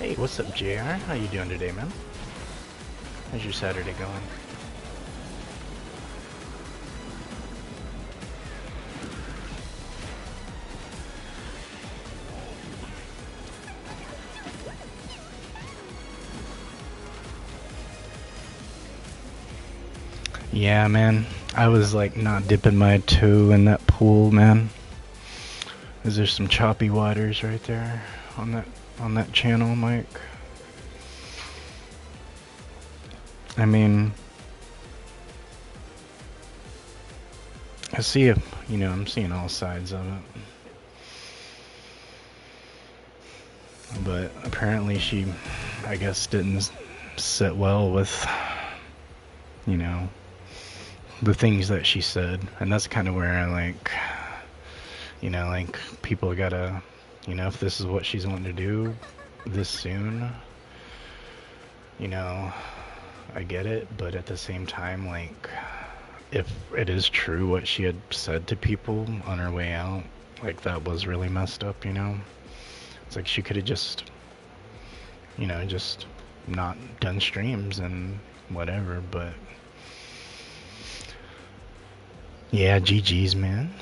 Hey, what's up, JR? How you doing today, man? How's your Saturday going? Yeah, man. I was like not dipping my toe in that pool, man. Is there some choppy waters right there on that channel, Mike? I mean, I see it, you know, I'm seeing all sides of it. But apparently she, I guess, didn't sit well with, you know, the things that she said. And that's kind of where I like, you know, like people gotta, you know, if this is what she's wanting to do this soon, you know, I get it. But at the same time, like, if it is true what she had said to people on her way out, like that was really messed up, you know? It's like she could have just, you know, just not done streams and whatever, but yeah, GG's, man.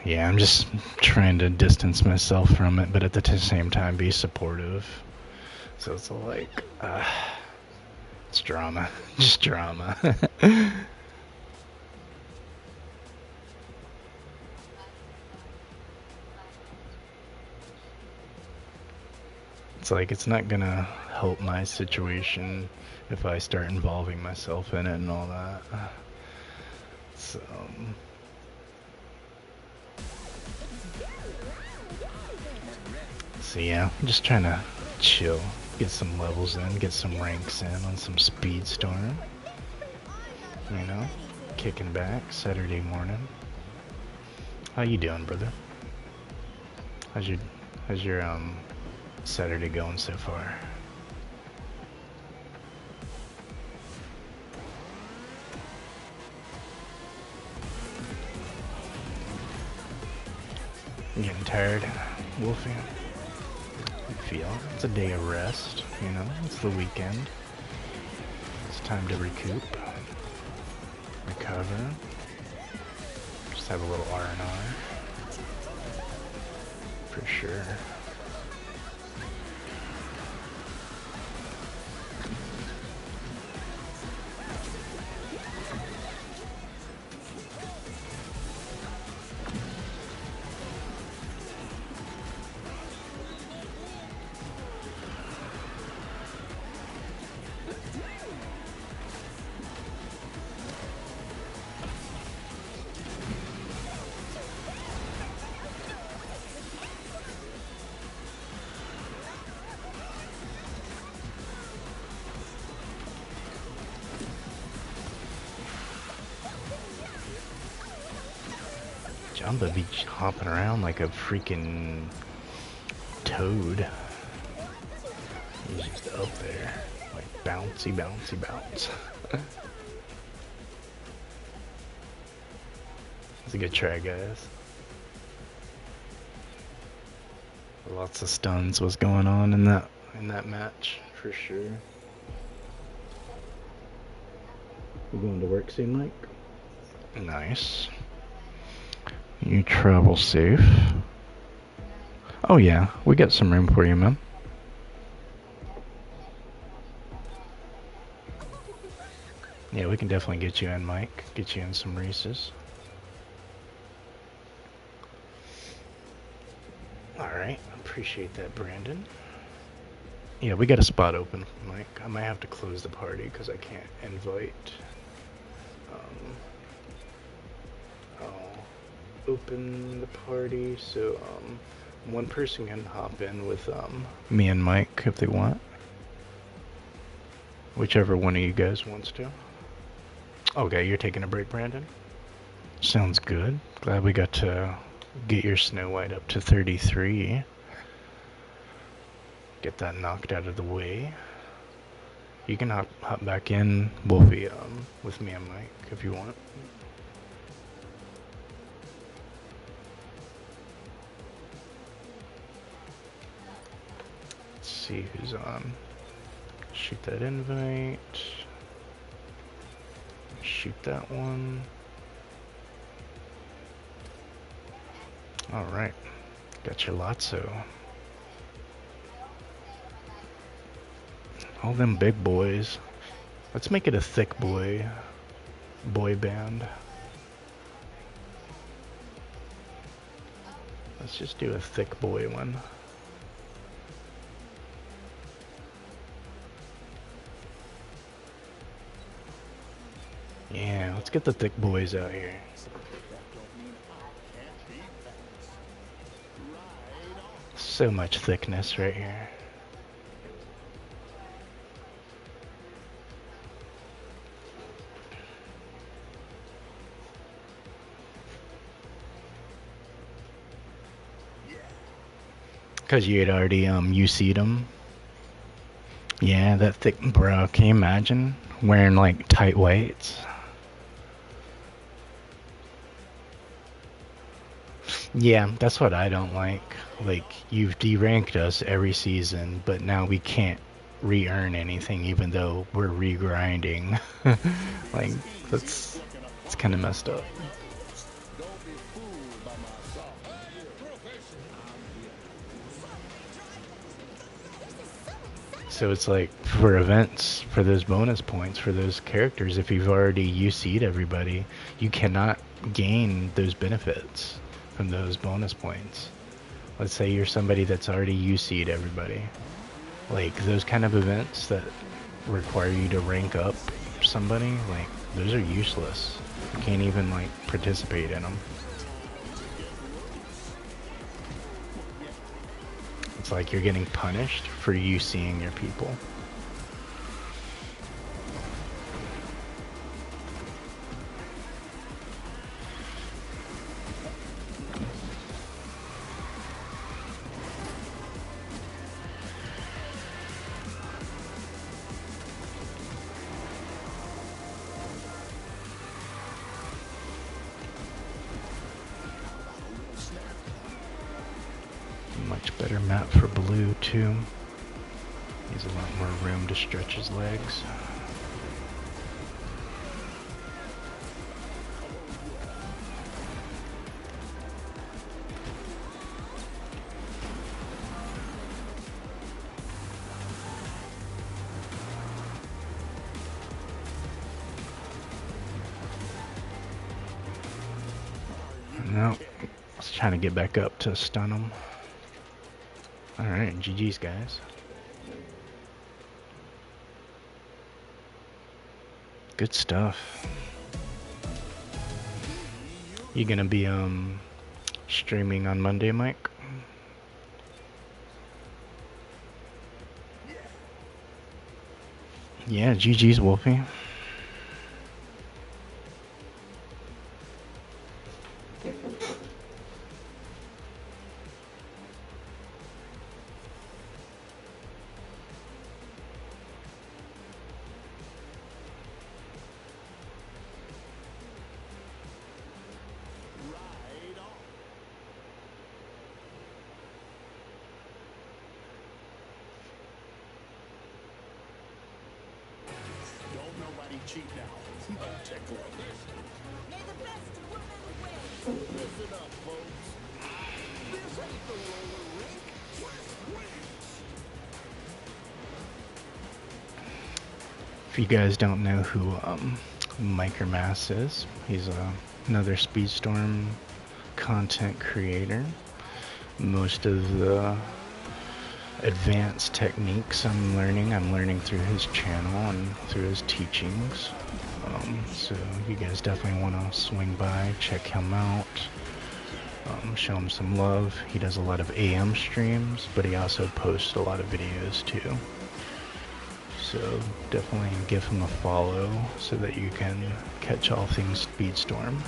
Yeah, I'm just trying to distance myself from it, but at the same time be supportive. So it's like, it's drama. Just drama. It's like, it's not gonna help my situation if I start involving myself in it and all that. So... So yeah, I'm just trying to chill, get some levels in, get some ranks in on some Speedstorm. You know, kicking back Saturday morning. How you doing, brother? How's your Saturday going so far? You getting tired, Wolfie? You feel it's a day of rest, you know, it's the weekend. It's time to recoup, recover, just have a little R&R, for sure. Jumba be hopping around like a freaking toad. He's just up there, like bouncy, bouncy, bounce. It's a good try, guys. Lots of stuns was going on in that match, for sure. You going to work soon, Mike? Nice. You travel safe. Oh yeah, we got some room for you, man. Yeah, we can definitely get you in, Mike. Get you in some races. Alright, appreciate that, Brandon. Yeah, we got a spot open, Mike. I might have to close the party because I can't invite. I'll open the party so one person can hop in with me and Mike if they want. Whichever one of you guys wants to. Okay, you're taking a break, Brandon? Sounds good. Glad we got to get your Snow White up to 33. Get that knocked out of the way. You can hop back in, Wolfie, with me and Mike if you want. Let's see who's on. Shoot that invite. Shoot that one. Alright. Got your Lotso. All them big boys. Let's make it a thick boy band. Let's just do a thick boy one. Yeah, let's get the thick boys out here. So much thickness right here. Cause you had already UC'd them. Yeah, that thick, bro. Can you imagine wearing like tight whites? Yeah, that's what I don't like. Like, you've deranked us every season, but now we can't re-earn anything even though we're re-grinding. Like, it's kind of messed up. So it's like, for events, for those bonus points, for those characters, if you've already UC'd everybody, you cannot gain those benefits from those bonus points. Let's say you're somebody that's already UC'd everybody. Like, those kind of events that require you to rank up somebody, like, those are useless. You can't even, like, participate in them. It's like you're getting punished for UCing your people. Much better map for blue too. He's a lot more room to stretch his legs. No, let's try to get back up to stun him. Alright, GG's guys. Good stuff. You gonna be streaming on Monday, Mike? Yeah, GG's Wolfie. Cheat now. Monte Club. May the best woman win. Listen up, folks. This ain't the roller rink. Just wins. If you guys don't know who Micromass is, he's another Speedstorm content creator. Most of the advanced techniques I'm learning through his channel and through his teachings. So you guys definitely want to swing by, check him out, show him some love. He does a lot of AM streams, but he also posts a lot of videos too. So definitely give him a follow so that you can catch all things Speedstorm.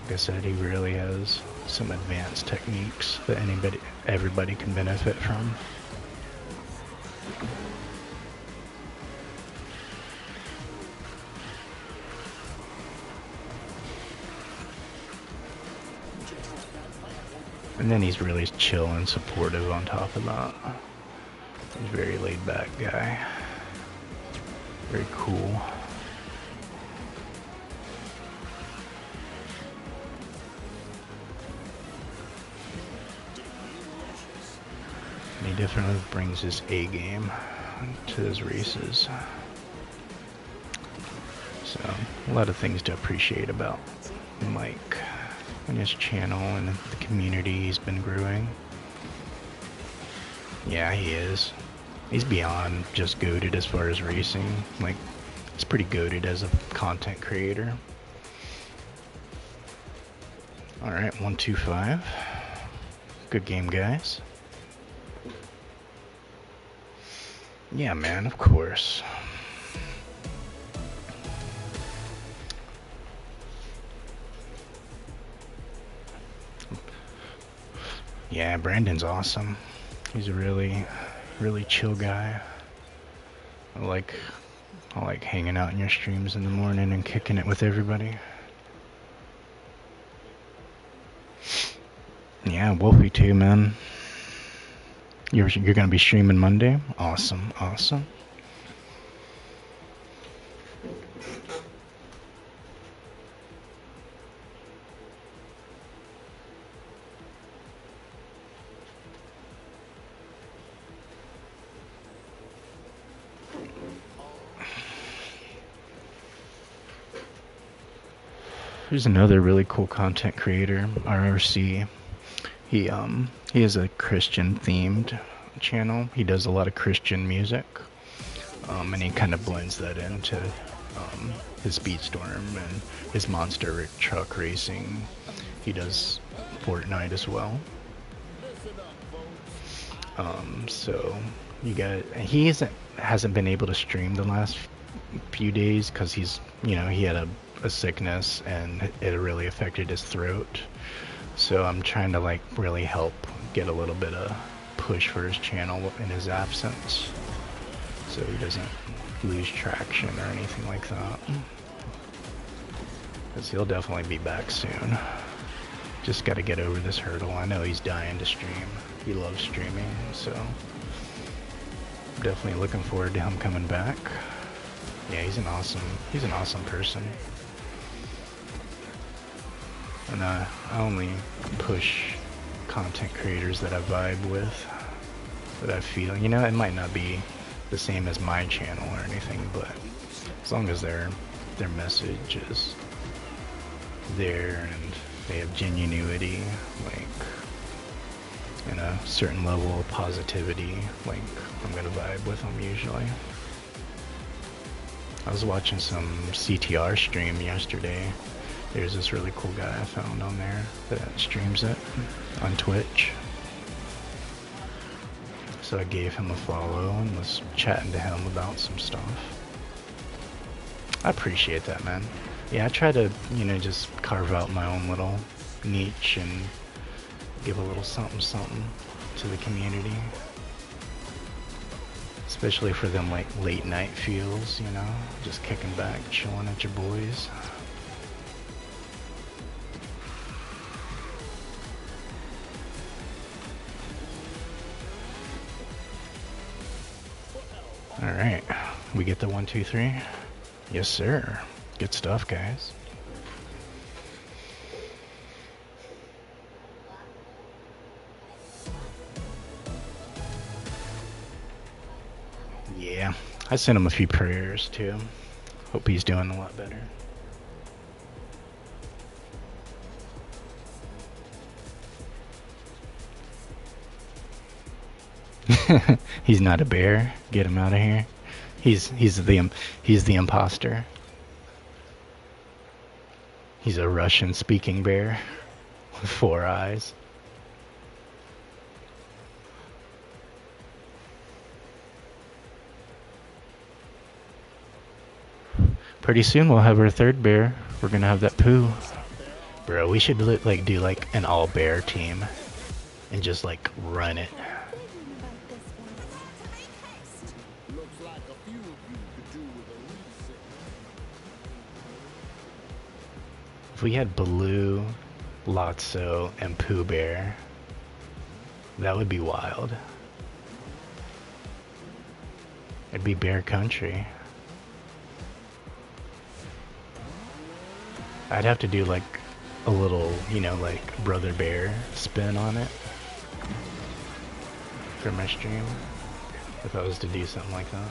Like I said, he really has some advanced techniques that everybody can benefit from. And then he's really chill and supportive on top of that. He's a very laid back guy. Very cool. And he definitely brings his A game to his races. So, a lot of things to appreciate about Mike. on his channel and the community he's been growing. Yeah, he is. He's beyond just goated as far as racing. Like, he's pretty goated as a content creator. Alright, 125. Good game, guys. Yeah, man, of course. Yeah, Brandon's awesome. He's a really chill guy. I like hanging out in your streams in the morning and kicking it with everybody. Yeah, Wolfie too, man. You're gonna be streaming Monday? Awesome, awesome. There's another really cool content creator, RRC. He has a Christian themed channel. He does a lot of Christian music, and he kind of blends that into his Speedstorm and his monster truck racing. He does Fortnite as well. So he hasn't been able to stream the last few days because he had a sickness and it really affected his throat. So I'm trying to like really help get a little bit of push for his channel in his absence, so he doesn't lose traction or anything like that. Because he'll definitely be back soon. Just got to get over this hurdle. I know he's dying to stream. He loves streaming, so definitely looking forward to him coming back. Yeah, he's an awesome person. And I only push content creators that I vibe with, that I feel, it might not be the same as my channel or anything, but as long as their message is there and they have genuinity, like, and a certain level of positivity, like, I'm gonna vibe with them usually. I was watching some CTR stream yesterday. There's this really cool guy I found on there that streams it on Twitch. So I gave him a follow and was chatting to him about some stuff. I appreciate that, man. Yeah, I try to, just carve out my own little niche and give a little something to the community. Especially for them like late night feels, just kicking back, chilling at your boys. Alright, we get the 1, 2, 3. Yes, sir. Good stuff, guys. Yeah, I sent him a few prayers too. Hope he's doing a lot better. He's not a bear. Get him out of here. He's the imposter. He's a Russian-speaking bear with 4 eyes. Pretty soon we'll have our 3rd bear. We're gonna have that poo. Bro, we should do like an all-bear team and just like run it. If we had Baloo, Lotso, and Pooh Bear, that would be wild. It'd be bear country. I'd have to do like a little, like Brother Bear spin on it for my stream, if I was to do something like that.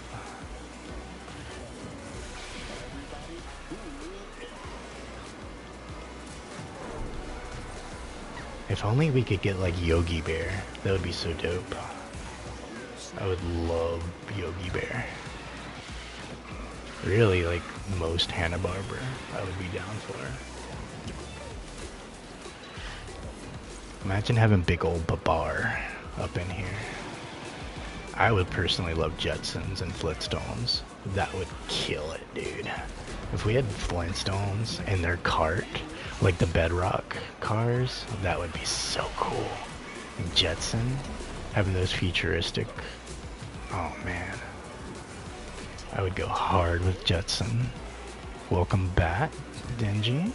If only we could get like Yogi Bear. That would be so dope. I would love Yogi Bear. Really, like most Hanna-Barbera, I would be down for. Imagine having big old Babar up in here. I would personally love Jetsons and Flintstones. That would kill it, dude. If we had Flintstones and their cart, like the Bedrock cars, that would be so cool. And Jetson, having those futuristic, oh man. I would go hard with Jetson. Welcome back, Denji.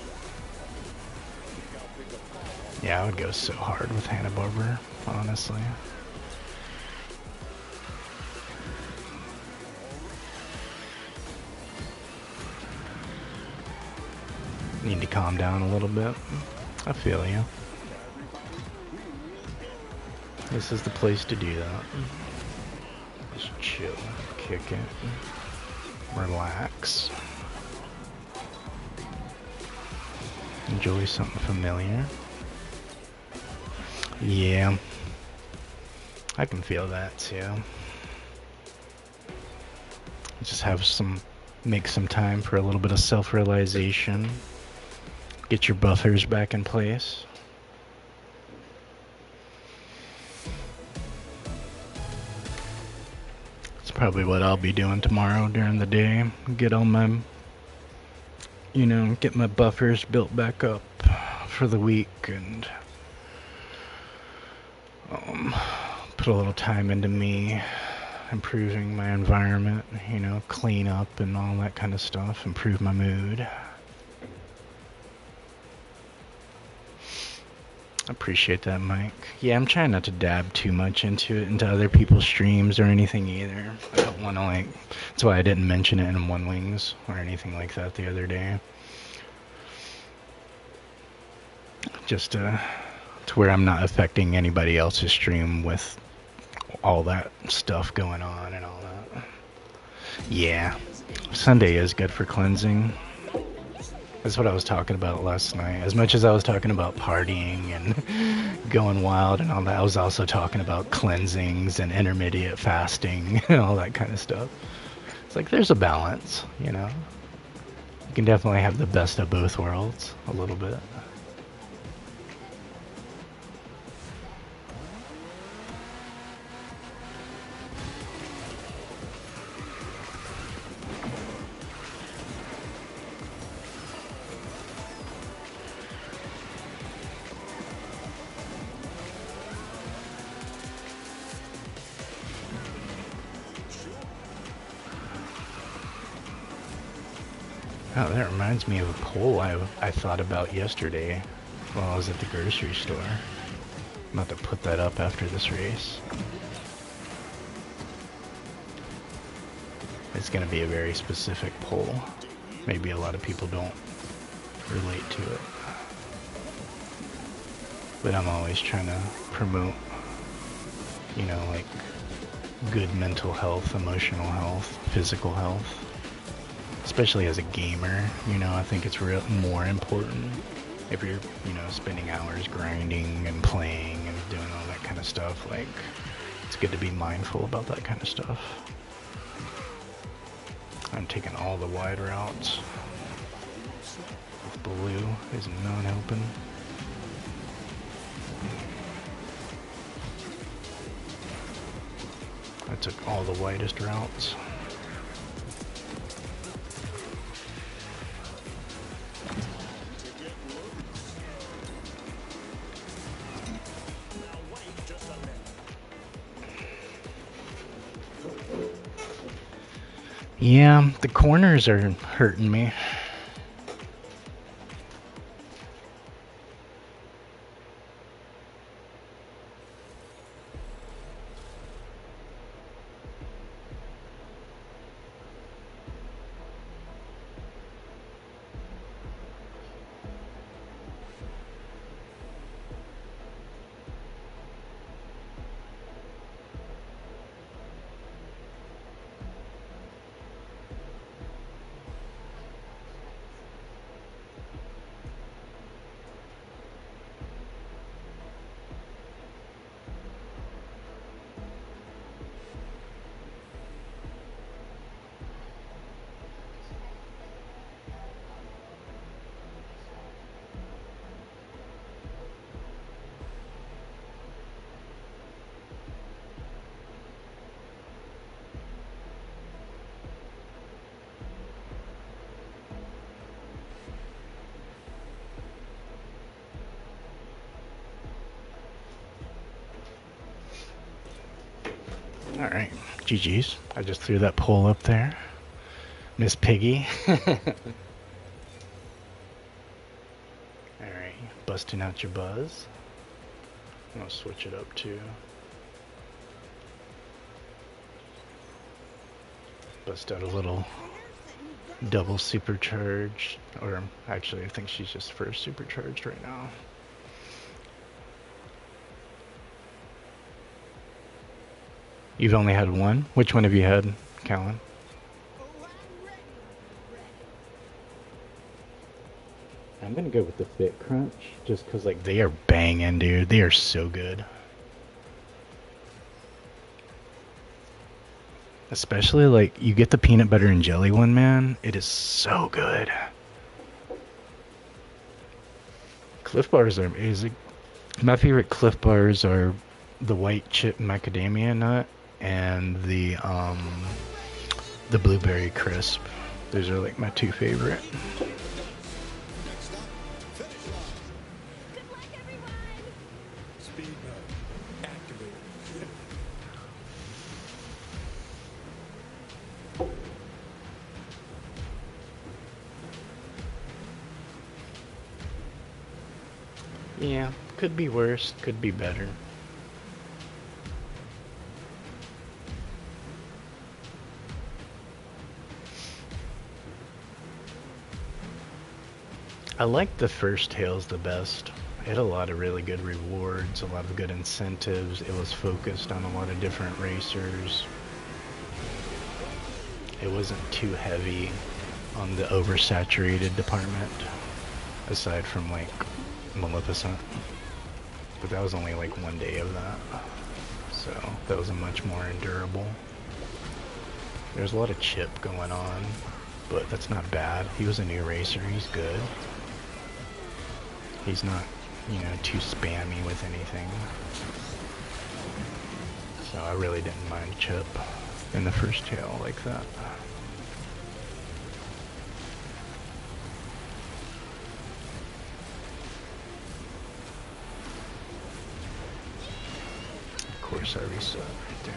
Yeah, I would go so hard with Hanna-Barbera, honestly. Need to calm down a little bit. I feel you. This is the place to do that. Just chill, kick it, relax. Enjoy something familiar. Yeah, I can feel that too. Just have make some time for a little bit of self-realization. Get your buffers back in place. It's probably what I'll be doing tomorrow during the day. Get all my, get my buffers built back up for the week and put a little time into me improving my environment, clean up and all that kind of stuff, improve my mood. I appreciate that, Mike. Yeah, I'm trying not to dab too much into other people's streams or anything either. I don't want to that's why I didn't mention it in One Wings or anything like that the other day. Just to where I'm not affecting anybody else's stream with all that stuff going on and all that. Yeah, Sunday is good for cleansing. That's what I was talking about last night. As much as I was talking about partying and going wild and all that, I was also talking about cleansings and intermediate fasting and all that kind of stuff. It's like there's a balance, You can definitely have the best of both worlds a little bit. Oh, that reminds me of a poll I thought about yesterday while I was at the grocery store. I'm about to put that up after this race. It's going to be a very specific poll. Maybe a lot of people don't relate to it. But I'm always trying to promote, like good mental health, emotional health, physical health. Especially as a gamer, I think it's more important if you're, spending hours grinding and playing and doing all that kind of stuff. Like, it's good to be mindful about that kind of stuff. I'm taking all the wide routes. With blue is not helping. I took all the widest routes. Yeah, the corners are hurting me. Alright, GG's. I just threw that poll up there. Miss Piggy. Alright, busting out your buzz. I'm gonna switch it up too. Bust out a little double supercharged, or actually I think she's just first supercharged right now. You've only had one? Which one have you had, Callan? I'm gonna go with the Fit Crunch, just cause like they are banging, dude. They are so good. Especially like you get the peanut butter and jelly one, man. It is so good. Cliff Bars are amazing. My favorite Cliff Bars are the white chip macadamia nut and the blueberry crisp. Those are like my two favorite. Next up, finish line. Good luck, everyone! Speed mode activated. Yeah, could be worse, could be better. I like the first Tales the best. It had a lot of really good rewards, a lot of good incentives. It was focused on a lot of different racers. It wasn't too heavy on the oversaturated department, aside from like Maleficent. But that was only like one day of that. So that was a much more endurable. There's a lot of chip going on, but that's not bad. He was a new racer, he's good. He's not, you know, too spammy with anything. So I really didn't mind chip in the first tail like that. Of course I reset right there.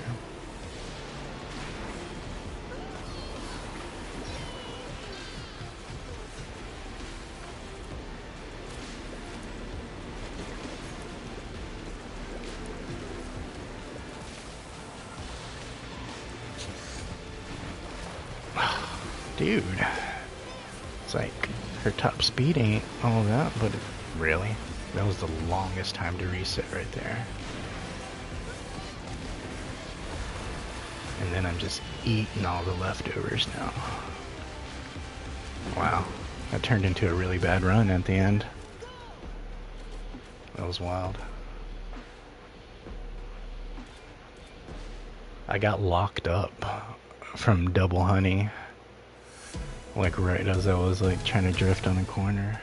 Dude, it's like her top speed ain't all that, but really, that was the longest time to reset right there. And then I'm just eating all the leftovers now. Wow, that turned into a really bad run at the end. That was wild. I got locked up from double honey. Like right as I was like trying to drift on a corner.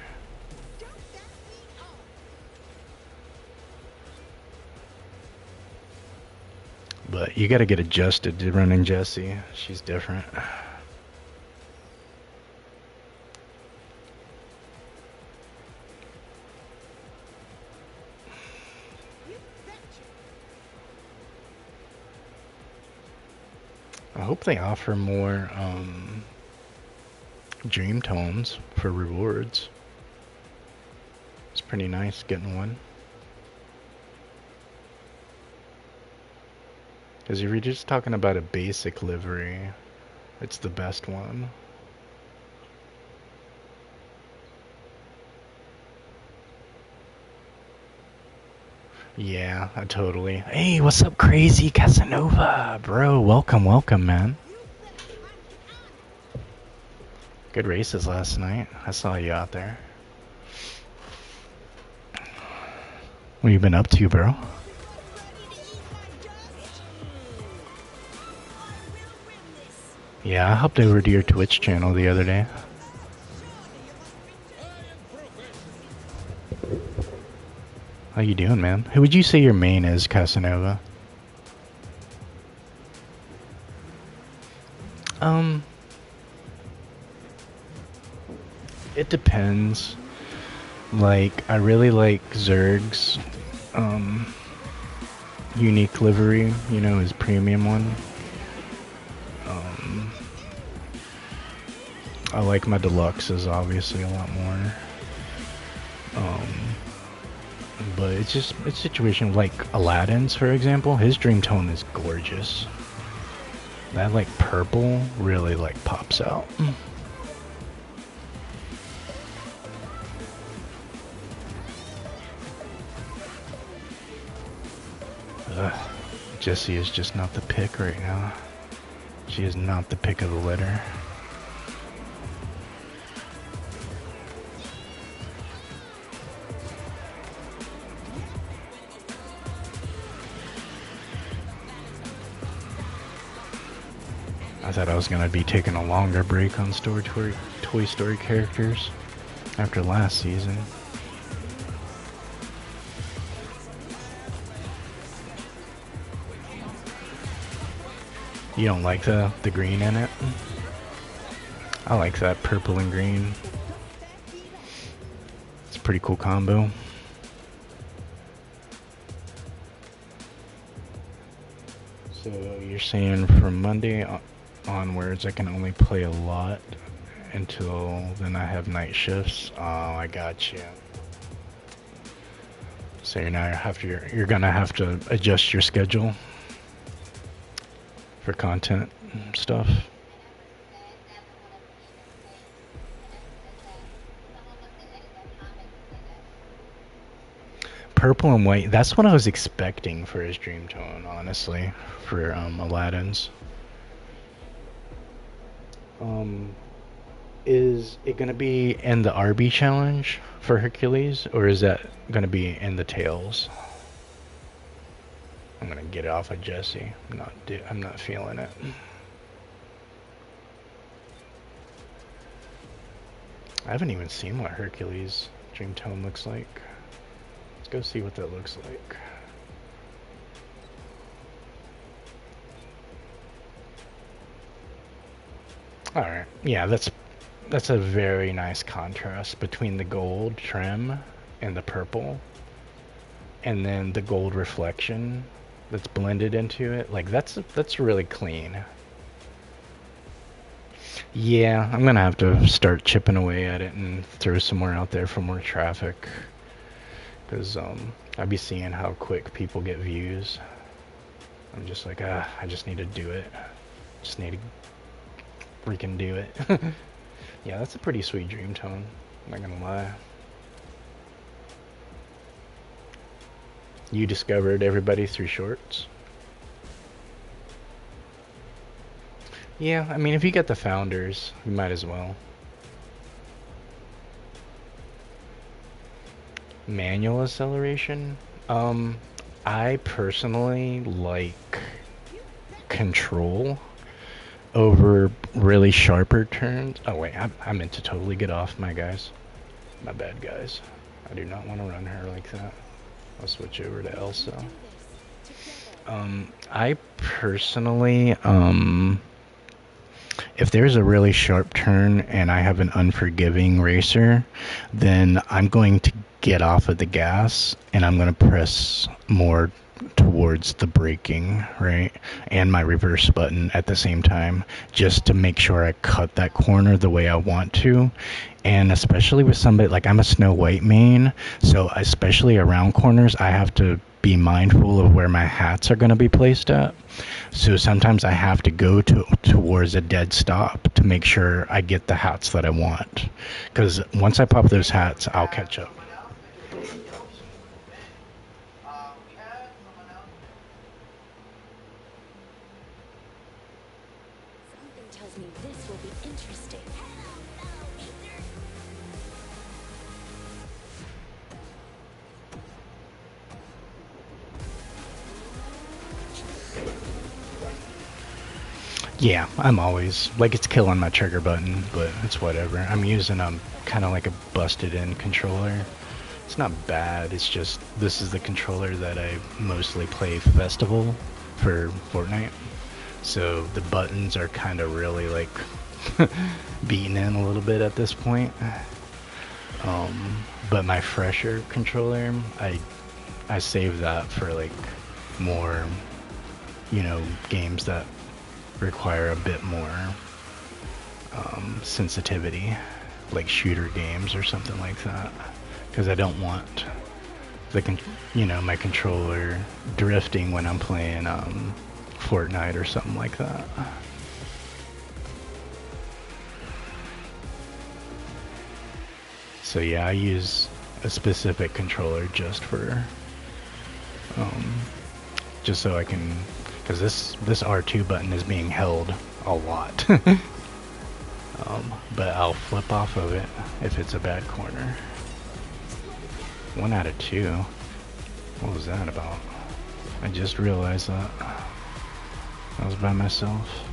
But you gotta get adjusted to running Jessie. She's different. I hope they offer more dream tones for rewards. It's pretty nice getting one. Because if you're just talking about a basic livery, it's the best one. Yeah, I totally. Hey, what's up, Crazy Casanova? Bro, welcome, welcome, man. Good races last night. I saw you out there. What you been up to, bro? Yeah, I hopped over to your Twitch channel the other day. How you doing, man? Who would you say your main is, Casanova? It depends. Like, I really like Zerg's unique livery, you know, his premium one. I like my deluxes obviously a lot more. But it's just a situation like Aladdin's, for example. His dream tone is gorgeous. That like purple really like pops out. Jessie is just not the pick right now. She is not the pick of the litter. I thought I was gonna be taking a longer break on Toy Story characters after last season. You don't like the green in it? I like that purple and green. It's a pretty cool combo. So you're saying from Monday onwards I can only play a lot until then I have night shifts? Oh, I got you. So you're gonna have to adjust your schedule for content stuff. Purple and white, that's what I was expecting for his dream tone, honestly, for Aladdin's. Is it gonna be in the RB challenge for Hercules, or is that gonna be in the Tails? I'm gonna get it off of Jessie. I'm not feeling it. I haven't even seen what Hercules dream tone looks like. Let's go see what that looks like. All right, yeah, that's a very nice contrast between the gold trim and the purple, and then the gold reflection that's blended into it. Like that's really clean. Yeah, I'm gonna have to start chipping away at it and throw some more out there for more traffic, because I be seeing how quick people get views. I'm just like, I just need to do it. Just need to freaking do it. Yeah, that's a pretty sweet dream tone, I'm not gonna lie. You discovered everybody through shorts? Yeah, I mean, if you get the founders, you might as well. Manual acceleration? I personally like control over really sharper turns. Oh wait, I meant to totally get off, my guys. My bad, guys. I do not want to run her like that. I'll switch over to Elsa. I personally, if there's a really sharp turn and I have an unforgiving racer, then I'm going to get off of the gas and I'm going to press more towards the braking, right, and my reverse button at the same time, just to make sure I cut that corner the way I want to. And especially with somebody like, I'm a Snow White main, so especially around corners I have to be mindful of where my hats are going to be placed at. So sometimes I have to go towards a dead stop to make sure I get the hats that I want, because once I pop those hats I'll catch up. Tells me this will be interesting. Yeah, I'm always like, it's killing my trigger button, but it's whatever. I'm using kind of like a busted in controller. It's not bad, it's just this is the controller that I mostly play Festival for Fortnite. So the buttons are kind of really like beaten in a little bit at this point. But my fresher controller, I save that for like more, you know, games that require a bit more sensitivity, like shooter games or something like that, because I don't want my controller drifting when I'm playing Fortnite or something like that. So yeah, I use a specific controller just for just so I can, because this R2 button is being held a lot. But I'll flip off of it if it's a bad corner. 1 out of 2. What was that about? I just realized that I was by myself.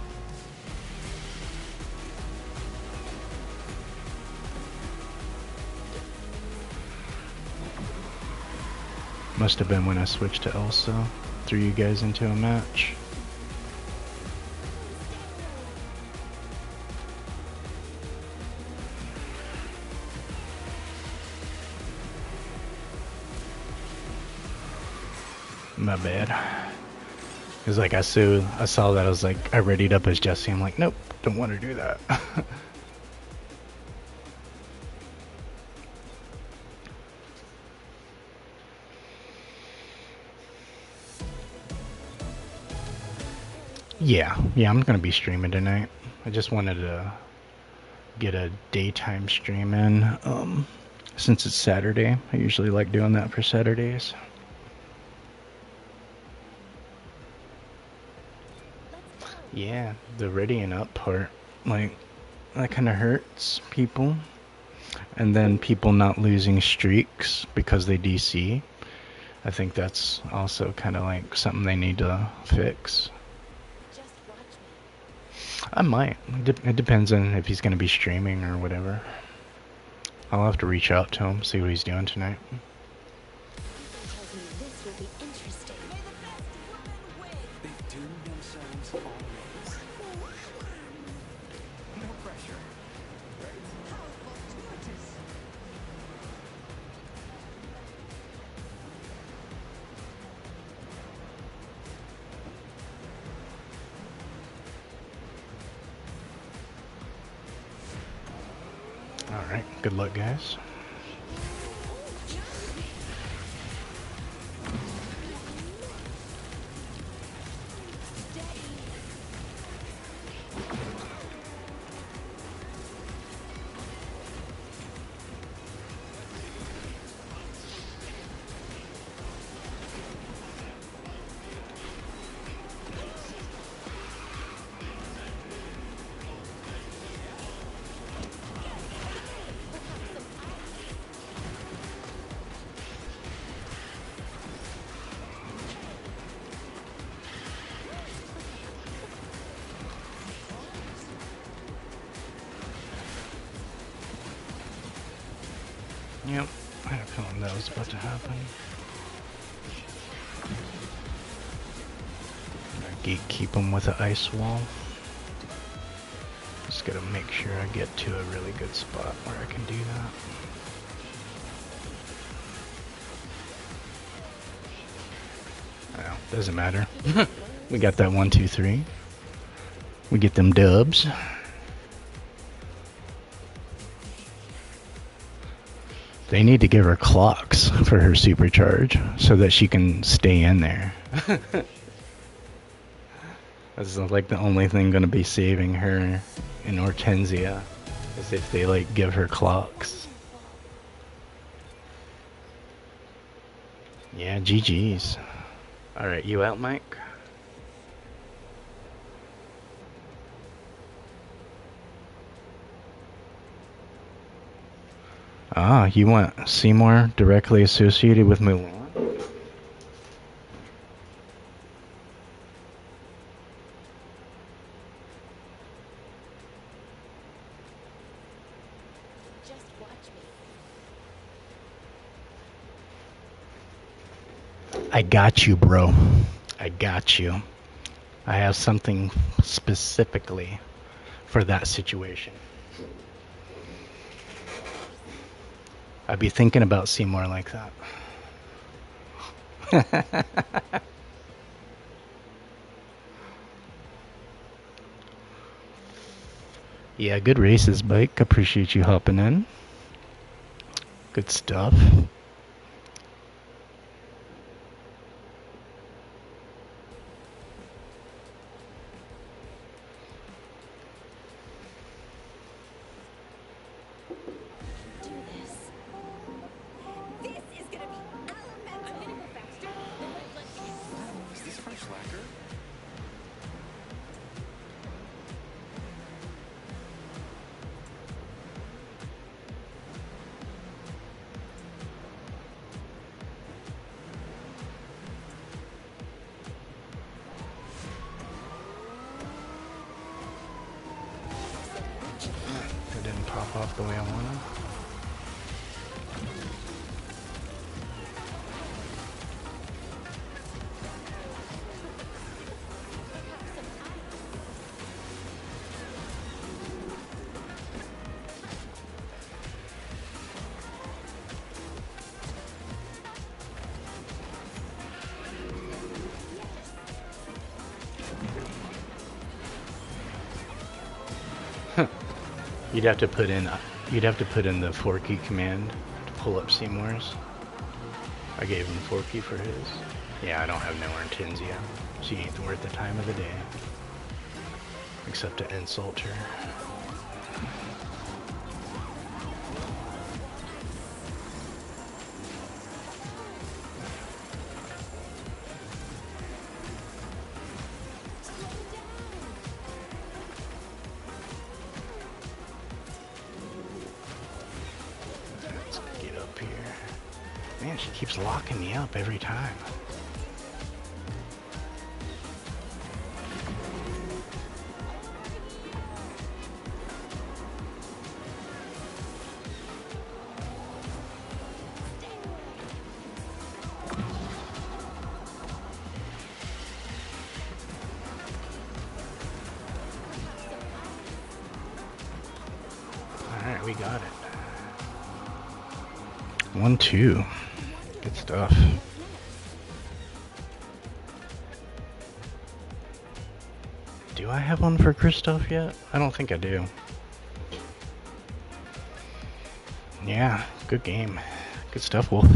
Must have been when I switched to Elsa, threw you guys into a match. My bad. Cause like I saw that, I was like, I readied up as Jesse. I'm like, nope, don't want to do that. Yeah, I'm gonna be streaming tonight. I just wanted to get a daytime stream in. Since it's Saturday, I usually like doing that for Saturdays. Yeah, the readying up part, like, that kind of hurts people. And then people not losing streaks because they DC. I think that's also kind of like something they need to fix. I might. It depends on if he's going to be streaming or whatever. I'll have to reach out to him, see what he's doing tonight. They've tuned themselves already. No pressure. Alright, good luck, guys. Yep, I had a feeling that was about to happen. Gatekeep him with an ice wall. Just gotta make sure I get to a really good spot where I can do that. Well, doesn't matter. We got that 1, 2, 3. We get them dubs. They need to give her clocks for her supercharge so that she can stay in there. That's like the only thing going to be saving her in Hortensia is if they like give her clocks. Yeah, GG's. Alright, you out, Mike? Ah, you want Seymour directly associated with Mulan? Just watch me. I got you, bro. I got you. I have something specifically for that situation. I'd be thinking about Seymour like that. Yeah, good races, Bike. Appreciate you hopping in. Good stuff. Do this. This is gonna be elemental. I'm gonna go faster. Then my blood can. Wow, is this fresh lacquer? It didn't pop off the way I wanted. You'd have to put in the Forky command to pull up Seymour's. I gave him Forky for his. Yeah, I don't have nowhere in Tinsia. She ain't worth the time of the day. Except to insult her. Let's get up here. Man, she keeps locking me up every time. Alright, we got it. 1-2. Good stuff. Do I have one for Kristoff yet? I don't think I do. Yeah, good game. Good stuff, Wolf.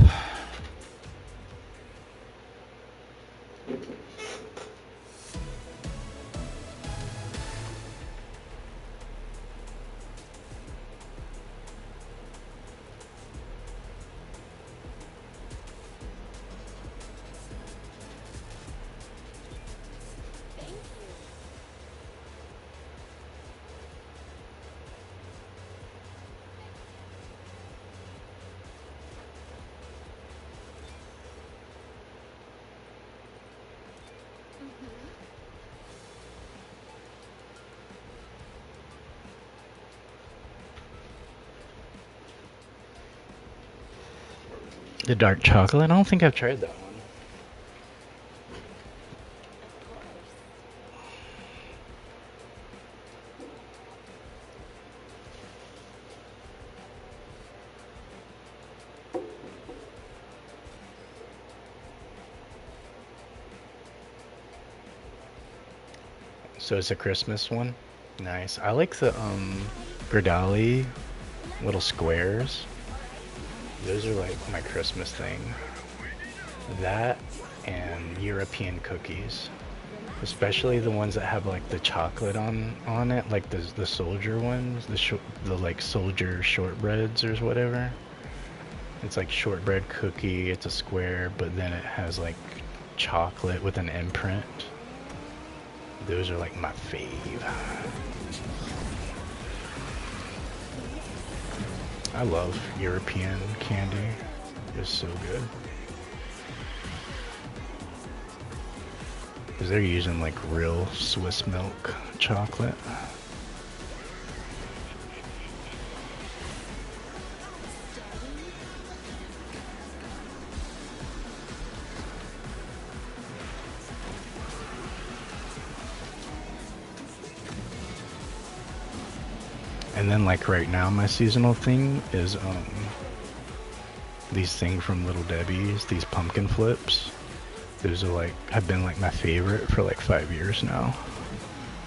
The dark chocolate? I don't think I've tried that one. So it's a Christmas one? Nice. I like the Gradali little squares. Those are like my Christmas thing. That and European cookies. Especially the ones that have like the chocolate on it, like the soldier ones, the like soldier shortbreads or whatever. It's like shortbread cookie, it's a square, but then it has like chocolate with an imprint. Those are like my fave. I love European candy. It's so good. Because they're using like real Swiss milk chocolate. And then like right now my seasonal thing is these things from Little Debbie's, these pumpkin flips. Those are like, have been like my favorite for like 5 years now.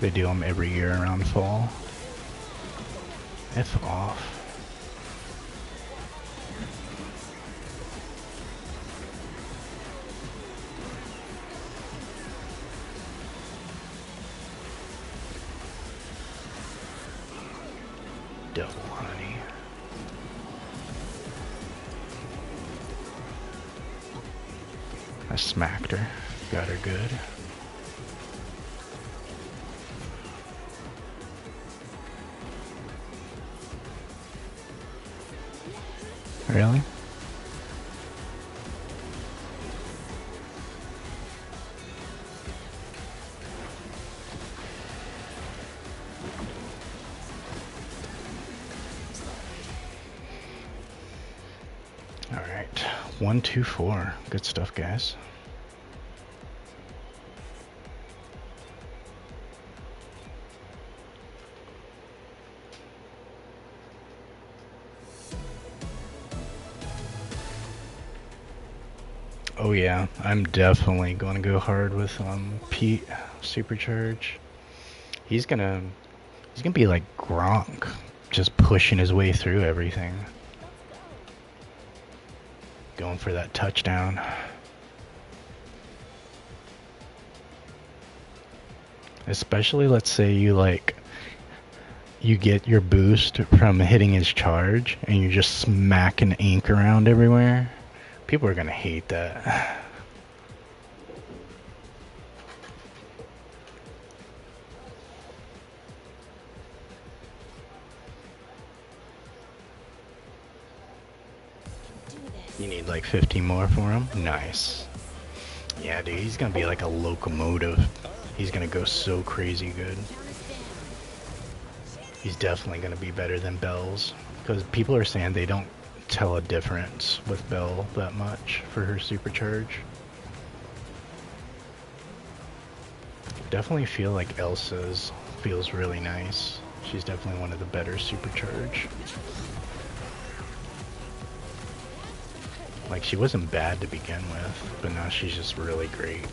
They do them every year around fall. F off. Double honey. I smacked her. Got her good. Really? All right, 1, 2, 4. Good stuff, guys. Oh yeah, I'm definitely going to go hard with Pete Supercharge. He's gonna be like Gronk, just pushing his way through everything, going for that touchdown. Especially, let's say you get your boost from hitting his charge and you're just smacking ink around everywhere. People are gonna hate that. You need like 50 more for him? Nice. Yeah, dude, he's gonna be like a locomotive. He's gonna go so crazy good. He's definitely gonna be better than Belle's, because people are saying they don't tell a difference with Belle that much for her supercharge. Definitely feel like Elsa's feels really nice. She's definitely one of the better supercharge. Like, she wasn't bad to begin with, but now she's just really great.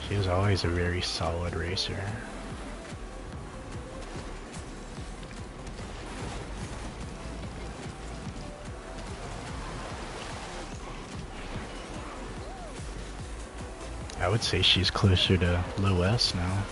She was always a very solid racer. I would say she's closer to low S now.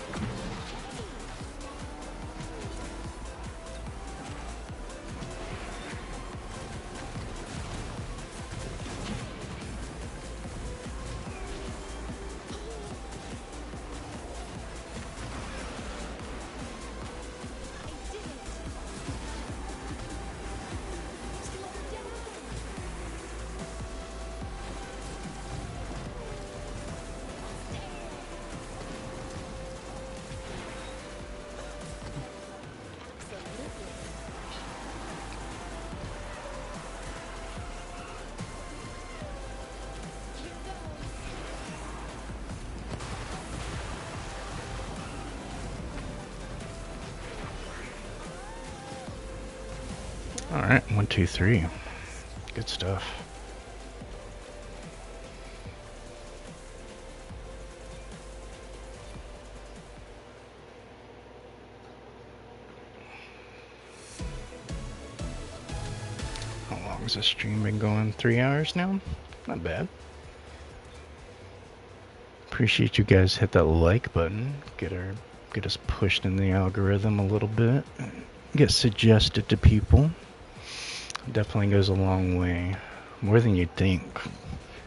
Alright, 1, 2, 3. Good stuff. How long has this stream been going? 3 hours now? Not bad. Appreciate you guys hit that like button. Get us pushed in the algorithm a little bit. Get suggested to people. Definitely goes a long way, more than you'd think,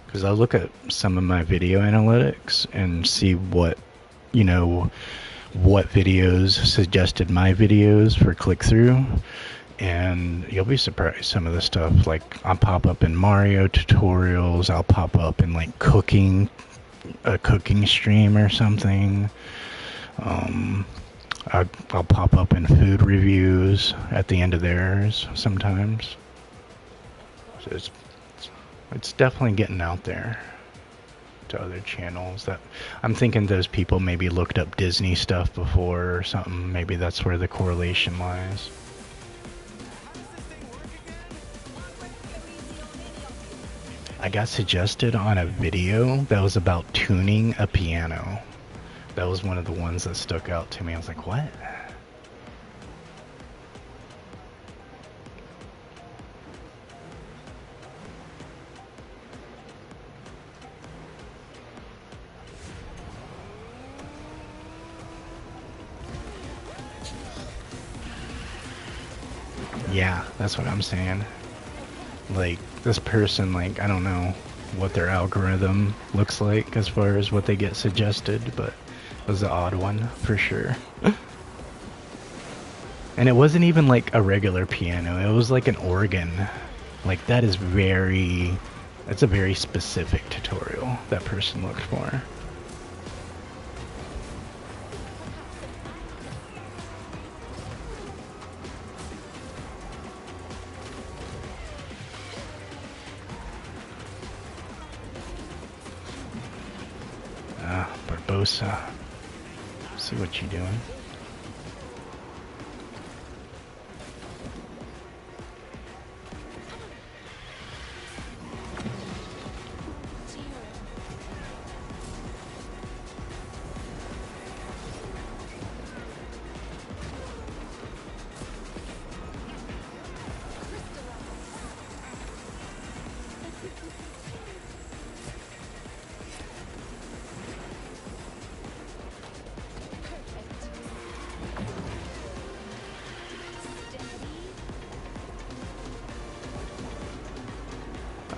because I look at some of my video analytics and see what videos suggested my videos for click-through, and you'll be surprised. Some of the stuff, like, I'll pop up in Mario tutorials, I'll pop up in like a cooking stream or something. I'll pop up in food reviews at the end of theirs sometimes. So it's definitely getting out there to other channels. That I'm thinking those people maybe looked up Disney stuff before or something. Maybe that's where the correlation lies. I got suggested on a video that was about tuning a piano. That was one of the ones that stuck out to me. I was like, what? Yeah, that's what I'm saying. Like, this person, like, I don't know what their algorithm looks like as far as what they get suggested, but it was an odd one for sure. And it wasn't even like a regular piano, it was like an organ. Like, that is that's a very specific tutorial that person looked for. Barbosa. See what you doing.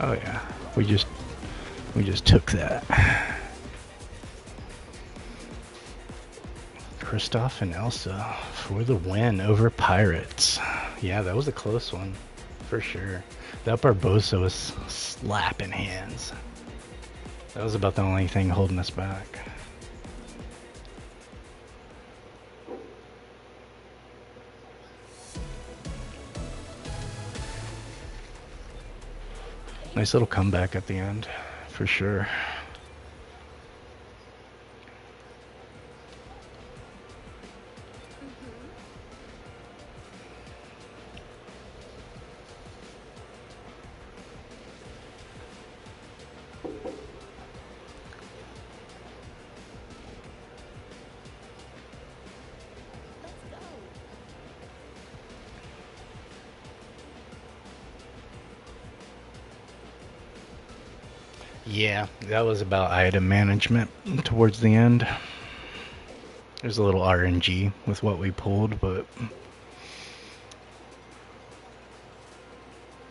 Oh yeah, we just took that. Kristoff and Elsa for the win over Pirates. Yeah, that was a close one, for sure. That Barbosa was slapping hands. That was about the only thing holding us back. Nice little comeback at the end, for sure. Yeah, that was about item management towards the end. There's a little RNG with what we pulled, but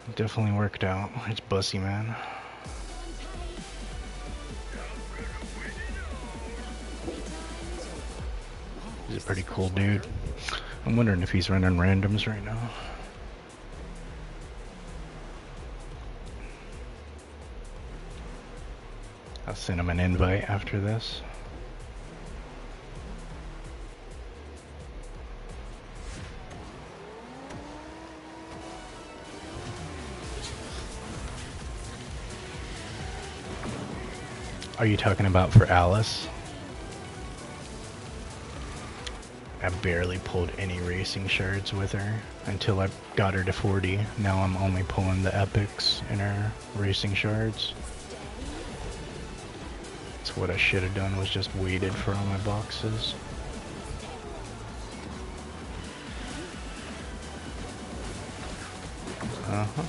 it definitely worked out. It's Bussy, man. He's a pretty cool dude. I'm wondering if he's running randoms right now. I'll send him an invite after this. Are you talking about for Alice? I barely pulled any racing shards with her until I got her to 40. Now I'm only pulling the epics in her racing shards. That's what I should have done, was just waited for all my boxes. Uh-huh.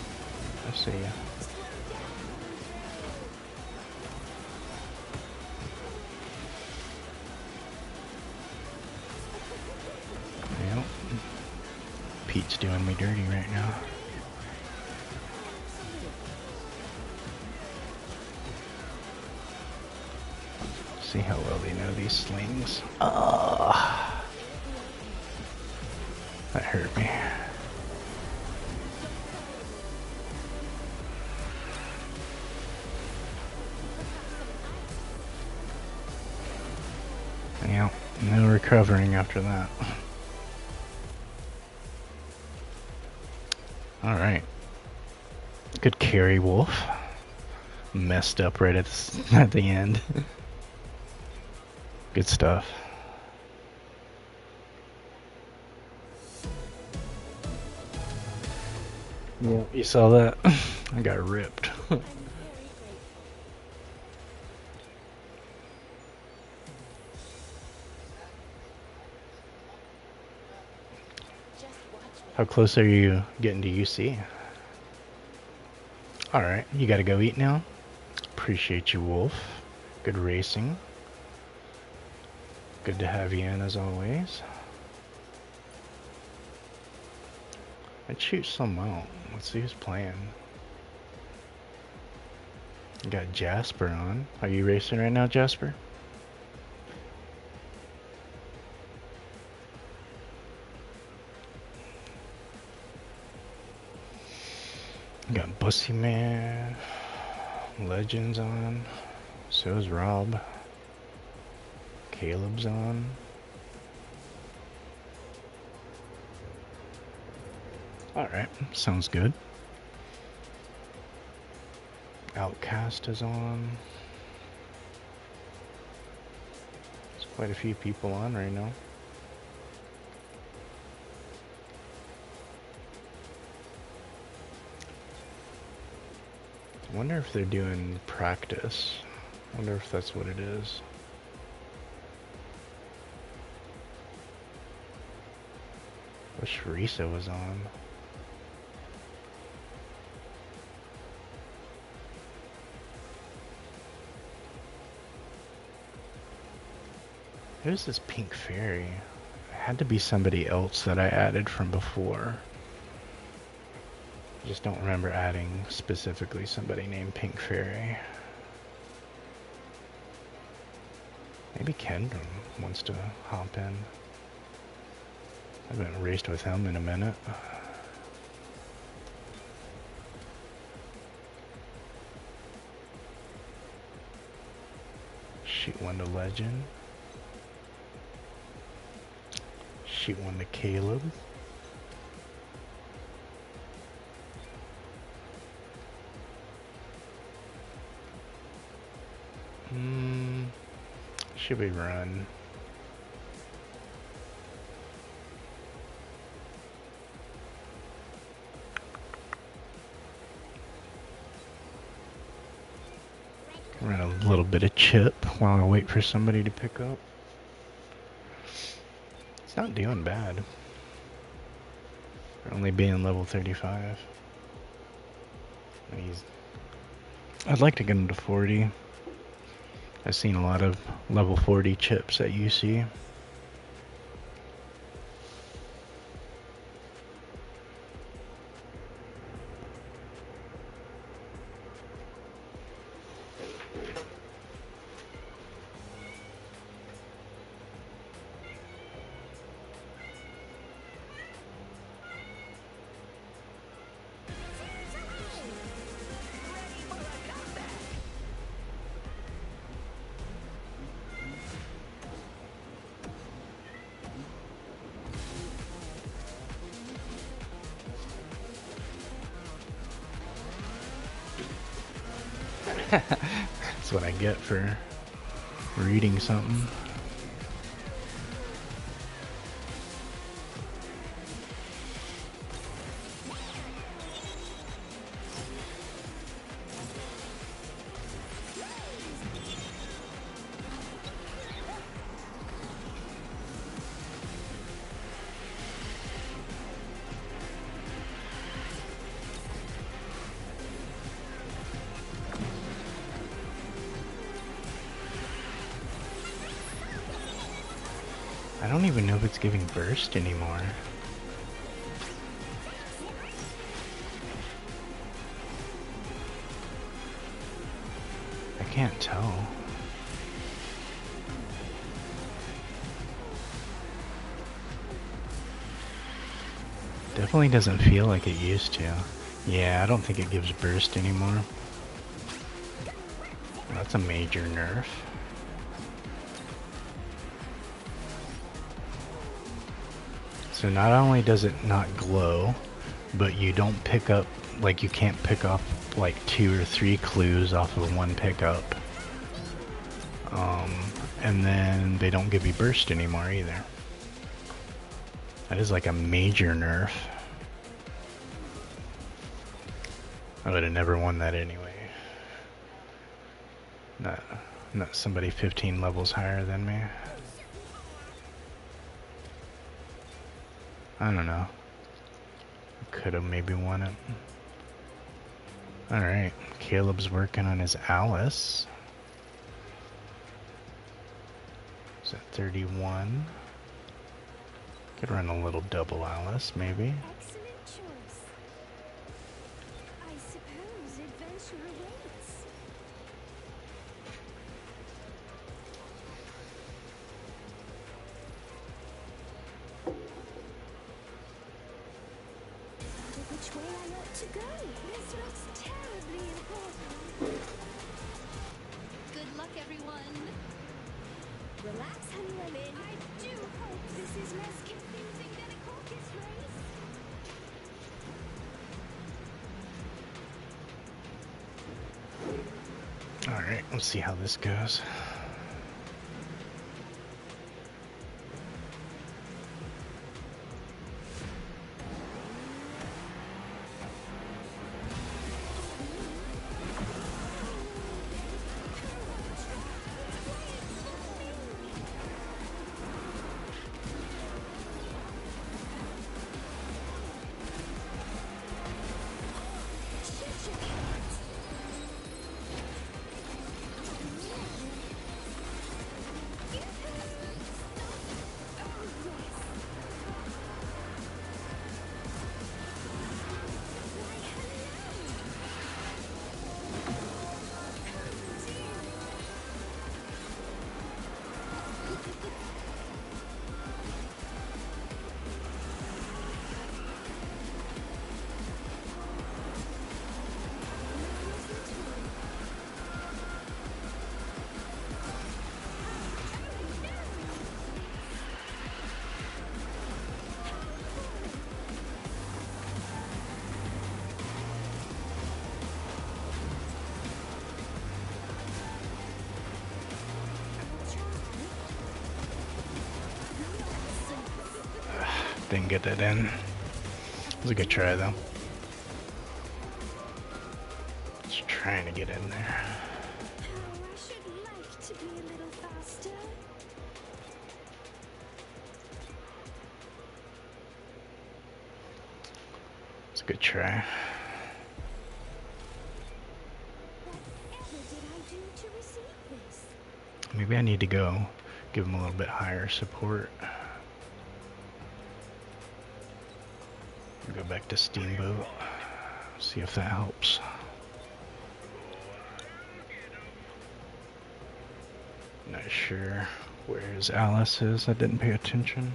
I see ya. Yep. Pete's doing me dirty right now. See how well they know these slings. Ah, that hurt me. Yeah, no recovering after that. Alright. Good carry, Wolf. Messed up right at the end. Good stuff. Yeah, you saw that? I got ripped. How close are you getting to UC? Alright, you gotta go eat now? Appreciate you, Wolf. Good racing. Good to have you in as always. Let's shoot some out. Let's see who's playing. You got Jasper on. Are you racing right now, Jasper? You got Bussy Man. Legends on. So is Rob. Caleb's on. Alright, sounds good. Outcast is on. There's quite a few people on right now. I wonder if they're doing practice. I wonder if that's what it is. Wish Risa was on. Who's this Pink Fairy? It had to be somebody else that I added from before. I just don't remember adding specifically somebody named Pink Fairy. Maybe Kendra wants to hop in. I haven't raced with him in a minute. Shoot one to Legend. Shoot one to Caleb. Should we run? Run a little bit of chip while I wait for somebody to pick up. It's not doing bad. For only being level 35. I'd like to get him to 40. I've seen a lot of level 40 chips at UC. That's what I get for reading something. I don't even know if it's giving burst anymore. I can't tell. Definitely doesn't feel like it used to. Yeah, I don't think it gives burst anymore. That's a major nerf. So not only does it not glow, but you don't pick up, like you can't pick up like 2 or 3 clues off of one pickup. And then they don't give you burst anymore either. That is like a major nerf. I would have never won that anyway. Not somebody 15 levels higher than me. I don't know. Could have maybe won it. Alright, Caleb's working on his Alice. Is that 31? Could run a little double Alice, maybe. Excellent choice. I suppose adventure awaits. Wonder which way I ought to go. This looks terribly important. Good luck, everyone. Relax, Honeywell. I do hope this is less confusing than a caucus race. Alright, let's see how this goes. Didn't get that in. It was a good try though. Just trying to get in there. Oh, I should like to be a little faster. It's a good try. Whatever did I do to receive this? Maybe I need to go give him a little bit higher support. Go back to Steamboat. See if that helps. Not sure where his Alice is. I didn't pay attention.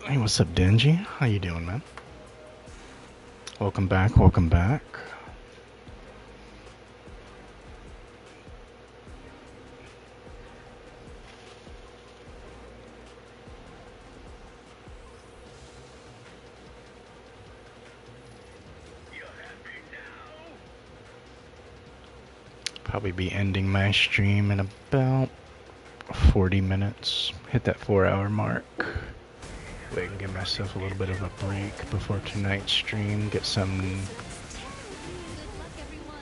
Hey, what's up, Dingy? How you doing, man? Welcome back, welcome back. Probably be ending my stream in about 40 minutes. Hit that 4-hour mark. Wait, I can give myself a little bit of a break before tonight's stream. Get some, Good luck, everyone.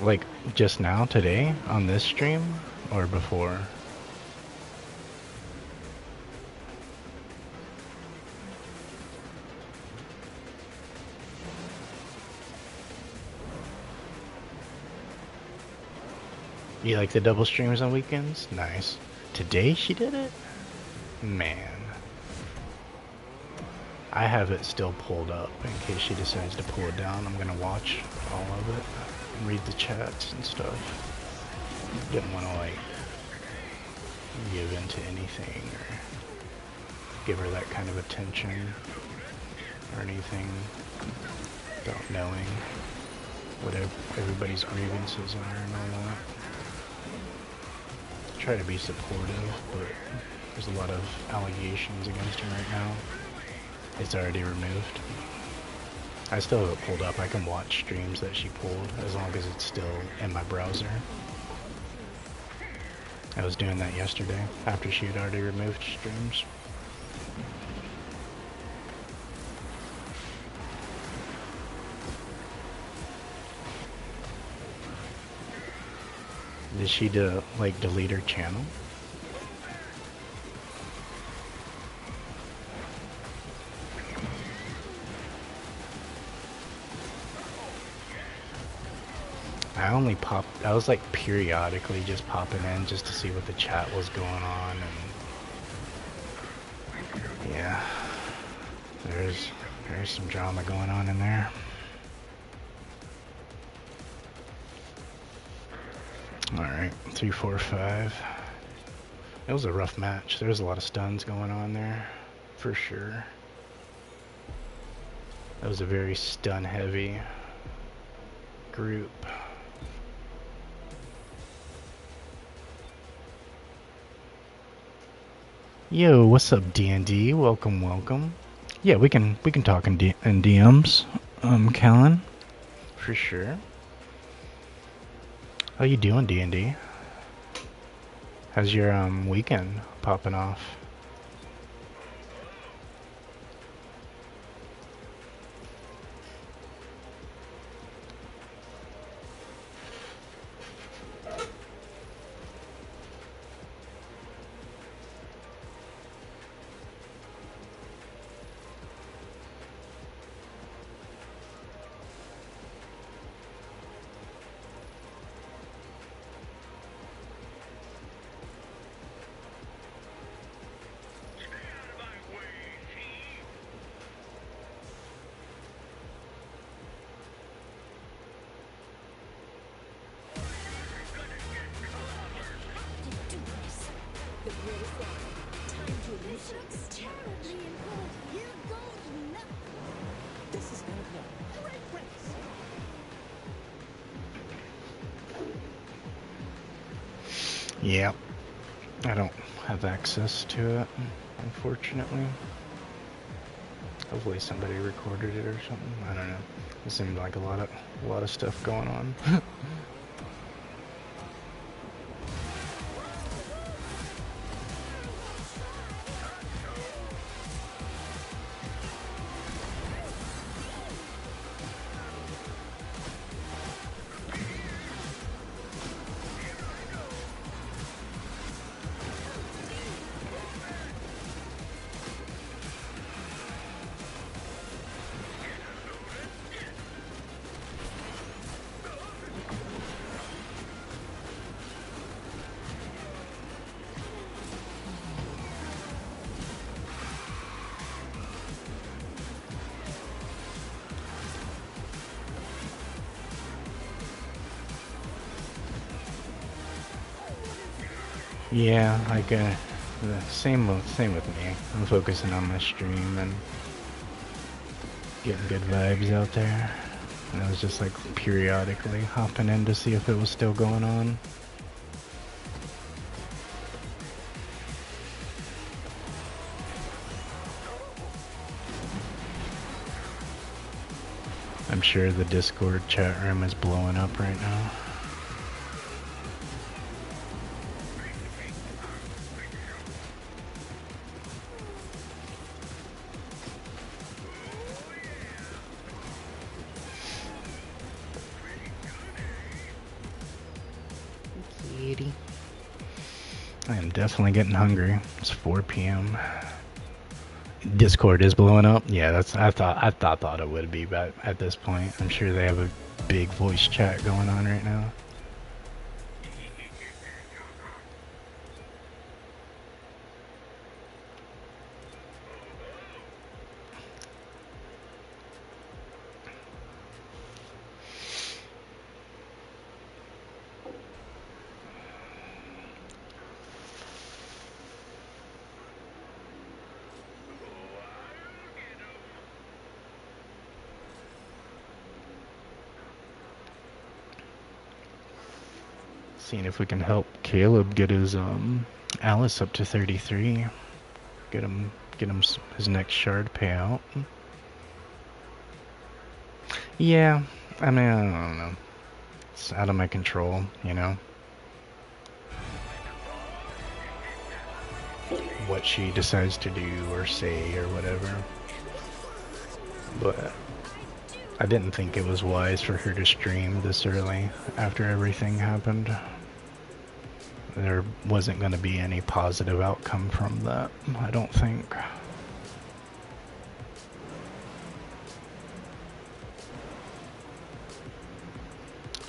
like, just now, today, on this stream, or before? You like the double streams on weekends? Nice. Today she did it? Man. I have it still pulled up in case she decides to pull it down. I'm gonna watch all of it and read the chats and stuff. Didn't want to like give into anything or give her that kind of attention or anything without knowing what everybody's grievances are and all that. Try to be supportive, but there's a lot of allegations against him right now. It's already removed. I still have it pulled up. I can watch streams that she pulled as long as it's still in my browser. I was doing that yesterday after she had already removed streams. Did she like delete her channel? I only popped, I was like periodically just popping in just to see what the chat was going on, and yeah, there's some drama going on in there. Alright, 3, 4, 5. It was a rough match. There's a lot of stuns going on there, for sure. That was a very stun heavy group. Yo, what's up, D&D? Welcome, welcome. Yeah, we can talk in DMs, Callan, for sure. How you doing, D&D? How's your weekend popping off? Yep. I don't have access to it, unfortunately. Hopefully somebody recorded it or something. I don't know. It seemed like a lot of stuff going on. Yeah, like same with me. I'm focusing on my stream and getting good vibes out there. And I was just like periodically hopping in to see if it was still going on. I'm sure the Discord chat room is blowing up right now. I am definitely getting hungry. It's 4 p.m. Discord is blowing up. Yeah, that's I thought it would be, but at this point, I'm sure they have a big voice chat going on right now. Seeing if we can help Caleb get his Alice up to 33. Get him his next shard payout. Yeah, I mean, I don't know. It's out of my control, you know. What she decides to do or say or whatever. But I didn't think it was wise for her to stream this early after everything happened. There wasn't going to be any positive outcome from that, I don't think.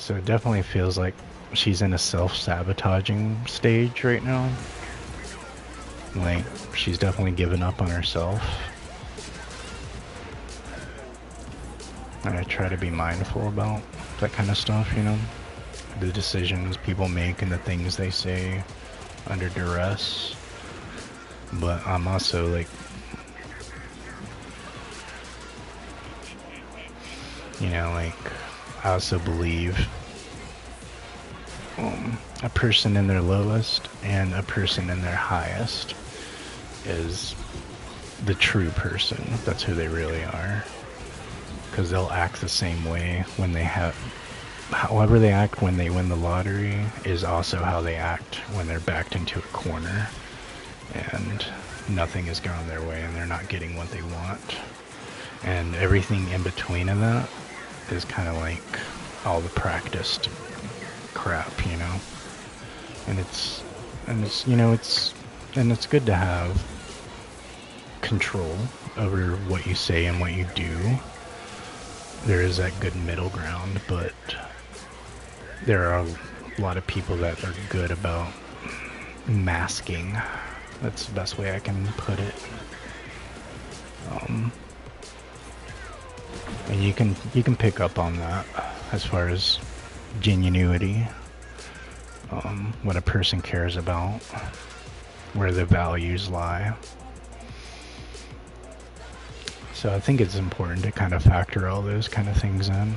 So it definitely feels like she's in a self-sabotaging stage right now. Like, she's definitely given up on herself. And I try to be mindful about that kind of stuff, you know? The decisions people make and the things they say under duress. But I'm also like, you know, like, I also believe a person in their lowest and a person in their highest is the true person. That's who they really are. Because they'll act the same way when they have, however they act when they win the lottery is also how they act when they're backed into a corner and nothing is going their way and they're not getting what they want. And everything in between of that is kind of like all the practiced crap, you know? And it's you know, it's good to have control over what you say and what you do. There is that good middle ground, but there are a lot of people that are good about masking. That's the best way I can put it. And you can pick up on that as far as genuinity, what a person cares about, where the values lie. So I think it's important to kind of factor all those kind of things in.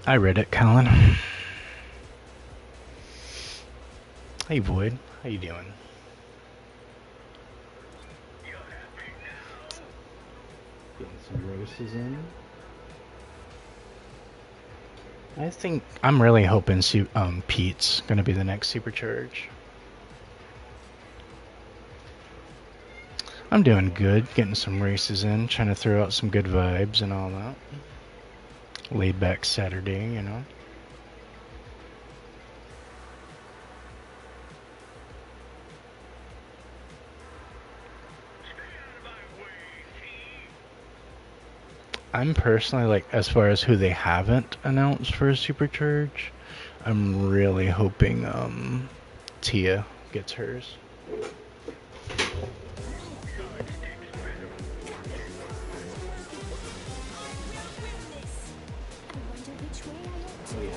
I read it, Colin. Hey, Void. How you doing? Getting some races in. I think I'm really hoping Pete's gonna be the next supercharge. I'm doing good, getting some races in, trying to throw out some good vibes and all that. Laid back Saturday, you know. I'm personally, like, as far as who they haven't announced for a supercharge, I'm really hoping Tia gets hers.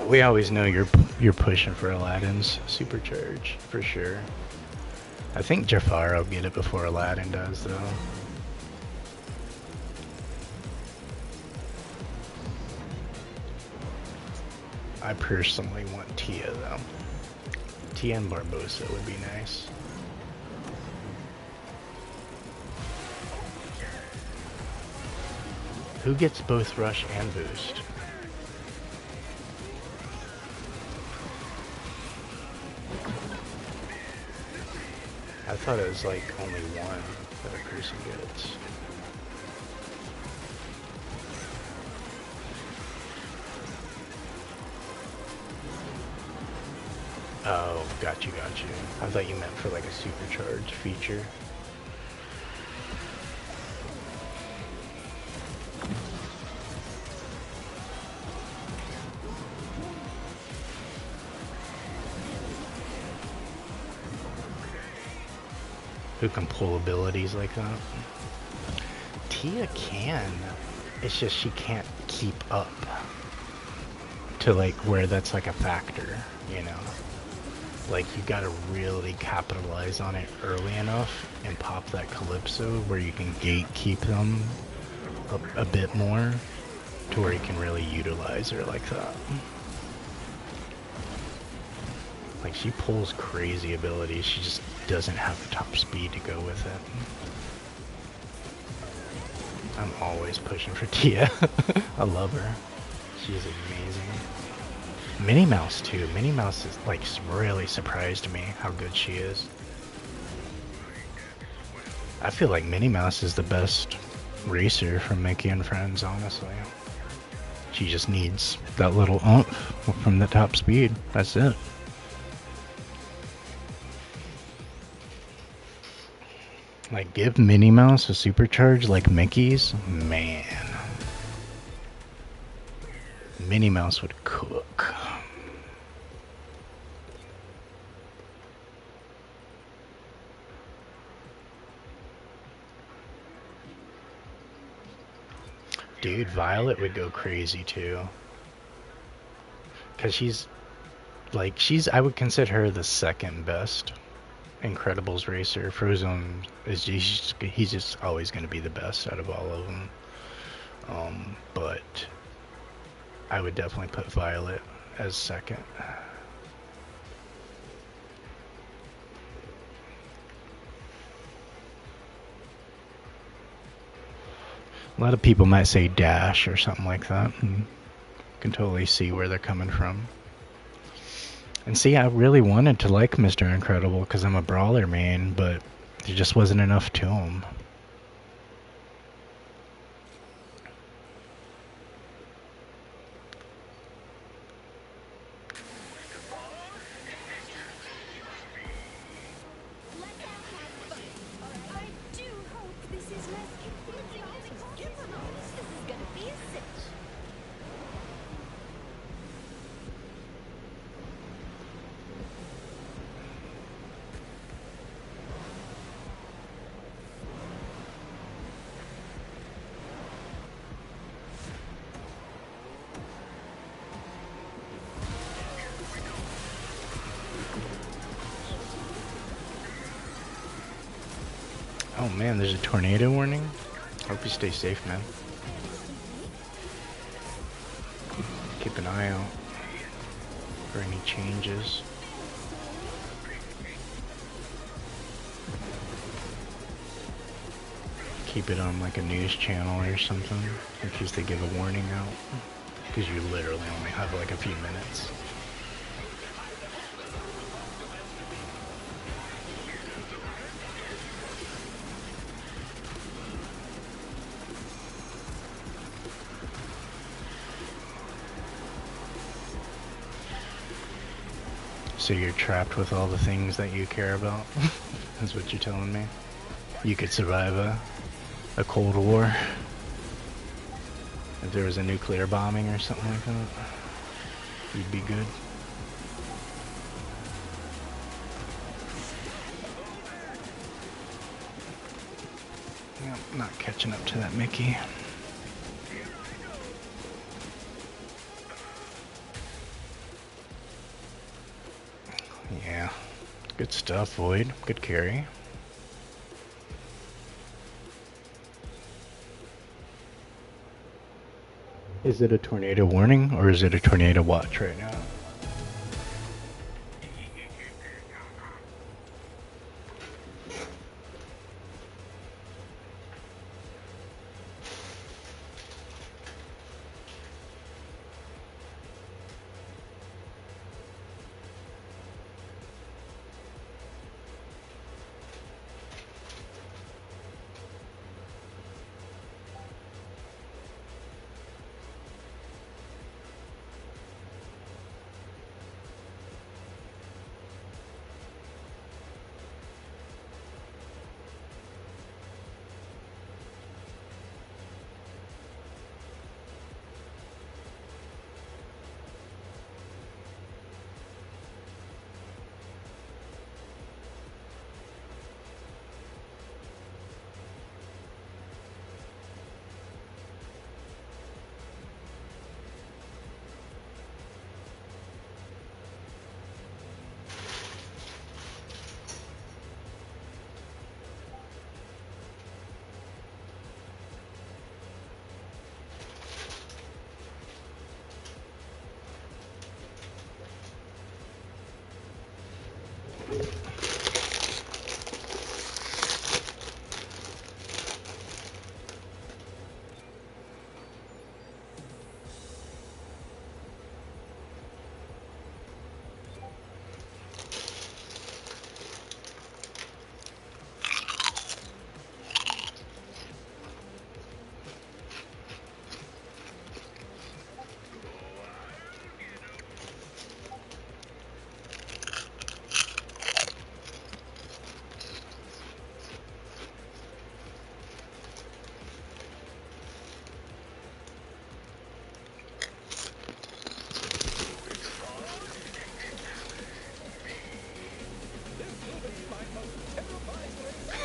We always know you're pushing for Aladdin's supercharge for sure. I think Jafar will get it before Aladdin does, though. I personally want Tia, though. Tia and Barbosa would be nice. Who gets both Rush and Boost? I thought it was like only one that a person gets. Oh, got you. I thought you meant for like a supercharged feature. who can pull abilities like that. Tia can. It's just she can't keep up to like where that's like a factor, you know? Like you gotta really capitalize on it early enough and pop that Calypso where you can gatekeep them a bit more to where you can really utilize her like that. Like she pulls crazy abilities, she just doesn't have the top speed to go with it. I'm always pushing for Tia. I love her. She's amazing. Minnie Mouse too. Minnie Mouse is like really surprised me how good she is. I feel like Minnie Mouse is the best racer from Mickey and Friends, honestly. She just needs that little oomph from the top speed. That's it. Like, give Minnie Mouse a supercharge like Mickey's, man. Minnie Mouse would cook. Dude, Violet would go crazy too. Cause she's, I would consider her the second best Incredibles racer. Frozone is he's just always going to be the best out of all of them. But I would definitely put Violet as second. A lot of people might say Dash or something like that, and can totally see where they're coming from. And see, I really wanted to like Mr. Incredible because I'm a brawler main, but there just wasn't enough to him. Oh man, there's a tornado warning? Hope you stay safe, man. Keep an eye out for any changes. Keep it on like a news channel or something in case they give a warning out. Because you literally only have like a few minutes. So you're trapped with all the things that you care about? That's what you're telling me? You could survive a Cold War? If there was a nuclear bombing or something like that? You'd be good? Yep, not catching up to that Mickey. Yeah, good stuff, Void. Good carry. Is it a tornado warning or is it a tornado watch right now?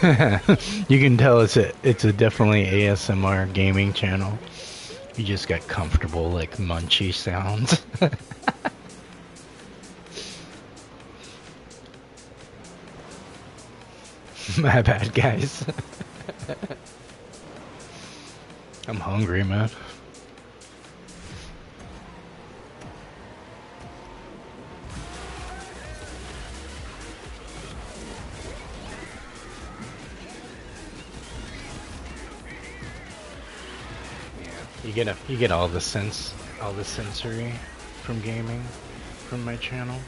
You can tell it's a definitely ASMR gaming channel. You just got comfortable like munchy sounds. My bad, guys. I'm hungry, man. You get all the sensory from gaming from my channel.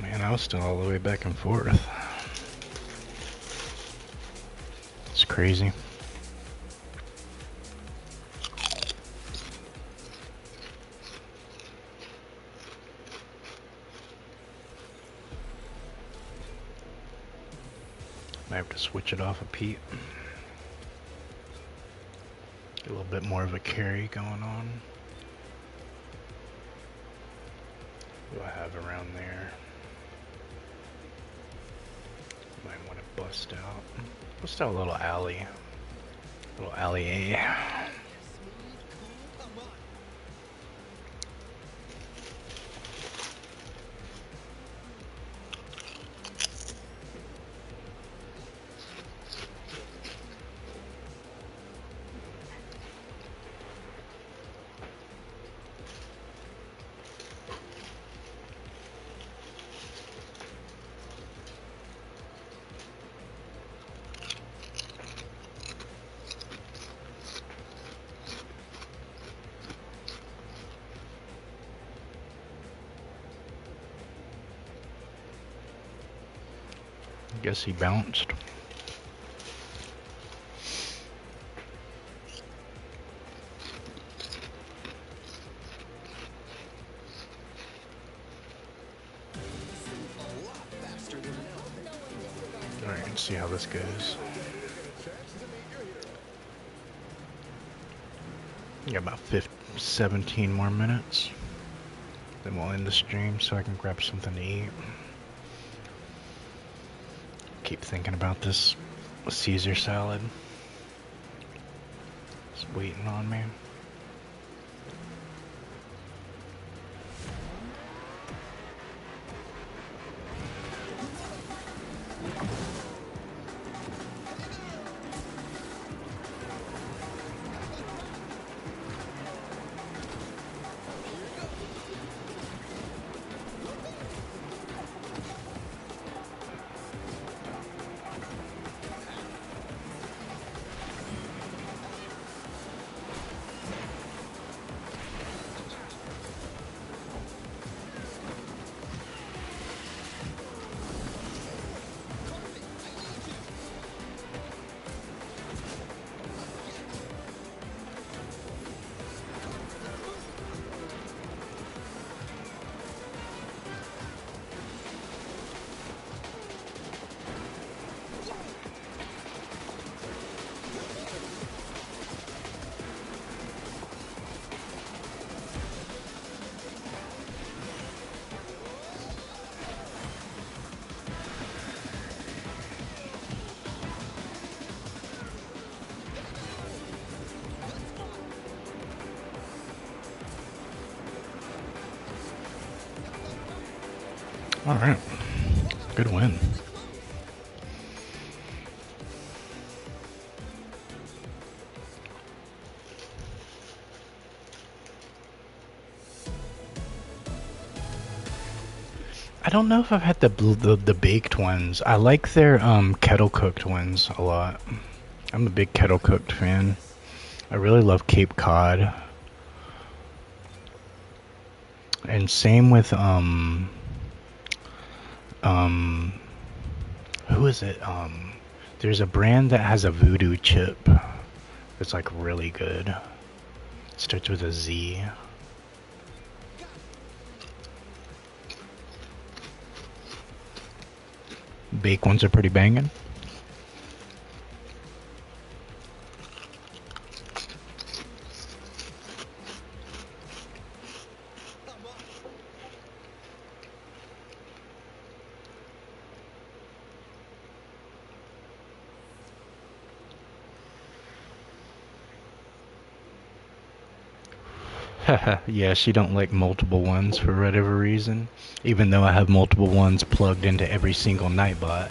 Man, I was still all the way back and forth. It's crazy. Might have to switch it off a Pete. Get a little bit more of a carry going on. What do I have around there? Might want to bust out a little alley. Little alley A. Guess he bounced. Alright, let's see how this goes. Got about 17 more minutes. Then we'll end the stream so I can grab something to eat. Keep thinking about this Caesar salad. It's waiting on me. All right. Good win. I don't know if I've had the baked ones. I like their kettle cooked ones a lot. I'm a big kettle cooked fan. I really love Cape Cod. And same with who is it? There's a brand that has a voodoo chip that's like really good. It starts with a Z. Bake ones are pretty banging. Yeah, she don't like multiple ones for whatever reason. Even though I have multiple ones plugged into every single Nightbot.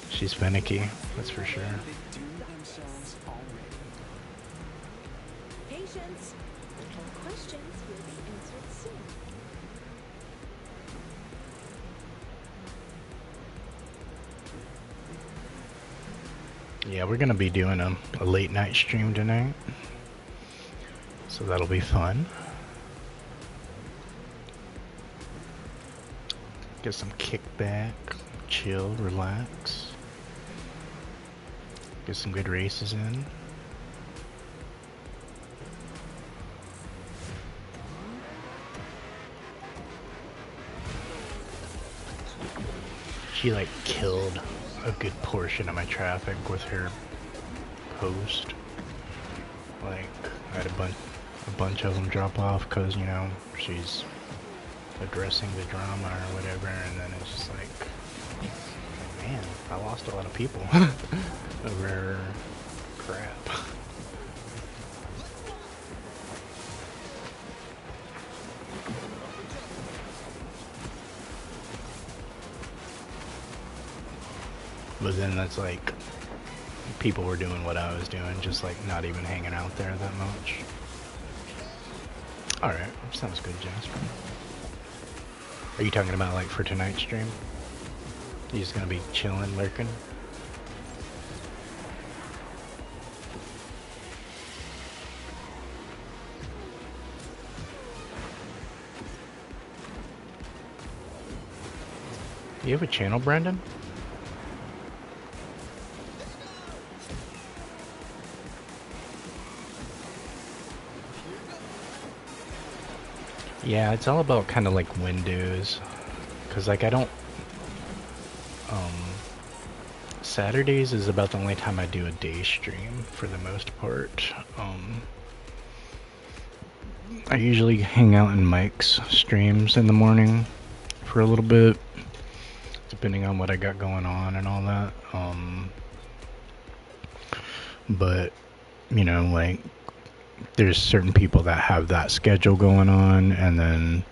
She's finicky, that's for sure. They doomed themselves already. Patience. All questions will be answered soon. Yeah, we're gonna be doing a late night stream tonight. So that'll be fun. Get some kickback, chill, relax. Get some good races in. She like killed a good portion of my traffic with her post. Like I had a bunch of them drop off because, you know, she's addressing the drama or whatever, and then it's just like, man, I lost a lot of people over crap. But then that's like, people were doing what I was doing, just like not even hanging out there that much. Alright, sounds good, Jasper. Are you talking about like for tonight's stream? You just gonna be chilling, lurking? You have a channel, Brandon? Yeah, it's all about kind of like windows, cause like I don't. Saturdays is about the only time I do a day stream for the most part. I usually hang out in Mike's streams in the morning for a little bit, depending on what I got going on and all that. But you know, like, there's certain people that have that schedule going on, and then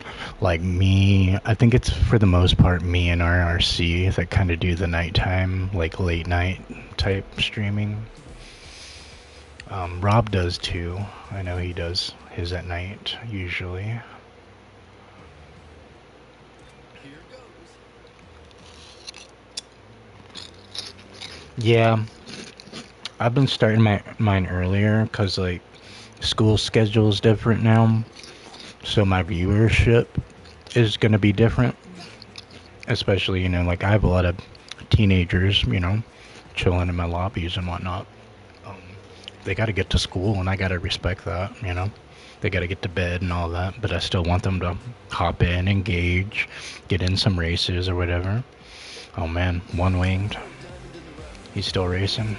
like me, I think it's for the most part me and RRC that kind of do the nighttime, like late night type streaming. Rob does too. I know he does his at night usually. Yeah, I've been starting mine earlier because like school schedule is different now, so my viewership is going to be different. Especially, you know, like I have a lot of teenagers, you know, chilling in my lobbies and whatnot. They got to get to school, and I got to respect that, you know. They got to get to bed and all that, but I still want them to hop in, engage, get in some races or whatever. Oh man, one winged. He's still racing.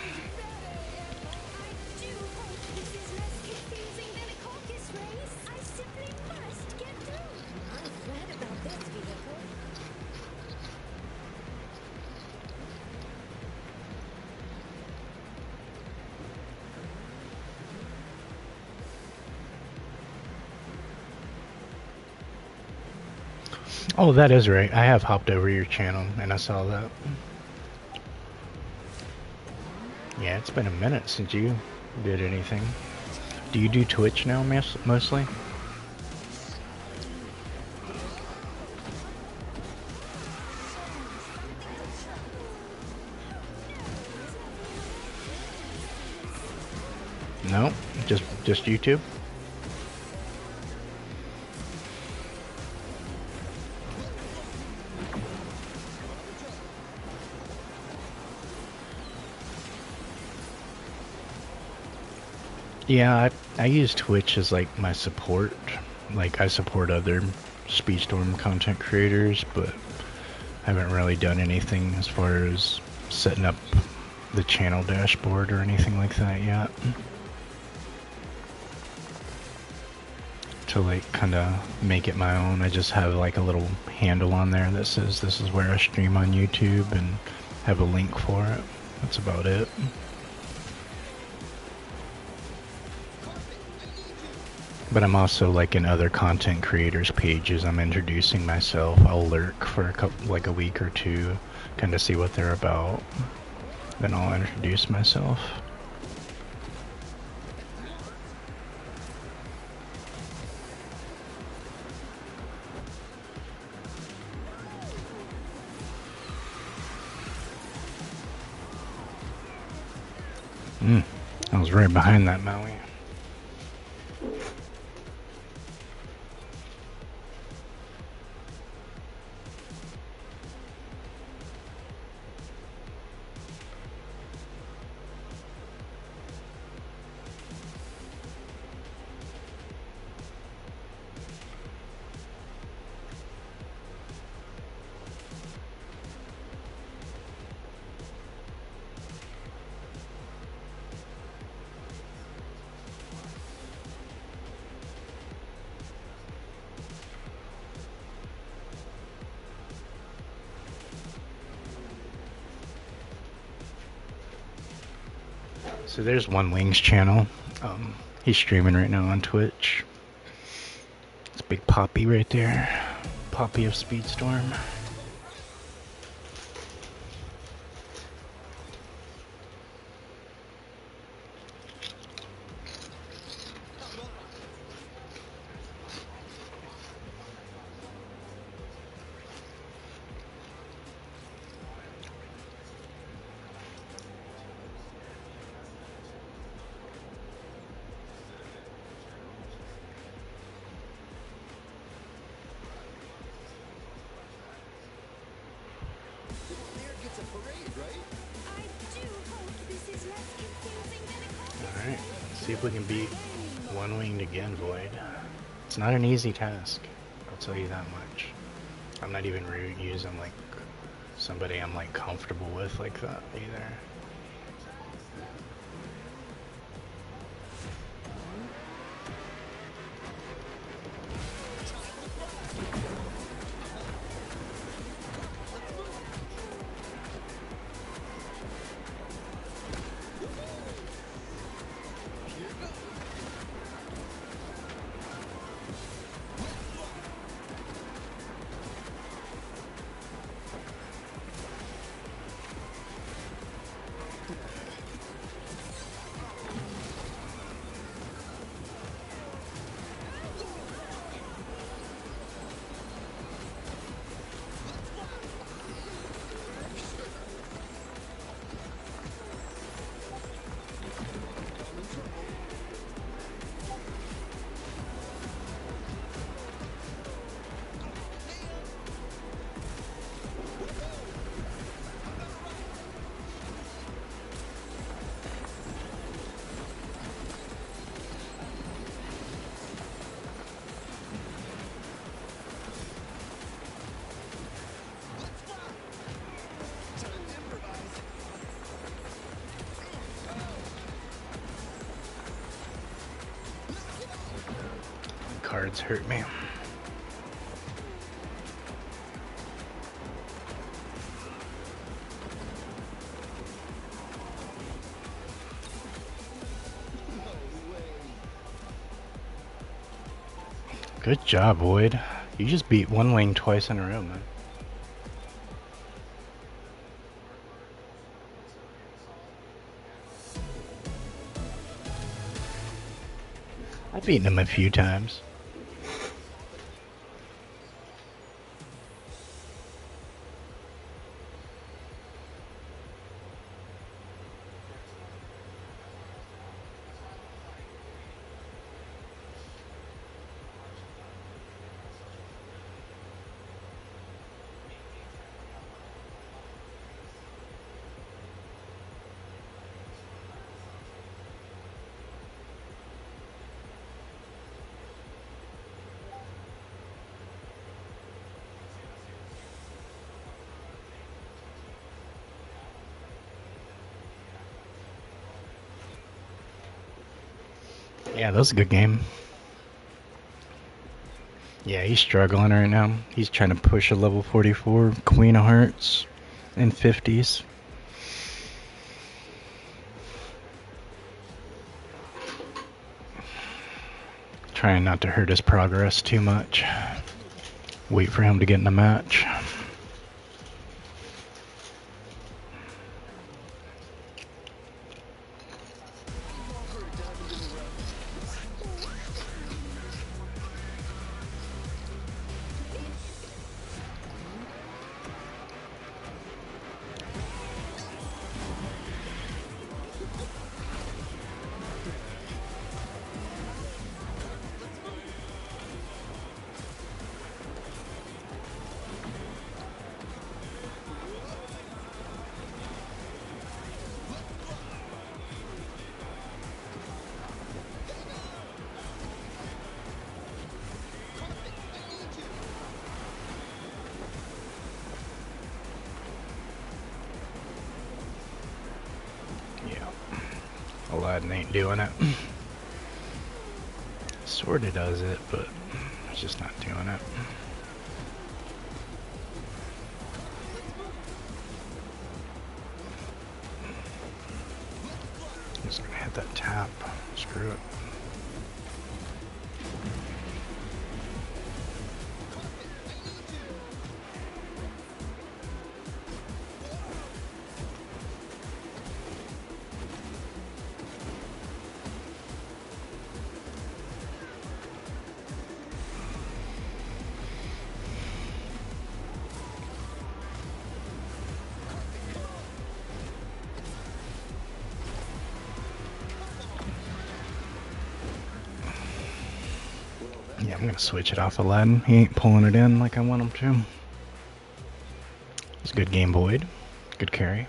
I do hope this is less confusing than a caucus race. I simply must get through. I'm glad about this vehicle. Oh, that is right. I have hopped over your channel and I saw that. Yeah, it's been a minute since you did anything. Do you do Twitch now mostly? No, just YouTube. Yeah, I use Twitch as like my support. Like I support other Speedstorm content creators, but I haven't really done anything as far as setting up the channel dashboard or anything like that yet. To like kind of make it my own. I just have like a little handle on there that says this is where I stream on YouTube and have a link for it. That's about it. But I'm also like in other content creators pages. I'm introducing myself. I'll lurk for like a week or two, kind of see what they're about. Then I'll introduce myself. I was right behind that Maui. So there's One Wing's channel. He's streaming right now on Twitch. It's Big Poppy right there. Poppy of Speedstorm. Alright, let's see if we can beat One Winged again, Void. It's not an easy task, I'll tell you that much. I'm not even using like somebody I'm like comfortable with like that either. Cards hurt me. Good job, Void. You just beat one lane twice in a row, man. I've beaten him a few times. Yeah, that was a good game. Yeah, he's struggling right now. He's trying to push a level 44 Queen of Hearts in 50s. Trying not to hurt his progress too much. Wait for him to get in the match. Aladdin ain't doing it. Sorta does it, but it's just not doing it. Just gonna hit that tap. Screw it. Yeah, I'm gonna switch it off Aladdin. He ain't pulling it in like I want him to. It's a good game, Boyd. Good carry.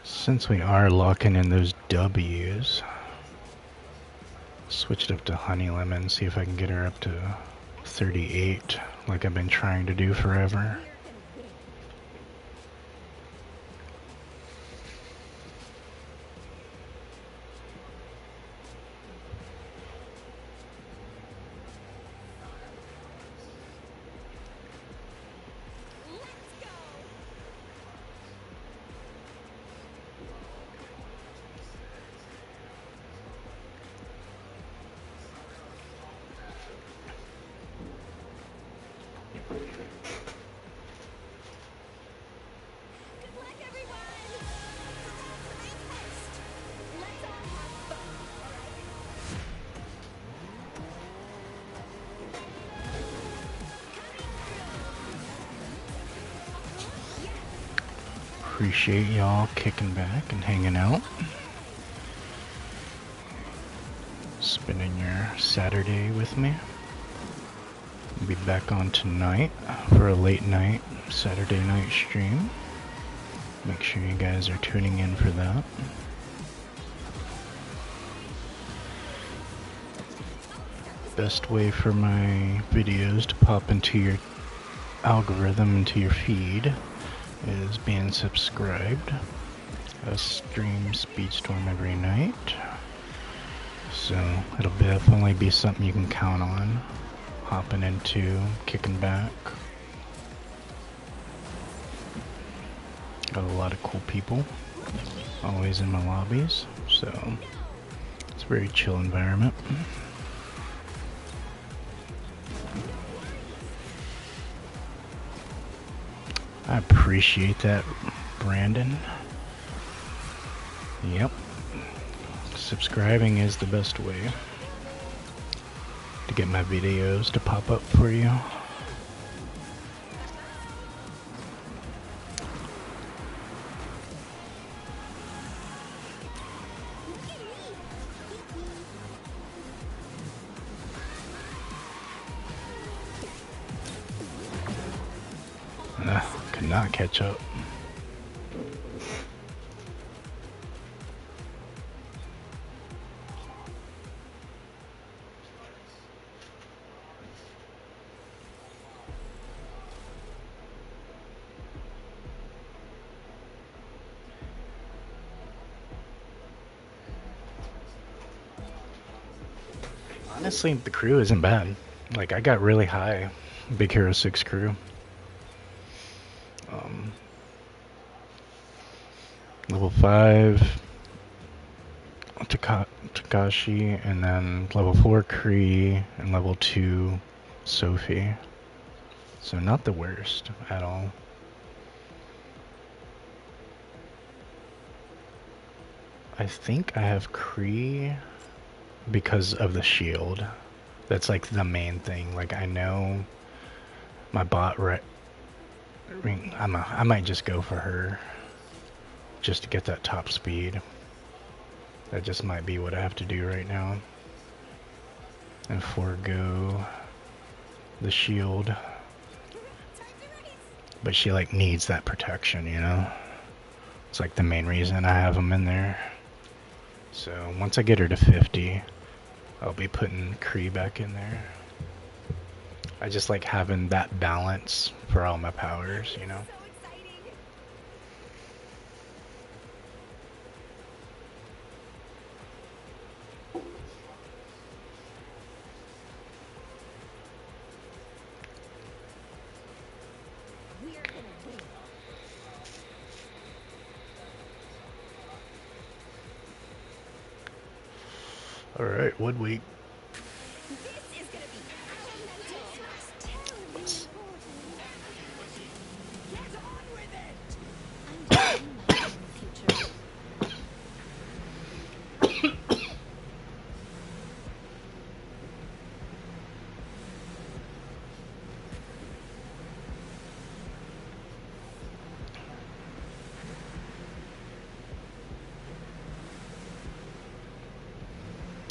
Since we are locking in those W's, switch it up to Honey Lemon, see if I can get her up to 38 like I've been trying to do forever. Appreciate y'all kicking back and hanging out. Spending your Saturday with me. I'll be back on tonight for a late night Saturday night stream. Make sure you guys are tuning in for that. Best way for my videos to pop into your algorithm, into your feed, is being subscribed. I stream Speedstorm every night, so it'll definitely be something you can count on hopping into, kicking back. Got a lot of cool people always in my lobbies, so it's a very chill environment. I appreciate that, Brandon. Yep. Subscribing is the best way to get my videos to pop up for you. Could not catch up. Honestly, the crew isn't bad. Like, I got really high Big Hero 6 crew. Level 5 Takashi, and then level 4 Kree, and level 2 Sophie. So not the worst at all. I think I have Kree because of the shield. That's like the main thing. Like, I know my bot I might just go for her just to get that top speed. That just might be what I have to do right now, and forego the shield. But she like needs that protection, you know? It's like the main reason I have them in there. So once I get her to 50, I'll be putting Kree back in there. I just like having that balance for all my powers, you know? Alright, Wood Week.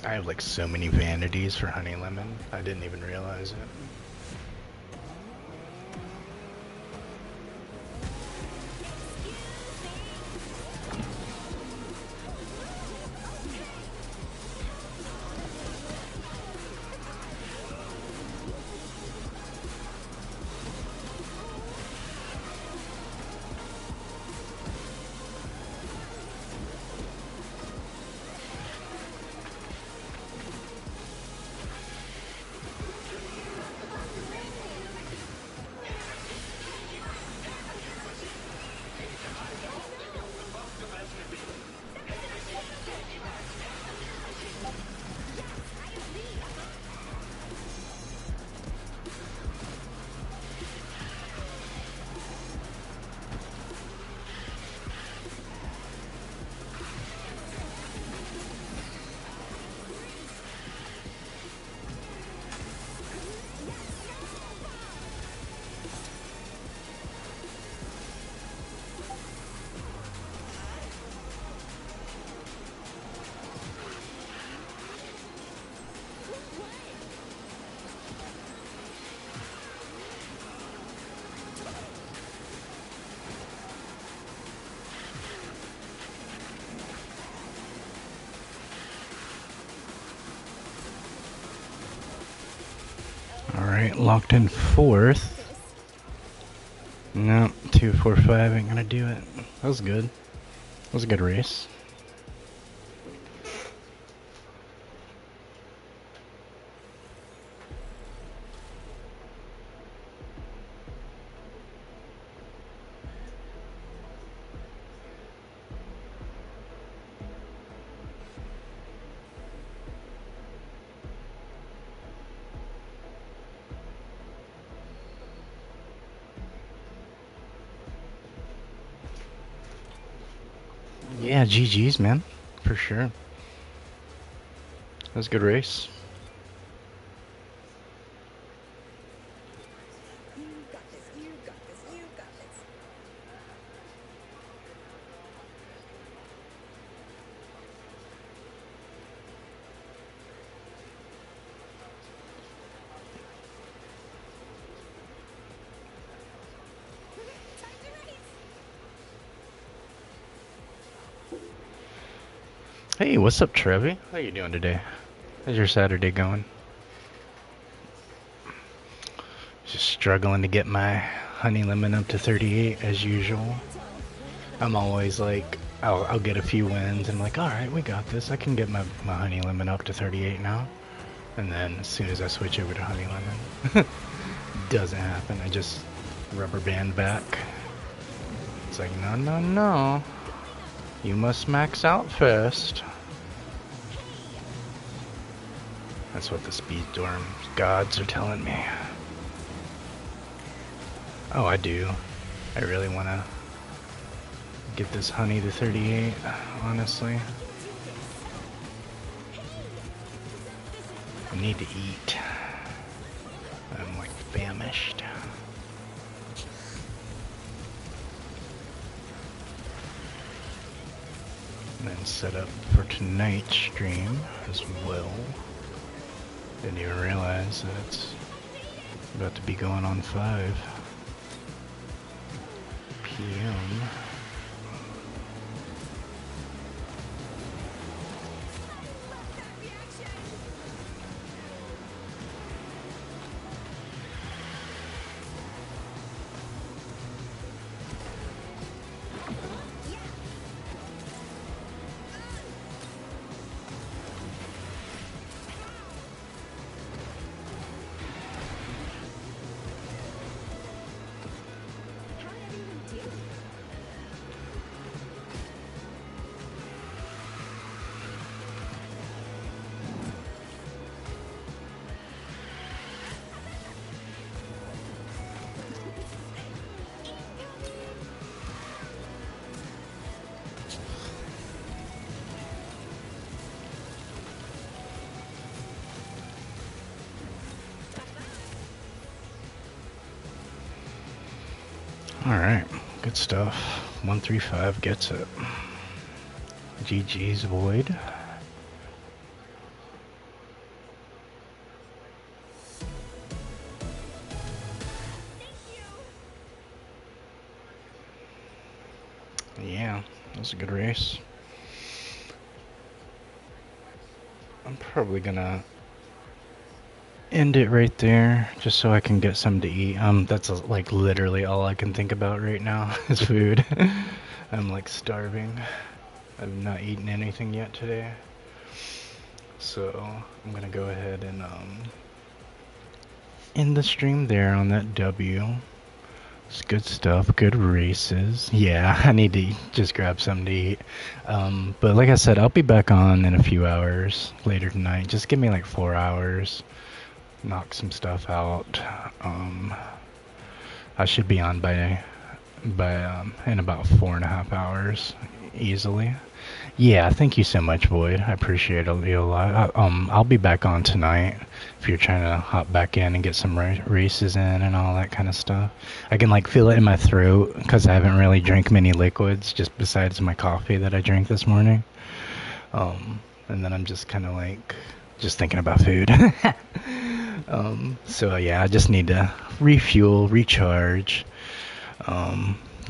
I have like so many vanities for Honey Lemon, I didn't even realize it. Alright, locked in 4th. No, 2, 4, 5 ain't gonna do it. That was good. That was a good race. Yeah, GG's, man. For sure. That was a good race. You got this. You got this. You got this. Time to race. Hey, what's up, Trevi? How you doing today? How's your Saturday going? Just struggling to get my honey lemon up to 38 as usual. I'm always like, I'll get a few wins and I'm like, alright, we got this. I can get my honey lemon up to 38 now. And then as soon as I switch over to honey lemon, doesn't happen. I just rubber band back. It's like, no, no, no. You must max out first. That's what the Speedstorm gods are telling me. Oh, I do. I really want to get this honey to 38, honestly. I need to eat. I'm like famished. And then set up for tonight's stream as well. Didn't even realize that it's about to be going on 5 p.m. Alright, good stuff. 135 gets it. GG's Void. Yeah, that was a good race. I'm probably gonna end it right there just so I can get something to eat. That's like literally all I can think about right now is food. I'm like starving. I've not eaten anything yet today. So I'm gonna go ahead and end the stream there on that W. It's good stuff, good races. Yeah, I need to just grab something to eat. But like I said, I'll be back on in a few hours later tonight. Just give me like 4 hours. Knock some stuff out. I should be on by in about 4.5 hours easily. Yeah, thank you so much, Void. I appreciate it a lot. I'll be back on tonight if you're trying to hop back in and get some races in and all that kind of stuff. I can like feel it in my throat because I haven't really drank many liquids just besides my coffee that I drank this morning. And then I'm just kind of like just thinking about food. So yeah, I just need to refuel, recharge,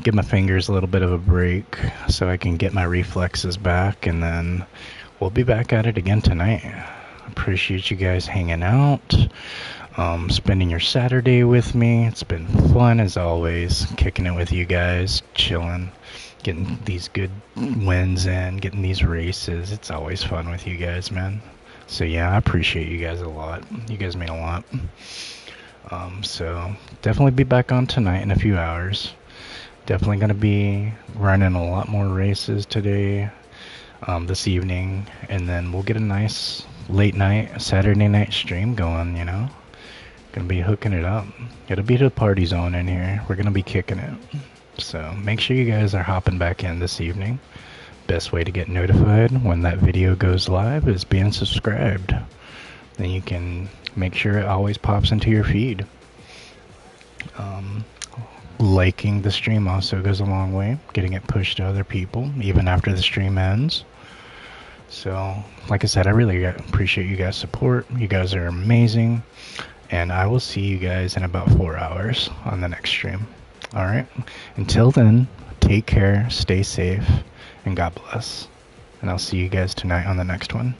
give my fingers a little bit of a break so I can get my reflexes back, and then we'll be back at it again tonight. Appreciate you guys hanging out, spending your Saturday with me. It's been fun as always, kicking it with you guys, chilling, getting these good wins in, getting these races. It's always fun with you guys, man. So yeah, I appreciate you guys a lot. You guys mean a lot. So definitely be back on tonight in a few hours. Definitely going to be running a lot more races today, this evening, and then we'll get a nice late night, Saturday night stream going, you know. Gonna be hooking it up. It'll be the party zone in here. We're gonna be kicking it. So make sure you guys are hopping back in this evening. Best way to get notified when that video goes live is being subscribed. Then you can make sure it always pops into your feed. Liking the stream also goes a long way, getting it pushed to other people, even after the stream ends. So, like I said, I really appreciate you guys' support. You guys are amazing. And I will see you guys in about 4 hours on the next stream. Alright? Until then, take care, stay safe, and God bless. And I'll see you guys tonight on the next one.